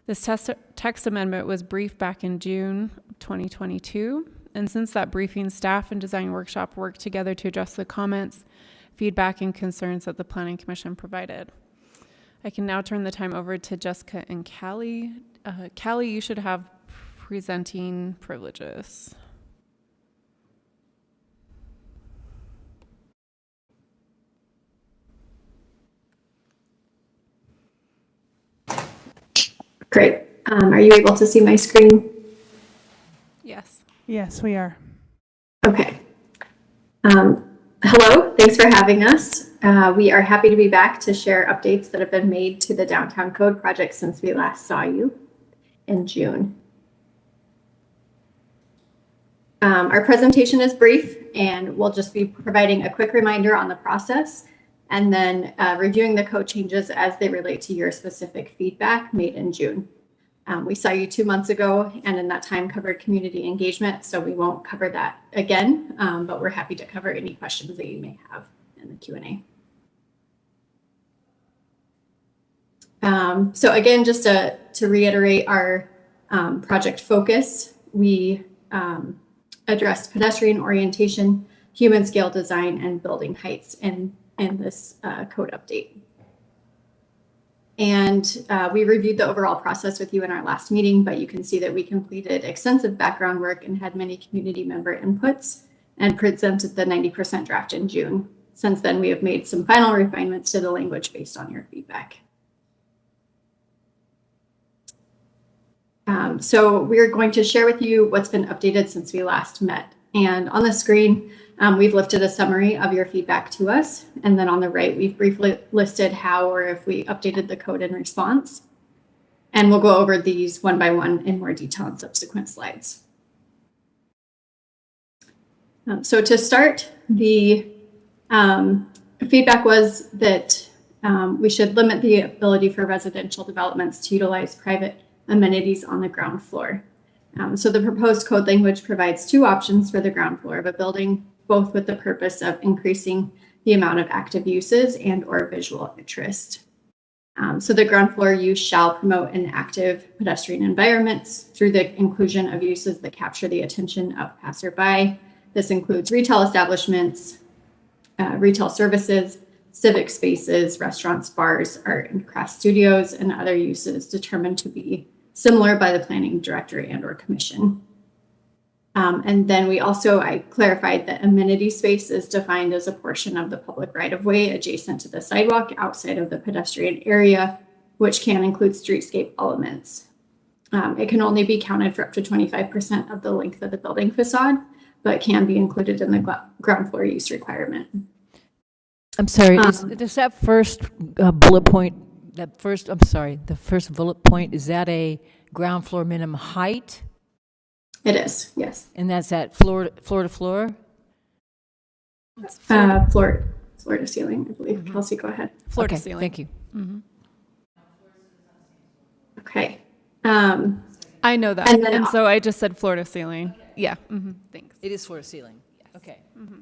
This text amendment was briefed back in June 2022, and since that briefing, staff and Design Workshop worked together to address the comments, feedback, and concerns that the Planning Commission provided. I can now turn the time over to Jessica and Callie. Callie, you should have presenting privileges. Great. Are you able to see my screen? Yes. Yes, we are. Okay. Hello, thanks for having us. We are happy to be back to share updates that have been made to the Downtown Code project since we last saw you in June. Our presentation is brief, and we'll just be providing a quick reminder on the process and then reviewing the code changes as they relate to your specific feedback made in June. We saw you 2 months ago, and in that time covered community engagement, so we won't cover that again, but we're happy to cover any questions that you may have in the Q&A. So again, just to reiterate our project focus, we addressed pedestrian orientation, human scale design, and building heights in this code update. And we reviewed the overall process with you in our last meeting, but you can see that we completed extensive background work and had many community member inputs and presented the 90% draft in June. Since then, we have made some final refinements to the language based on your feedback. So we're going to share with you what's been updated since we last met. And on the screen, we've lifted a summary of your feedback to us. And then on the right, we've briefly listed how or if we updated the code in response. And we'll go over these one by one in more detail in subsequent slides. So to start, the feedback was that we should limit the ability for residential developments to utilize private amenities on the ground floor. So the proposed code language provides two options for the ground floor of a building, both with the purpose of increasing the amount of active uses and or visual interest. So the ground floor use shall promote an active pedestrian environments through the inclusion of uses that capture the attention of passerby. This includes retail establishments, retail services, civic spaces, restaurants, bars, art and craft studios, and other uses determined to be similar by the planning director and or commission. And then I clarified that amenity space is defined as a portion of the public right-of-way adjacent to the sidewalk outside of the pedestrian area, which can include streetscape elements. It can only be counted for up to 25% of the length of the building facade, but can be included in the ground floor use requirement. I'm sorry, is that first bullet point, the first bullet point, is that a ground floor minimum height? It is, yes. And that's at floor to floor? Floor to ceiling, I believe. Mm-hmm. Kelsey, go ahead. Floor to ceiling. Thank you. Mm-hmm. Okay. I know that, and so I just said floor to ceiling. Yeah, mm-hmm. Thanks. It is floor to ceiling. Yes. Okay. Mm-hmm.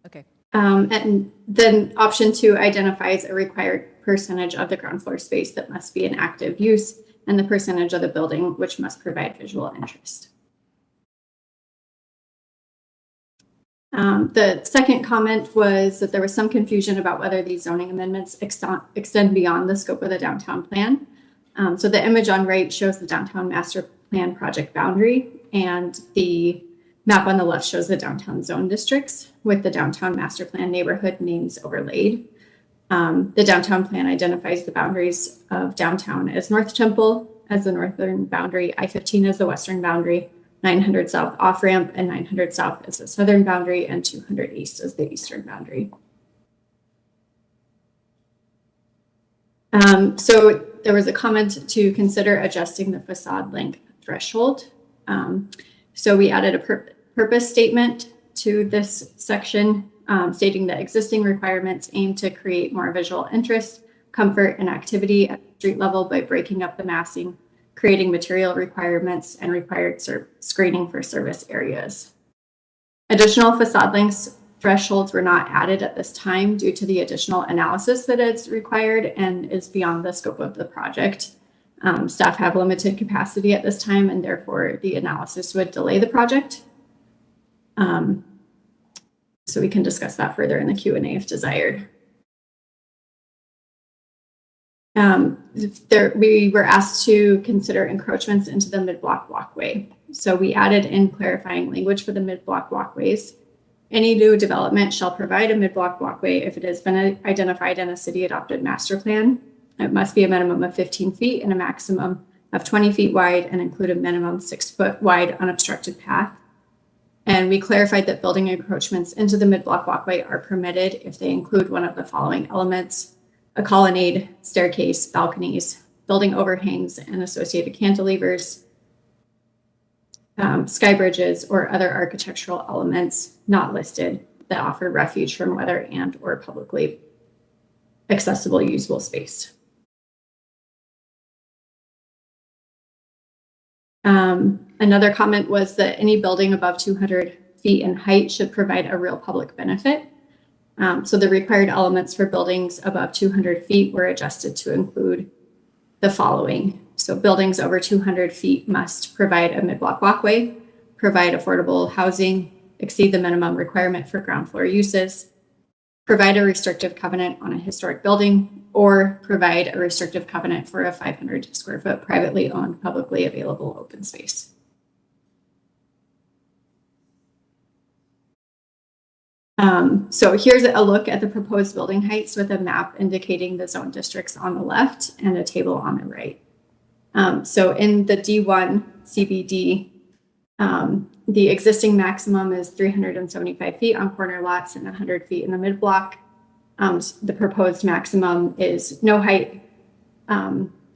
Okay. And then option 2 identifies a required percentage of the ground floor space that must be in active use and the percentage of the building which must provide visual interest. The second comment was that there was some confusion about whether these zoning amendments extend beyond the scope of the downtown plan. So the image on right shows the downtown master plan project boundary, and the map on the left shows the downtown zone districts with the downtown master plan neighborhood names overlaid. The downtown plan identifies the boundaries of downtown as North Temple as the northern boundary, I-15 as the western boundary, 900 South off-ramp and 900 South as the southern boundary, and 200 East as the eastern boundary. So there was a comment to consider adjusting the facade length threshold. So we added a purpose statement to this section stating that existing requirements aim to create more visual interest, comfort, and activity at the street level by breaking up the massing, creating material requirements, and required screening for service areas. Additional facade length thresholds were not added at this time due to the additional analysis that is required and is beyond the scope of the project. Staff have limited capacity at this time, and therefore the analysis would delay the project. So we can discuss that further in the Q&A if desired. We were asked to consider encroachments into the mid-block walkway. So we added in clarifying language for the mid-block walkways. Any new development shall provide a mid-block walkway if it has been identified in a city adopted master plan. It must be a minimum of 15 feet and a maximum of 20 feet wide and include a minimum 6 foot wide unobstructed path. And we clarified that building encroachments into the mid-block walkway are permitted if they include one of the following elements: a colonnade, staircase, balconies, building overhangs and associated cantilevers, sky bridges, or other architectural elements not listed that offer refuge from weather and or publicly accessible usable space. Another comment was that any building above 200 feet in height should provide a real public benefit. So the required elements for buildings above 200 feet were adjusted to include the following. So buildings over 200 feet must provide a mid-block walkway, provide affordable housing, exceed the minimum requirement for ground floor uses, provide a restrictive covenant on a historic building, or provide a restrictive covenant for a 500 square foot privately owned, publicly available open space. So here's a look at the proposed building heights with a map indicating the zone districts on the left and a table on the right. So in the D1 CBD, the existing maximum is 375 feet on corner lots and 100 feet in the mid-block. The proposed maximum is no height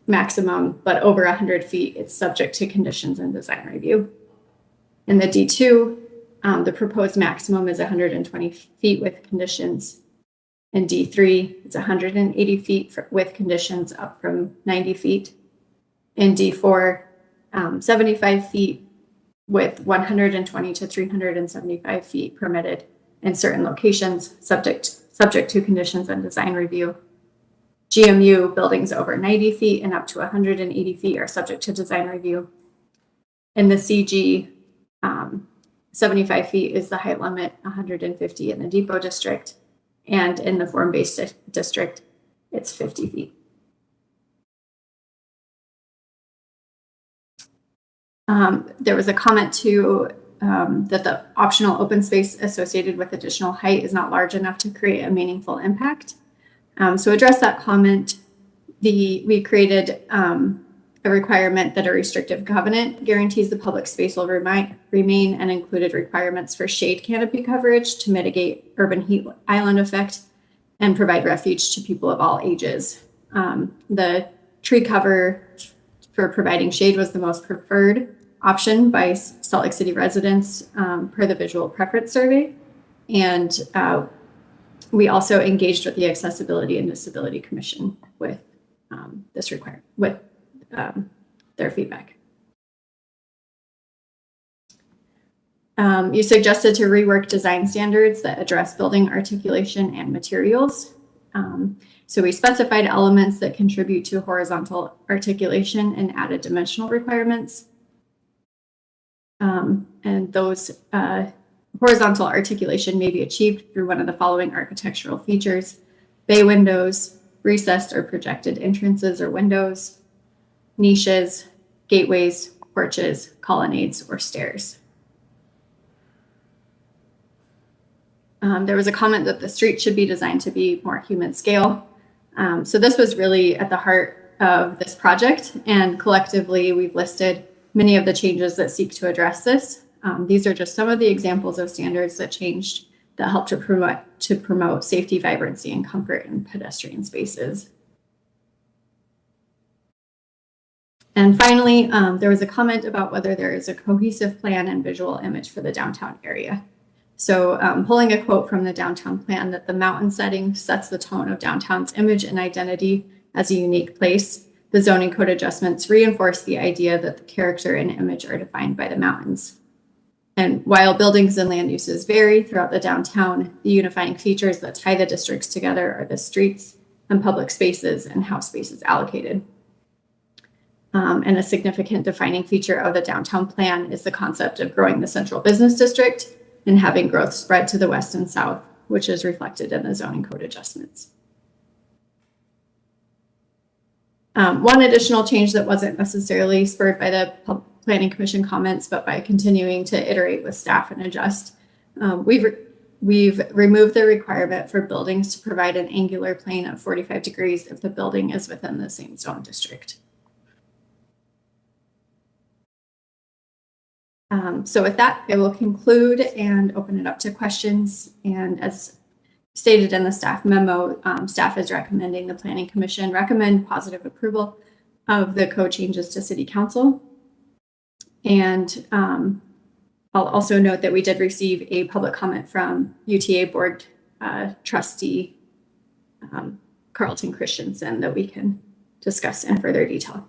maximum, but over 100 feet, it's subject to conditions and design review. In the D2, the proposed maximum is 120 feet with conditions. In D3, it's 180 feet with conditions up from 90 feet. In D4, 75 feet with 120 to 375 feet permitted in certain locations, subject to conditions and design review. GMU, buildings over 90 feet and up to 180 feet are subject to design review. In the CG, 75 feet is the height limit, 150 in the depot district, and in the form-based district, it's 50 feet. There was a comment to that the optional open space associated with additional height is not large enough to create a meaningful impact. So address that comment. We created a requirement that a restrictive covenant guarantees the public space will remain and included requirements for shade canopy coverage to mitigate urban heat island effect and provide refuge to people of all ages. The tree cover for providing shade was the most preferred option by Salt Lake City residents per the visual preference survey. And we also engaged with the Accessibility and Disability Commission with this requirement, with their feedback. You suggested to rework design standards that address building articulation and materials. So we specified elements that contribute to horizontal articulation and added dimensional requirements. And those Horizontal articulation may be achieved through one of the following architectural features: bay windows, recessed or projected entrances or windows, niches, gateways, porches, colonnades, or stairs. There was a comment that the street should be designed to be more human scale. So this was really at the heart of this project, and collectively we've listed many of the changes that seek to address this. These are just some of the examples of standards that changed that help to promote safety, vibrancy, and comfort in pedestrian spaces. And finally, there was a comment about whether there is a cohesive plan and visual image for the downtown area. So pulling a quote from the downtown plan, that the mountain setting sets the tone of downtown's image and identity as a unique place. The zoning code adjustments reinforce the idea that the character and image are defined by the mountains. And while buildings and land uses vary throughout the downtown, the unifying features that tie the districts together are the streets and public spaces and how space is allocated. And a significant defining feature of the downtown plan is the concept of growing the central business district and having growth spread to the west and south, which is reflected in the zoning code adjustments. One additional change that wasn't necessarily spurred by the Planning Commission comments, but by continuing to iterate with staff and adjust, we've removed the requirement for buildings to provide an angular plane of 45 degrees if the building is within the same zone district. So with that, I will conclude and open it up to questions. And as stated in the staff memo, staff is recommending the Planning Commission recommend positive approval of the code changes to City Council. And I'll also note that we did receive a public comment from UTA Board Trustee Carlton Christensen that we can discuss in further detail.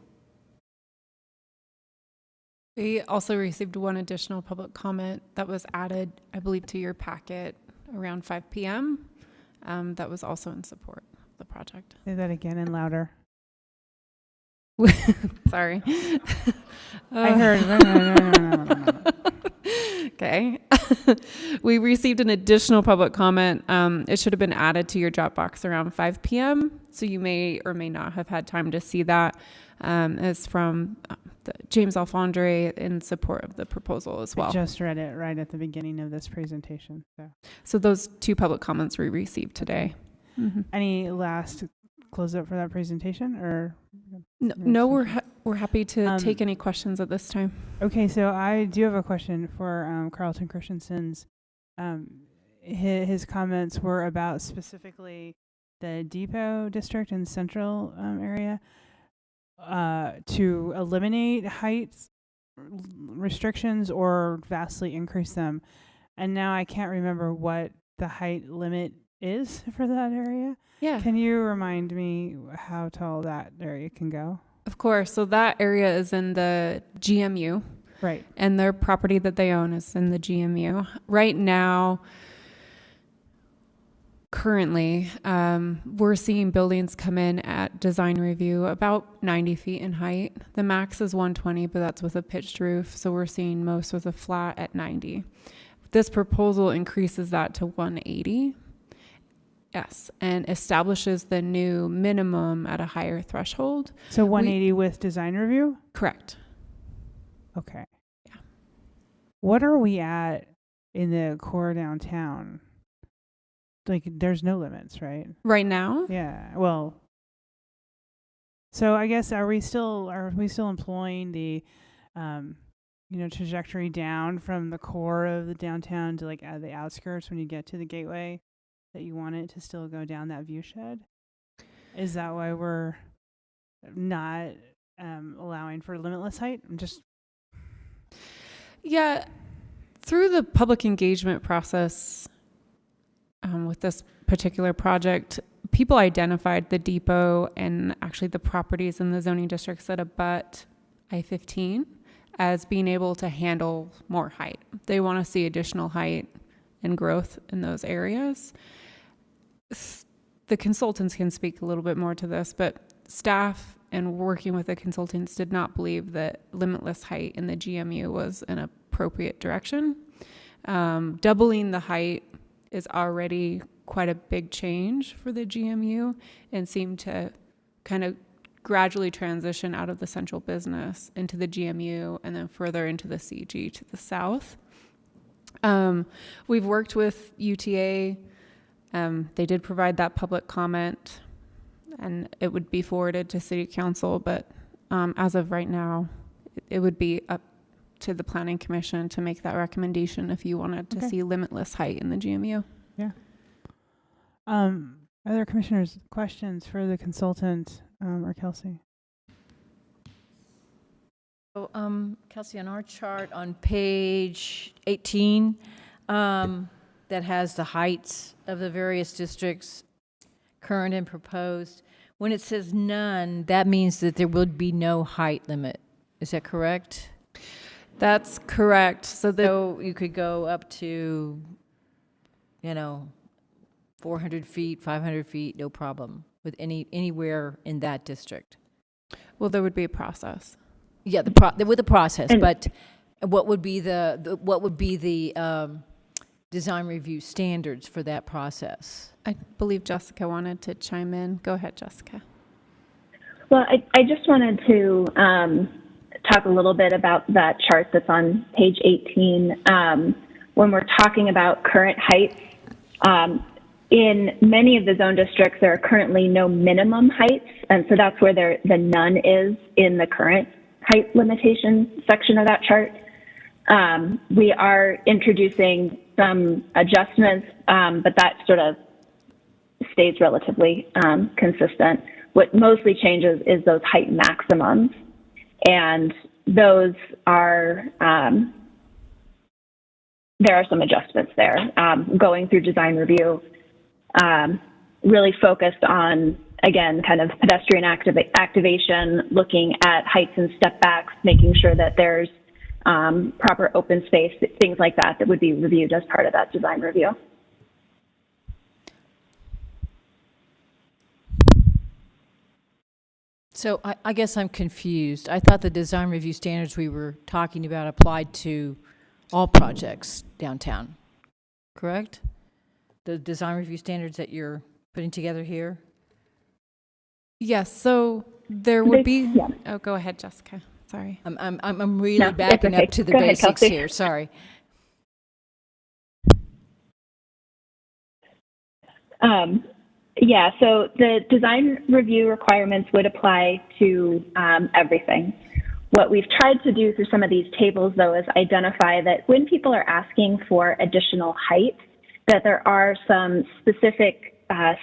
We also received one additional public comment that was added, I believe, to your packet around 5 p.m. That was also in support of the project. Say that again and louder. Sorry. I heard. Okay. We received an additional public comment. It should have been added to your Dropbox around 5 p.m. So you may or may not have had time to see that. It's from James Alfondre in support of the proposal as well. I just read it right at the beginning of this presentation. So those two public comments we received today. Mm-hmm. Any last close up for that presentation, or? No, we're happy to take any questions at this time. Okay, so I do have a question for Carlton Christensen's. His comments were about specifically the Depot District and Central area to eliminate height restrictions or vastly increase them. And now I can't remember what the height limit is for that area. Yeah. Can you remind me how tall that area can go? Of course. So that area is in the GMU. Right. And their property that they own is in the GMU. Right now, currently, we're seeing buildings come in at design review about 90 feet in height. The max is 120, but that's with a pitched roof. So we're seeing most with a flat at 90. This proposal increases that to 180. Yes, and establishes the new minimum at a higher threshold. So 180 with design review? Correct. Okay. Yeah. What are we at in the core downtown? Like, there's no limits, right? Right now? Yeah. Well, so I guess are we still employing the trajectory down from the core of the downtown to like the outskirts when you get to the gateway, that you want it to still go down that view shed? Is that why we're not allowing for limitless height? Yeah, through the public engagement process with this particular project, people identified the depot and actually the properties in the zoning districts that abut I-15 as being able to handle more height. They want to see additional height and growth in those areas. The consultants can speak a little bit more to this, but staff and working with the consultants did not believe that limitless height in the GMU was an appropriate direction. Doubling the height is already quite a big change for the GMU and seemed to kind of gradually transition out of the central business into the GMU and then further into the CG to the south. We've worked with UTA. They did provide that public comment, and it would be forwarded to City Council, but as of right now, it would be up to the Planning Commission to make that recommendation if you wanted to see limitless height in the GMU. Yeah. Other commissioners, questions for the consultant or Kelsey? So, Kelsey, on our chart on page 18, that has the heights of the various districts, current and proposed. When it says none, that means that there would be no height limit. Is that correct? That's correct. So you could go up to, 400 feet, 500 feet, no problem with anywhere in that district. Well, there would be a process. Yeah, with the process, but what would be the design review standards for that process? I believe Jessica wanted to chime in. Go ahead, Jessica. Well, I just wanted to talk a little bit about that chart that's on page 18. When we're talking about current heights, in many of the zone districts, there are currently no minimum heights, and so that's where the none is in the current height limitation section of that chart. We are introducing some adjustments, but that sort of stays relatively consistent. What mostly changes is those height maximums, and those are, there are some adjustments there. Going through design review, really focused on, again, kind of pedestrian activation, looking at heights and step backs, making sure that there's proper open space, things like that, that would be reviewed as part of that design review. So I guess I'm confused. I thought the design review standards we were talking about applied to all projects downtown, correct? The design review standards that you're putting together here? Yes, so there would be, oh, go ahead, Jessica. Sorry. I'm really backing up to the basics here. Sorry. Yeah, so the design review requirements would apply to everything. What we've tried to do through some of these tables, though, is identify that when people are asking for additional height, that there are some specific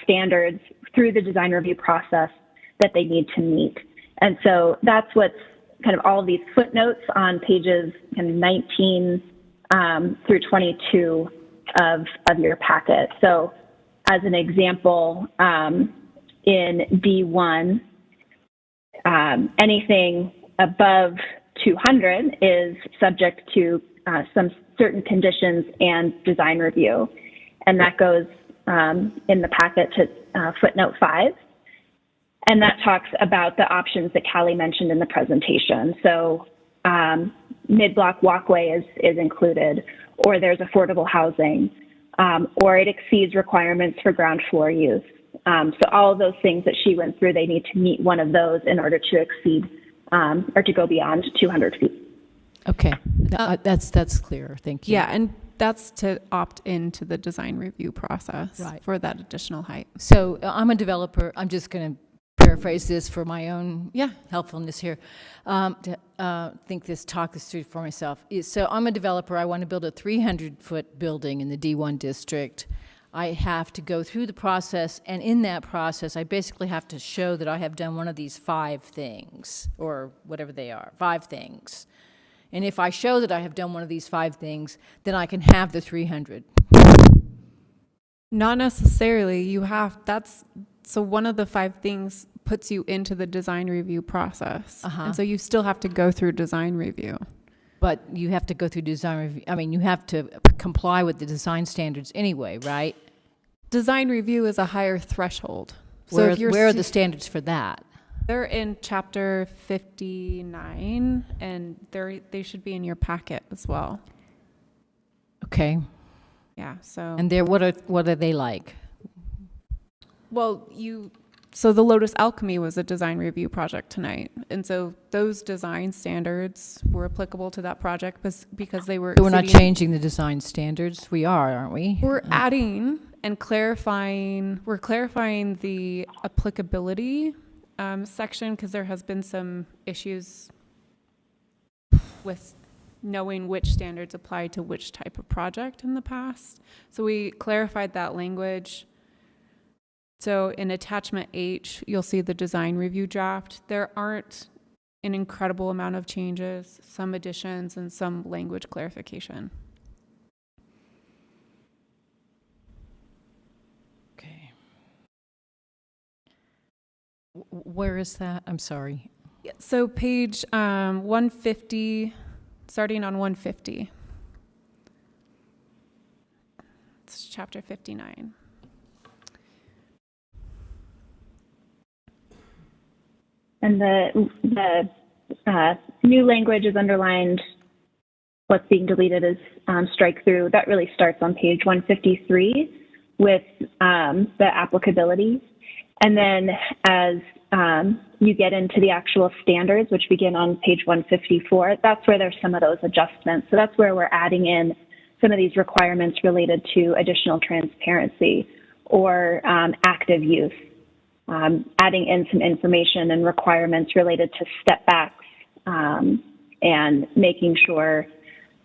standards through the design review process that they need to meet. And so that's what's kind of all of these footnotes on pages kind of 19 through 22 of your packet. So as an example, in D1, anything above 200 is subject to some certain conditions and design review. And that goes in the packet to footnote 5. And that talks about the options that Callie mentioned in the presentation. So Mid-Block Walkway is included, or there's affordable housing, or it exceeds requirements for ground floor use. So all of those things that she went through, they need to meet one of those in order to exceed or to go beyond 200 feet. Okay, that's clear. Thank you. Yeah, and that's to opt into the design review process for that additional height. So I'm a developer. I'm just going to paraphrase this for my own helpfulness here. Talk this through for myself. So I'm a developer. I want to build a 300-foot building in the D1 district. I have to go through the process, and in that process, I basically have to show that I have done one of these 5 things, or whatever they are, 5 things. And if I show that I have done one of these 5 things, then I can have the 300. Not necessarily. So one of the 5 things puts you into the design review process. And so you still have to go through design review. But you have to go through design review. I mean, you have to comply with the design standards anyway, right? Design review is a higher threshold. So where are the standards for that? They're in chapter 59, and they should be in your packet as well. Okay. Yeah, so. And what are they like? Well, so the Lotus Alchemy was a design review project tonight. And so those design standards were applicable to that project because they were. So we're not changing the design standards. We are, aren't we? We're adding and clarifying, the applicability section because there has been some issues with knowing which standards apply to which type of project in the past. So we clarified that language. So in attachment H, you'll see the design review draft. There aren't an incredible amount of changes, some additions and some language clarification. Okay. Where is that? I'm sorry. Yeah, so page 150, starting on 150. It's chapter 59. And the new language is underlined. What's being deleted is strike through. That really starts on page 153 with the applicability. And then as you get into the actual standards, which begin on page 154, that's where there's some of those adjustments. So that's where we're adding in some of these requirements related to additional transparency or active use. Adding in some information and requirements related to step backs and making sure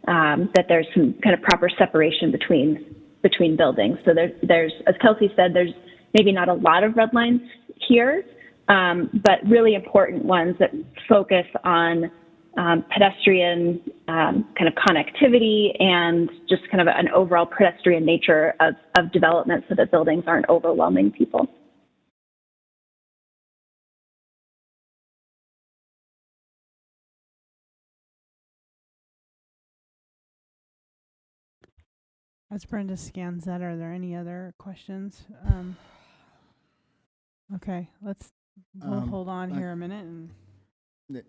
that there's some kind of proper separation between buildings. So there's, as Kelsey said, there's maybe not a lot of red lines here, but really important ones that focus on pedestrian kind of connectivity and just kind of an overall pedestrian nature of development so that buildings aren't overwhelming people. As Brenda scans that, are there any other questions? Okay, we'll hold on here a minute. And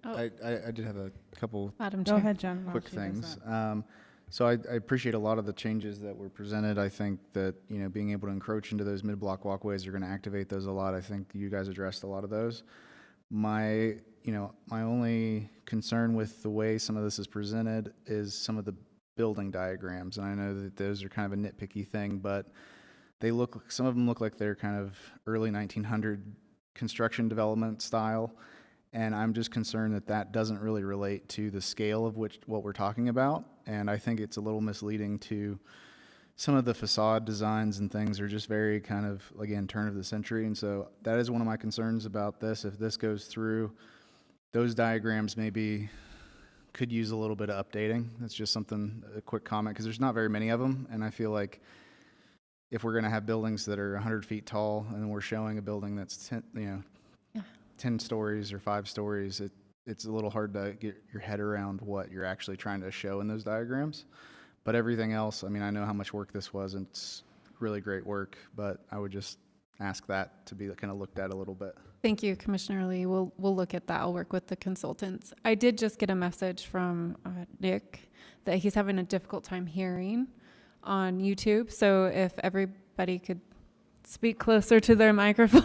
I did have a couple Madam Go Chair. ahead, John. while quick she does things. that. So I appreciate a lot of the changes that were presented. I think that, being able to encroach into those mid-block walkways are going to activate those a lot. I think you guys addressed a lot of those. My only concern with the way some of this is presented is some of the building diagrams. And I know that those are kind of a nitpicky thing, but some of them look like they're kind of early 1900 construction development style. And I'm just concerned that doesn't really relate to the scale of what we're talking about. And I think it's a little misleading to some of the facade designs and things are just very kind of, again, turn of the century. And so that is one of my concerns about this. If this goes through, those diagrams maybe could use a little bit of updating. That's just a quick comment, because there's not very many of them. And I feel like if we're going to have buildings that are 100 feet tall and we're showing a building that's 10 stories or 5 stories, it's a little hard to get your head around what you're actually trying to show in those diagrams. But everything else, I mean, I know how much work this was, and it's really great work, but I would just ask that to be kind of looked at a little bit. Thank you, Commissioner Lee. We'll look at that. I'll work with the consultants. I did just get a message from Nick that he's having a difficult time hearing on YouTube. So if everybody could speak closer to their microphone,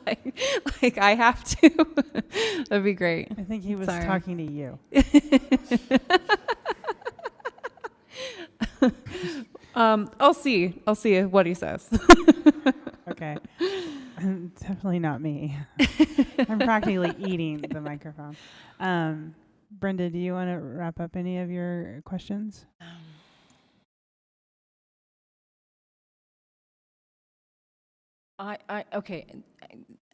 like I have to, that'd be great. I think he was Sorry. talking to you. I'll see what he says. Okay. Definitely not me. I'm practically eating the microphone. Brenda, do you want to wrap up any of your questions? Okay.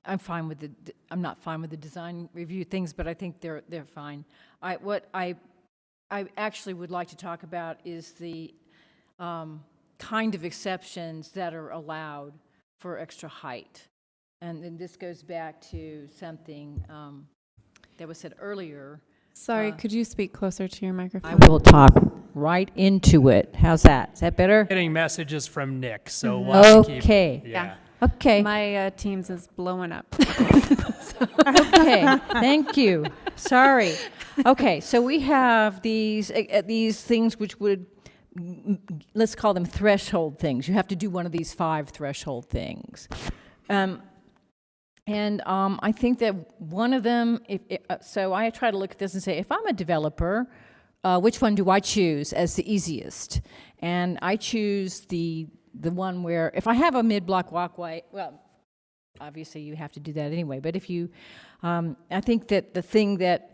I'm fine with I'm not fine with the design review things, but I think they're fine. What I actually would like to talk about is the kind of exceptions that are allowed for extra height. And then this goes back to something that was said earlier. Sorry, could you speak closer to your microphone? I will talk right into it. How's that? Is that better? Getting messages from Nick, so we'll keep, Okay. yeah. Okay. My Teams is blowing up. Okay, thank you. Sorry. Okay, so we have these things which would let's call them threshold things. You have to do one of these 5 threshold things. I think that one of them, so I try to look at this and say, if I'm a developer, which one do I choose as the easiest? And I choose the one where, if I have a mid-block walkway, well, obviously you have to do that anyway, but if you, I think that the thing that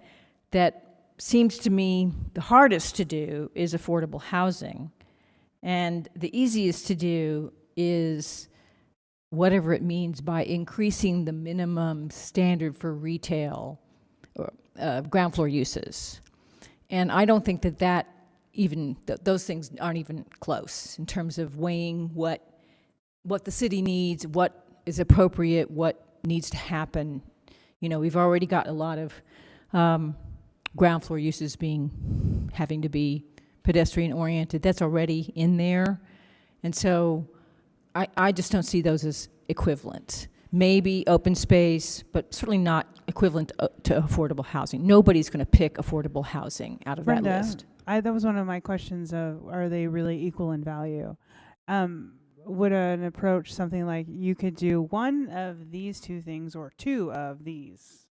seems to me the hardest to do is affordable housing. And the easiest to do is whatever it means by increasing the minimum standard for retail or ground floor uses. And I don't think that even, those things aren't even close in terms of weighing what the city needs, what is appropriate, what needs to happen. You know, we've already got a lot of ground floor uses having to be pedestrian oriented. That's already in there. And so I just don't see those as equivalent. Maybe open space, but certainly not equivalent to affordable housing. Nobody's going to pick affordable housing out of that list. That was one of my questions of, are they really equal in value? Would an approach something like, you could do one of these 2 things or 2 of these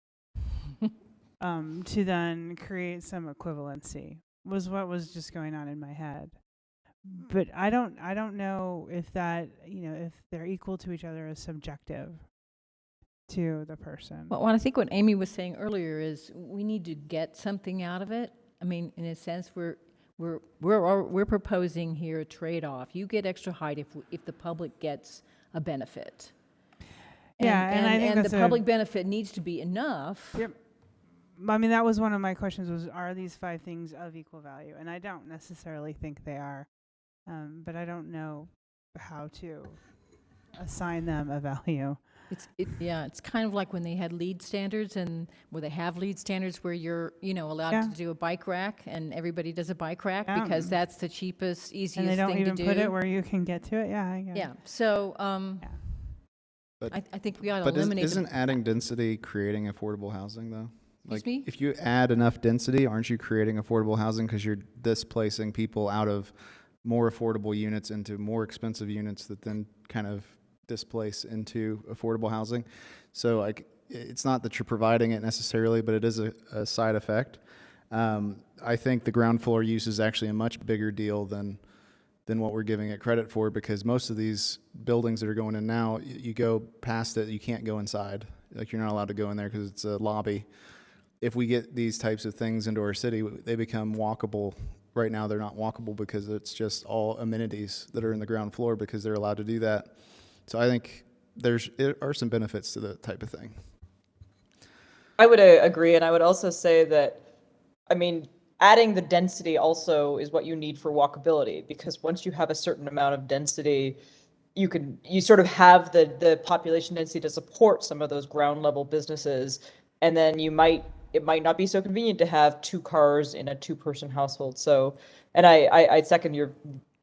to then create some equivalency, was what was just going on in my head. But I don't know if that, if they're equal to each other is subjective to the person. Well, I think what Amy was saying earlier is we need to get something out of it. I mean, in a sense, we're proposing here a trade-off. You get extra height if the public gets a benefit. And I think the public benefit needs to be enough. Yep. I mean, that was one of my questions, was, are these 5 things of equal value? And I don't necessarily think they are, but I don't know how to assign them a value. It's kind of like when they had lead standards, and where they have lead standards where you're, allowed to do a bike rack, and everybody does a bike rack because that's the cheapest, easiest thing to do. And they don't even put it where you can get to it. Yeah, I get it. Yeah. So But, I think we ought to eliminate. But isn't adding density creating affordable housing, though? Excuse me? If you add enough density, aren't you creating affordable housing because you're displacing people out of more affordable units into more expensive units that then kind of displace into affordable housing? So it's not that you're providing it necessarily, but it is a side effect. I think the ground floor use is actually a much bigger deal than what we're giving it credit for, because most of these buildings that are going in now, you go past it, you can't go inside. Like, you're not allowed to go in there because it's a lobby. If we get these types of things into our city, they become walkable. Right now, they're not walkable because it's just all amenities that are in the ground floor because they're allowed to do that. So I think there are some benefits to that type of thing. I would agree, and I would also say that, I mean, adding the density also is what you need for walkability, because once you have a certain amount of density, you sort of have the population density to support some of those ground level businesses, and then it might not be so convenient to have 2 cars in a 2-person household. So, and I second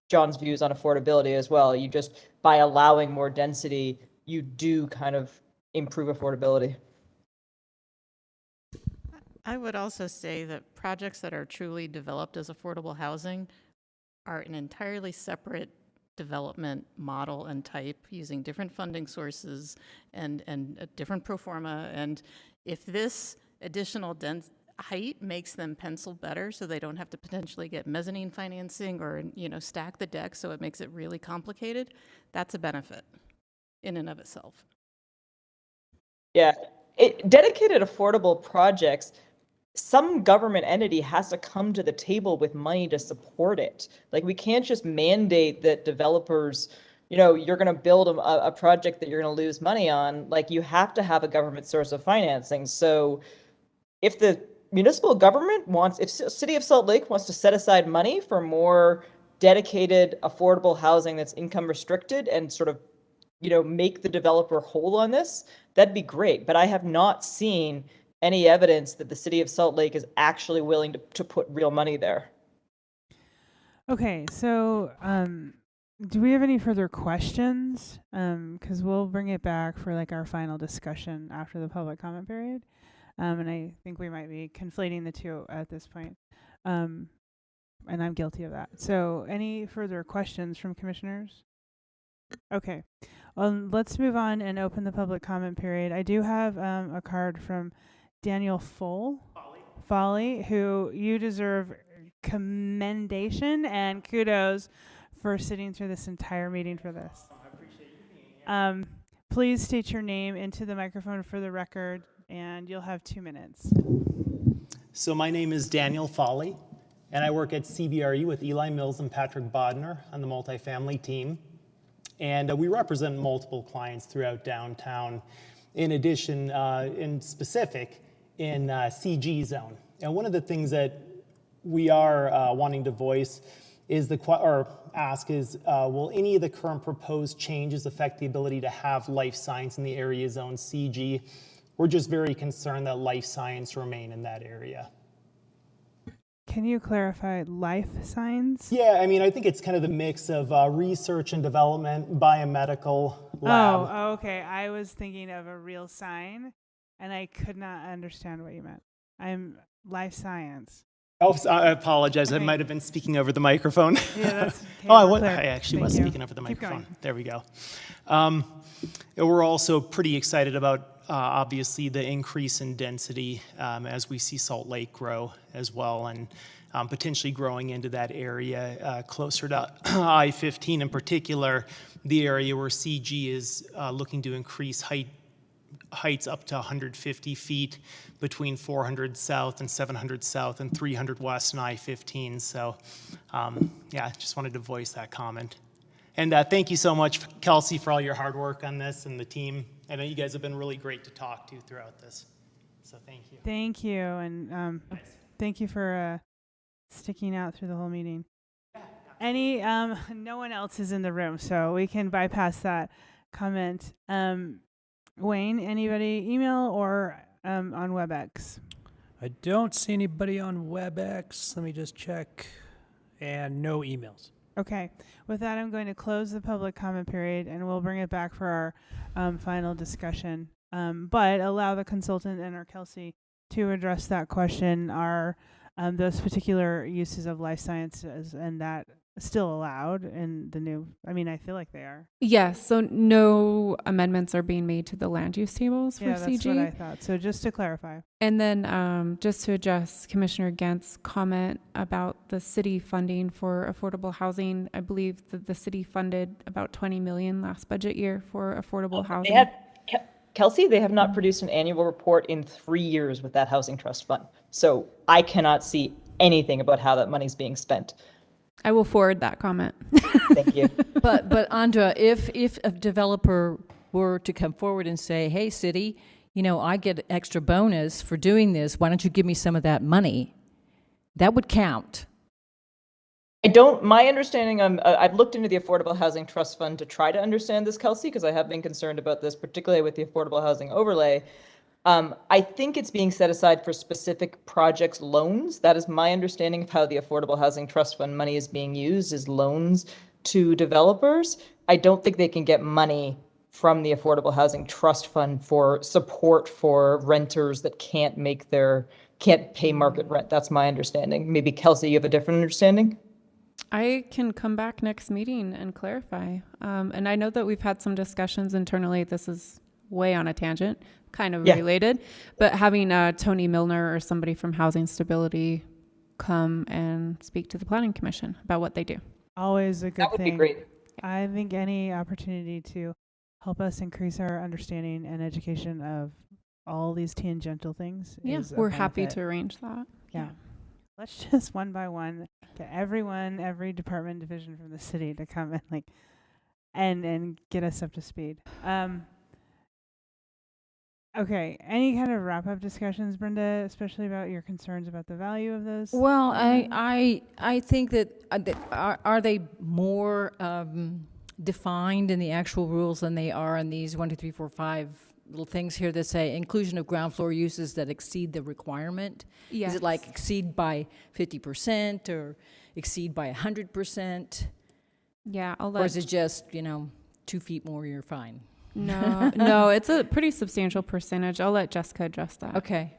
John's views on affordability as well. You just, by allowing more density, you do kind of improve affordability. I would also say that projects that are truly developed as affordable housing are an entirely separate development model and type, using different funding sources and a different pro forma. And if this additional height makes them pencil better, so they don't have to potentially get mezzanine financing or stack the deck, so it makes it really complicated, that's a benefit in and of itself. Yeah, dedicated affordable projects, some government entity has to come to the table with money to support it. Like, we can't just mandate that developers, you're going to build a project that you're going to lose money on. Like, you have to have a government source of financing. So if the municipal government if City of Salt Lake wants to set aside money for more dedicated affordable housing that's income restricted and sort of, make the developer whole on this, that'd be great. But I have not seen any evidence that the City of Salt Lake is actually willing to put real money there. Okay, so do we have any further questions? Because we'll bring it back for our final discussion after the public comment period. And I think we might be conflating the two at this point. and I'm guilty of that. So any further questions from commissioners? Okay. Let's move on and open the public comment period. I do have a card from Daniel Foley, who you deserve commendation and kudos for sitting through this entire meeting for this. I appreciate you. Please state your name into the microphone for the record, and you'll have 2 minutes. So my name is Daniel Foley, and I work at CBRE with Eli Mills and Patrick Bodner on the multifamily team. And we represent multiple clients throughout downtown, in addition, in specific, in CG zone. And one of the things that we are wanting to voice is will any of the current proposed changes affect the ability to have life science in the area zone CG? We're just very concerned that life science remain in that area. Can you clarify life science? Yeah, I mean, I think it's kind of the mix of research and development, biomedical lab. Oh, okay. I was thinking of a real sign, and I could not understand what you meant. I'm life science. Oh, I apologize. Okay. I might have been speaking over the microphone. Yeah, that's okay. I actually was Thank speaking over the Keep microphone. going. There we go. We're also pretty excited about, obviously, the increase in density as we see Salt Lake grow as well, and potentially growing into that area closer to I-15 in particular, the area where CG is looking to increase heights up to 150 feet between 400 South and 700 South and 300 West and I-15. So, yeah, just wanted to voice that comment. And thank you so much, Kelsey, for all your hard work on this and the team. I know you guys have been really great to talk to throughout this. So thank you. Thank you, and thank you for sticking out through the whole meeting. No one else is in the room, so we can bypass that comment. Wayne, anybody email or on WebEx? I don't see anybody on WebEx. Let me just check. And no emails. Okay. With that, I'm going to close the public comment period, and we'll bring it back for our final discussion. But allow the consultant and our Kelsey to address that question. Are those particular uses of life sciences and that still allowed in the new? I mean, I feel like they are. Yes. So no amendments are being made to the land use tables for CG. Yeah, that's what I thought. So just to clarify. And then just to address Commissioner Gant's comment about the city funding for affordable housing, I believe that the city funded about $20 million last budget year for affordable housing. Kelsey, they have not produced an annual report in 3 years with that housing trust fund. So I cannot see anything about how that money's being spent. I will forward that comment. Thank you. But Andra, if a developer were to come forward and say, hey, city, I get extra bonus for doing this, why don't you give me some of that money? That would count. My understanding, I've looked into the Affordable Housing Trust Fund to try to understand this, Kelsey, because I have been concerned about this, particularly with the Affordable Housing Overlay. I think it's being set aside for specific projects loans. That is my understanding of how the Affordable Housing Trust Fund money is being used, is loans to developers. I don't think they can get money from the Affordable Housing Trust Fund for support for renters that can't pay market rent. That's my understanding. Maybe Kelsey, you have a different understanding? I can come back next meeting and clarify. And I know that we've had some discussions internally. This is way on a tangent, kind of related, but having Tony Milner or somebody from Housing Stability come and speak to the Planning Commission about what they do. Always a good thing. That would be great. I think any opportunity to help us increase our understanding and education of all these tangential things. Yeah, we're happy to arrange that. Yeah. Let's just one by one get every department division from the city to come and and get us up to speed. Okay. Any kind of wrap-up discussions, Brenda, especially about your concerns about the value of those? Well, I think that are they more defined in the actual rules than they are in these 1, 2, 3, 4, 5 little things here that say inclusion of ground floor uses that exceed the requirement? Yes. Is it like exceed by 50% or exceed by 100%? Yeah, or is it just 2 feet more, you're fine? No, it's a pretty substantial percentage. I'll let Jessica address that. Okay.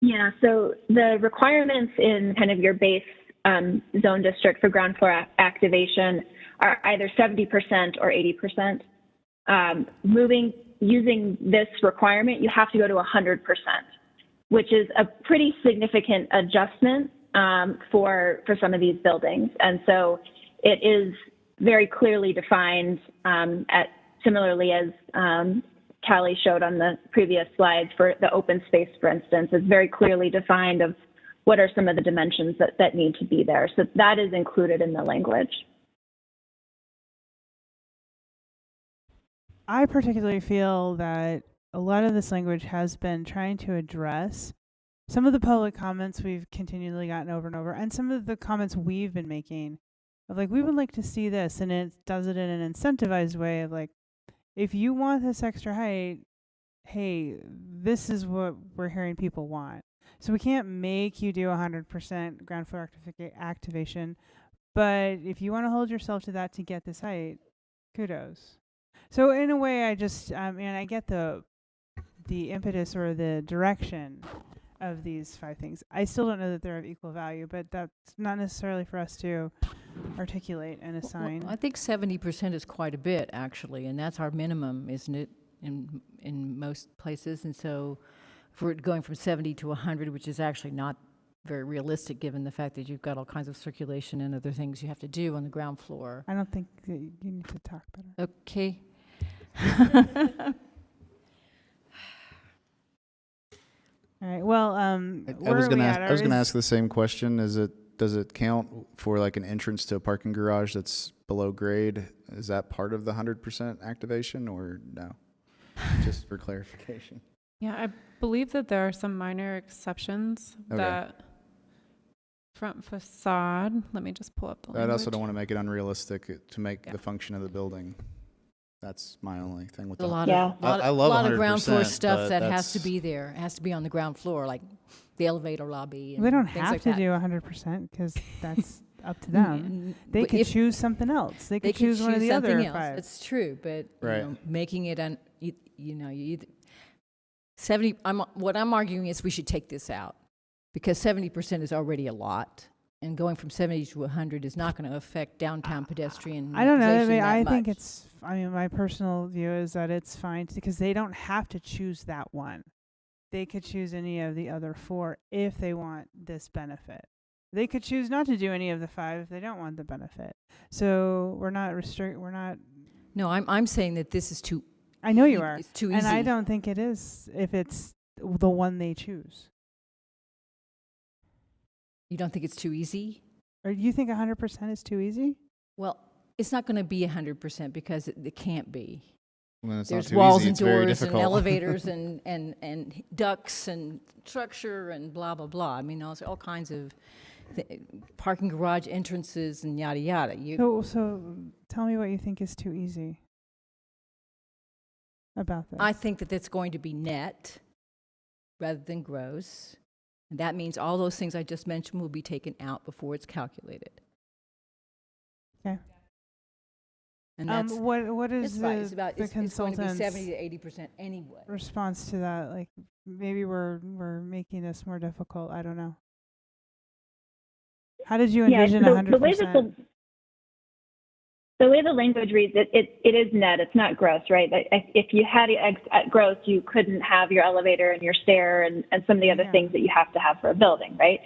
Yeah, so the requirements in kind of your base zone district for ground floor activation are either 70% or 80%. Using this requirement, you have to go to 100%, which is a pretty significant adjustment for some of these buildings. And so it is very clearly defined, similarly as Callie showed on the previous slides for the open space, for instance, is very clearly defined of what are some of the dimensions that need to be there. So that is included in the language. I particularly feel that a lot of this language has been trying to address some of the public comments we've continually gotten over and over, and some of the comments we've been making of like, we would like to see this, and it does it in an incentivized way of like, if you want this extra height, hey, this is what we're hearing people want. So we can't make you do 100% ground floor activation, but if you want to hold yourself to that to get this height, kudos. So in a way, I just, and I get the impetus or the direction of these 5 things. I still don't know that they're of equal value, but that's not necessarily for us to articulate and assign. Well, I think 70% is quite a bit, actually, and that's our minimum, isn't it, in most places? And so if we're going from 70 to 100, which is actually not very realistic given the fact that you've got all kinds of circulation and other things you have to do on the ground floor. I don't think that you need to talk better. Okay. All right. Well, I was going to ask the same question. Does it count for like an entrance to a parking garage that's below grade? Is that part of the 100% activation or no? Just for clarification. Yeah, I believe that there are some minor exceptions. Okay. That front facade, let me just pull up the language. I also don't want to make it unrealistic to make the function of the building. That's my only thing with A that. lot of, I love a lot of ground floor stuff that that's- has to be there. It has to be on the ground floor, like the elevator lobby. And they don't things have like to that. do 100% because that's up to them. They could If- choose something else. They could choose one of the something other else. 5. It's true, but Right. making it you either 70. What I'm arguing is we should take this out because 70% is already a lot, and going from 70 to 100 is not going to affect downtown pedestrian. I don't know. I mean, that I think much. it's. I mean, my personal view is that it's fine because they don't have to choose that one. They could choose any of the other 4 if they want this benefit. They could choose not to do any of the 5 if they don't want the benefit. So we're not We're not. No, I'm saying that this is too. I know you are. It's too easy. And I don't think it is if it's the one they choose. You don't think it's too easy? Or you think 100% is too easy? Well, it's not going to be 100% because it can't be. When it's There's not too walls easy, and it's very doors and difficult. elevators and ducts and structure and blah, blah, blah. I mean, all kinds of parking garage entrances and yada, yada. So tell me what you think is too easy about this. I think that it's going to be net rather than gross. And that means all those things I just mentioned will be taken out before it's calculated. Okay. And that's what is it's right. It's about the it's going to be consultant's 70 to 80% anyway. response to that? Like maybe we're making this more difficult. I don't know. How did you envision 100%? The way the language reads, it is net. It's not gross, right? If you had it at gross, you couldn't have your elevator and your stair and some of the other things that you have to have for a building, right?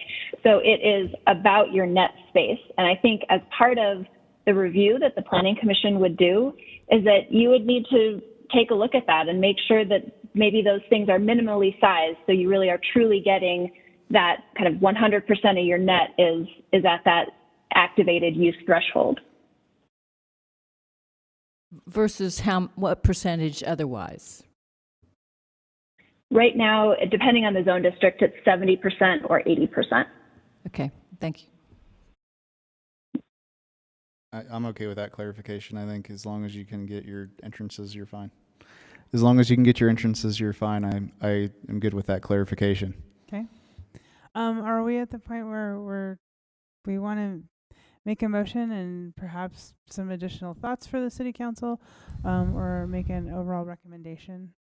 So it is about your net space. And I think as part of the review that the Planning Commission would do is that you would need to take a look at that and make sure that maybe those things are minimally sized so you really are truly getting that kind of 100% of your net is at that activated use threshold. Versus what percentage otherwise? Right now, depending on the zone district, it's 70% or 80%. Okay, thank you. I'm okay with that clarification. I think as long as you can get your entrances, you're fine. As long as you can get your entrances, you're fine. I am good with that clarification. Okay. Are we at the point where we want to make a motion and perhaps some additional thoughts for the city council, or make an overall recommendation?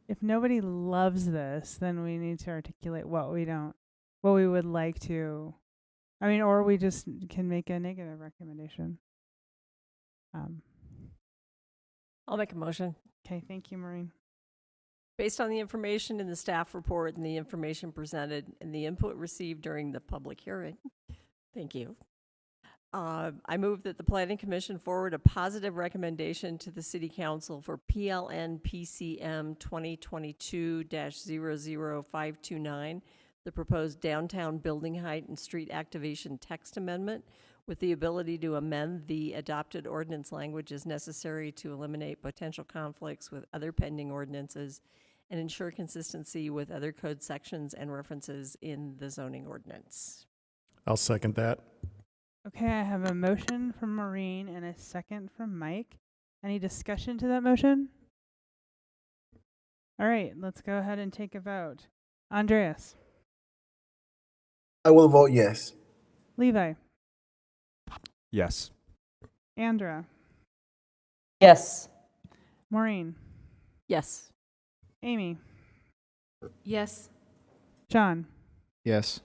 if nobody loves this, then we need to articulate what we would like to. I mean, or we just can make a negative recommendation. I'll make a motion. Okay, thank you, Maureen. Based on the information in the staff report and the information presented and the input received during the public hearing, thank you. I move that the Planning Commission forward a positive recommendation to the City Council for PLN PCM 2022-00529, the proposed downtown building height and street activation text amendment, with the ability to amend the adopted ordinance language as necessary to eliminate potential conflicts with other pending ordinances and ensure consistency with other code sections and references in the zoning ordinance. I'll second that. Okay, I have a motion from Maureen and a second from Mike. Any discussion to that motion? All right, let's go ahead and take a vote. Andreas. I will vote yes. Levi. Yes. Andra. Yes. Maureen. Yes. Amy. Yes. John. Yes.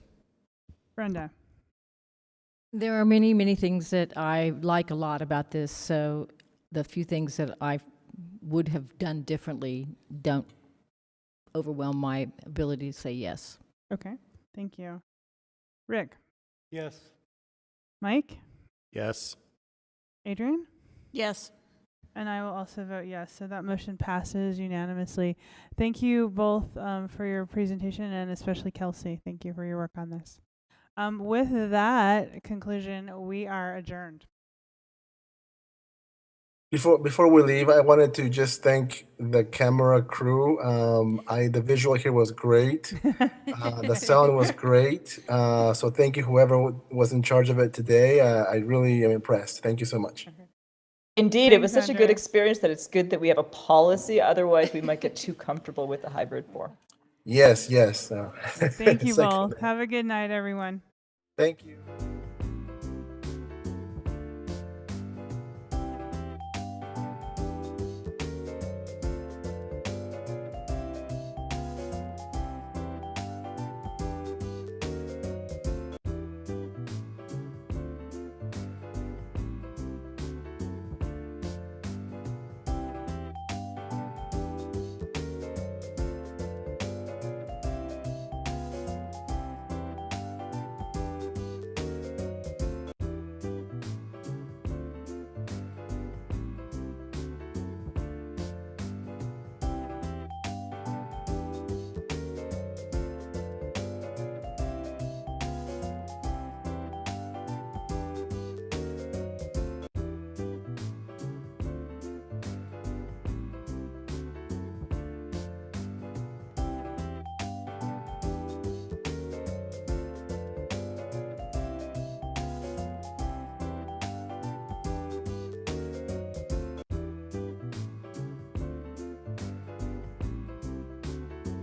Brenda. There are many, many things that I like a lot about this, so the few things that I would have done differently don't overwhelm my ability to say yes. Okay, thank you. Rick. Yes. Mike. Yes. Adrian. Yes. And I will also vote yes. So that motion passes unanimously. Thank you both for your presentation, and especially Kelsey. Thank you for your work on this. With that conclusion, we are adjourned. Before we leave, I wanted to just thank the camera crew. The visual here was great. The sound was great. So thank you, whoever was in charge of it today. I really am impressed. Thank you so much. Indeed, it was such a good experience that it's good that we have a policy. Otherwise, we might get too comfortable with the hybrid form. Yes. Thank you Second. both. Have a good night, everyone. Thank you.